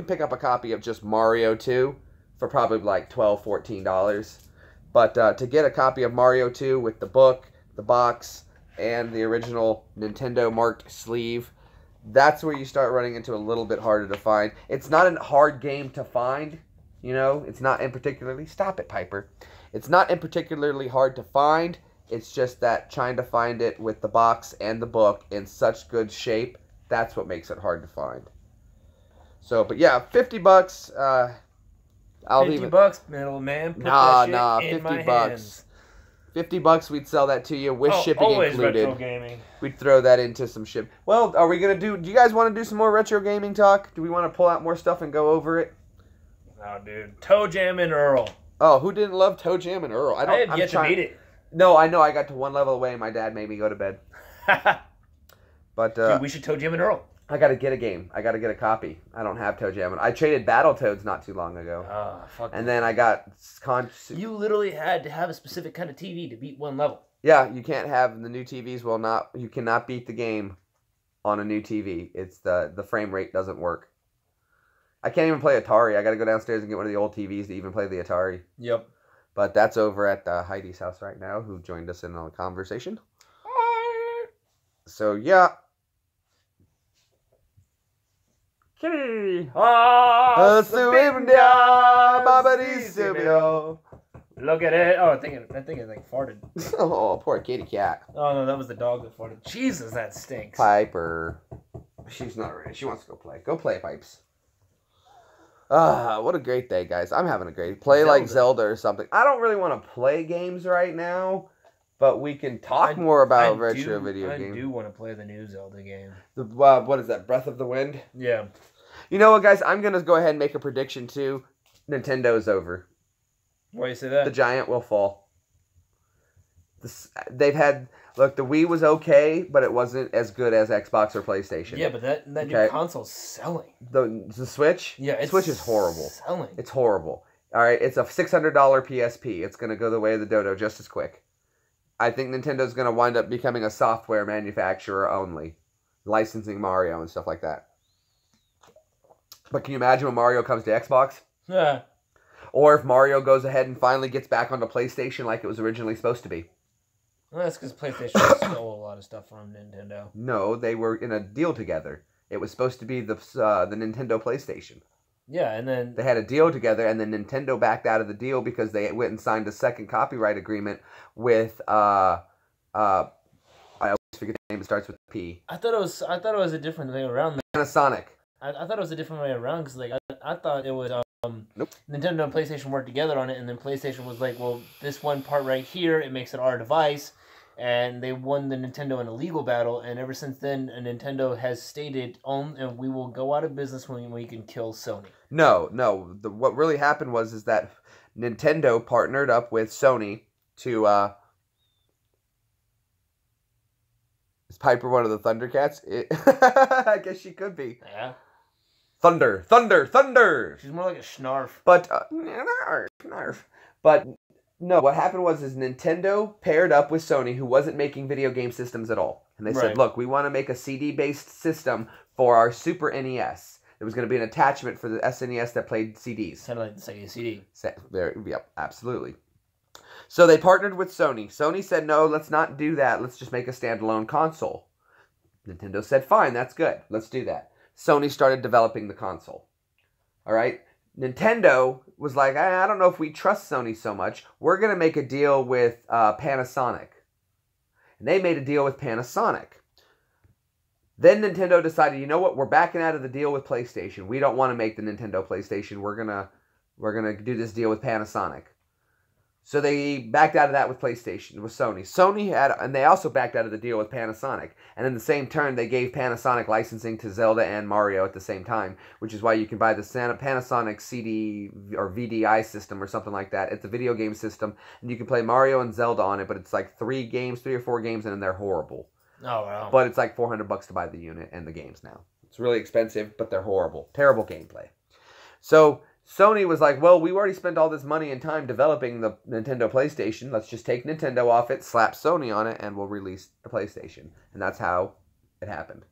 pick up a copy of just Mario 2 for probably like $12, $14. But to get a copy of Mario 2 with the book, the box, and the original Nintendo marked sleeve, that's where you start running into a little bit harder to find. It's not a hard game to find, you know. It's not in particularly... Stop it, Piper. It's not in particularly hard to find. It's just that trying to find it with the box and the book in such good shape, that's what makes it hard to find. So, but yeah, $50. $50, middleman. Put nah, that shit in my $50. hands. $50, we'd sell that to you with shipping always included. retro gaming. We'd throw that into some ship. Well, are we gonna do? Do you guys want to do some more retro gaming talk? Do we want to pull out more stuff and go over it? Oh, dude, Toe Jam and Earl. Oh, who didn't love Toe Jam and Earl? I have yet to beat it. No, I know. I got to one level away, and my dad made me go to bed. But dude, we should Toe Jam and Earl. I gotta get a game. I gotta get a copy. I don't have Toe Jam. I traded Battletoads not too long ago. Oh, fuck. And then I got You literally had to have a specific kind of TV to beat one level. Yeah, you can't have the new TVs. You cannot beat the game on a new TV. It's the frame rate doesn't work. I can't even play Atari. I got to go downstairs and get one of the old TVs to even play the Atari. Yep. But that's over at Heidi's house right now, who joined us in on the conversation. So yeah. Kitty. Look at it. Oh, I think it like farted. Oh, poor kitty cat. Oh no, that was the dog that farted. Jesus, that stinks. Piper. She's not ready. She wants to go play. Go play, Pipes. What a great day, guys. I'm having a great play like Zelda or something. I don't really want to play games right now, but we can talk more about retro video games. I do want to play the new Zelda game. What is that, Breath of the Wind? Yeah. You know what, guys? I'm going to go ahead and make a prediction, too. Nintendo's over. Why do you say that? The giant will fall. Look, the Wii was okay, but it wasn't as good as Xbox or PlayStation. Yeah, but that new console's selling. The Switch? Yeah, Switch is horrible. Selling. It's horrible. All right, it's a $600 PSP. It's going to go the way of the dodo just as quick. I think Nintendo's going to wind up becoming a software manufacturer only, licensing Mario and stuff like that. But can you imagine when Mario comes to Xbox? Yeah. Or if Mario goes ahead and finally gets back onto PlayStation like it was originally supposed to be. Well, that's because PlayStation stole a lot of stuff from Nintendo. No, they were in a deal together. It was supposed to be the Nintendo PlayStation. Yeah, and then... They had a deal together, and then Nintendo backed out of the deal because they went and signed a second copyright agreement with, I always forget the name, it starts with P. I thought it was a different way around. Panasonic. I thought it was a different way around, because, like, I thought it was, nope. Nintendo and PlayStation worked together on it, and then PlayStation was like, well, this one part right here, it makes it our device, and they won the Nintendo in a legal battle, and ever since then, Nintendo has stated, and we will go out of business when we can kill Sony. No. What really happened was that Nintendo partnered up with Sony to, is Piper one of the Thundercats? I guess she could be. Yeah. Thunder! She's more like a Snarf. But, Snarf. But, no, what happened was Nintendo paired up with Sony, who wasn't making video game systems at all. And they said, look, we want to make a CD-based system for our Super NES. There was going to be an attachment for the SNES that played CDs. Kind of like the Sega CD. Yep, absolutely. So they partnered with Sony. Sony said, no, let's not do that. Let's just make a standalone console. Nintendo said, fine, that's good. Let's do that. Sony started developing the console. All right? Nintendo was like, I don't know if we trust Sony so much. We're going to make a deal with Panasonic. And they made a deal with Panasonic. Then Nintendo decided, you know what? We're backing out of the deal with PlayStation. We don't want to make the Nintendo PlayStation. We're gonna do this deal with Panasonic. So they backed out of that with PlayStation, with Sony. And they also backed out of the deal with Panasonic. And in the same turn, they gave Panasonic licensing to Zelda and Mario at the same time, which is why you can buy the Panasonic CD or VDI system or something like that. It's a video game system, and you can play Mario and Zelda on it, but it's like 3 or 4 games, and they're horrible. Oh, wow. But it's like $400 to buy the unit and the games now. It's really expensive, but they're horrible. Terrible gameplay. So Sony was like, well, we already spent all this money and time developing the Nintendo PlayStation. Let's just take Nintendo off it, slap Sony on it, and we'll release the PlayStation. And that's how it happened.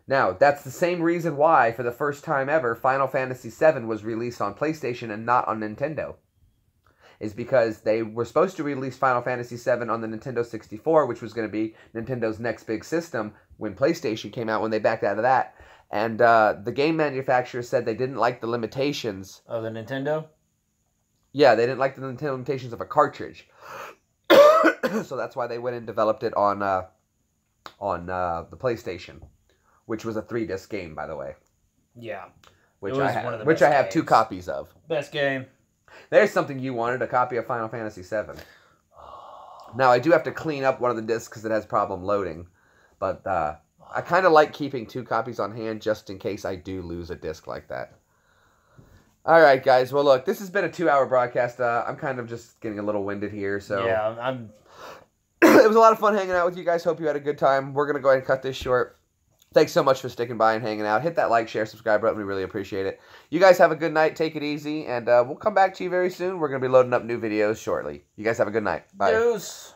Now, that's the same reason why, for the first time ever, Final Fantasy VII was released on PlayStation and not on Nintendo. Is because they were supposed to release Final Fantasy VII on the Nintendo 64, which was going to be Nintendo's next big system when PlayStation came out, when they backed out of that. And the game manufacturer said they didn't like the limitations. Of the Nintendo? Yeah, they didn't like the Nintendo limitations of a cartridge. So that's why they went and developed it on the PlayStation, which was a 3-disc game, by the way. Yeah. Which I have 2 copies of. Best game. There's something you wanted, a copy of Final Fantasy VII. Now, I do have to clean up one of the discs because it has problem loading. But I kind of like keeping 2 copies on hand just in case I do lose a disc like that. All right, guys. Well, look, this has been a 2-hour broadcast. I'm kind of just getting a little winded here. So yeah, I'm... It was a lot of fun hanging out with you guys. Hope you had a good time. We're going to go ahead and cut this short. Thanks so much for sticking by and hanging out. Hit that like, share, subscribe button. We really appreciate it. You guys have a good night. Take it easy. And we'll come back to you very soon. We're going to be loading up new videos shortly. You guys have a good night. Bye. Deuce.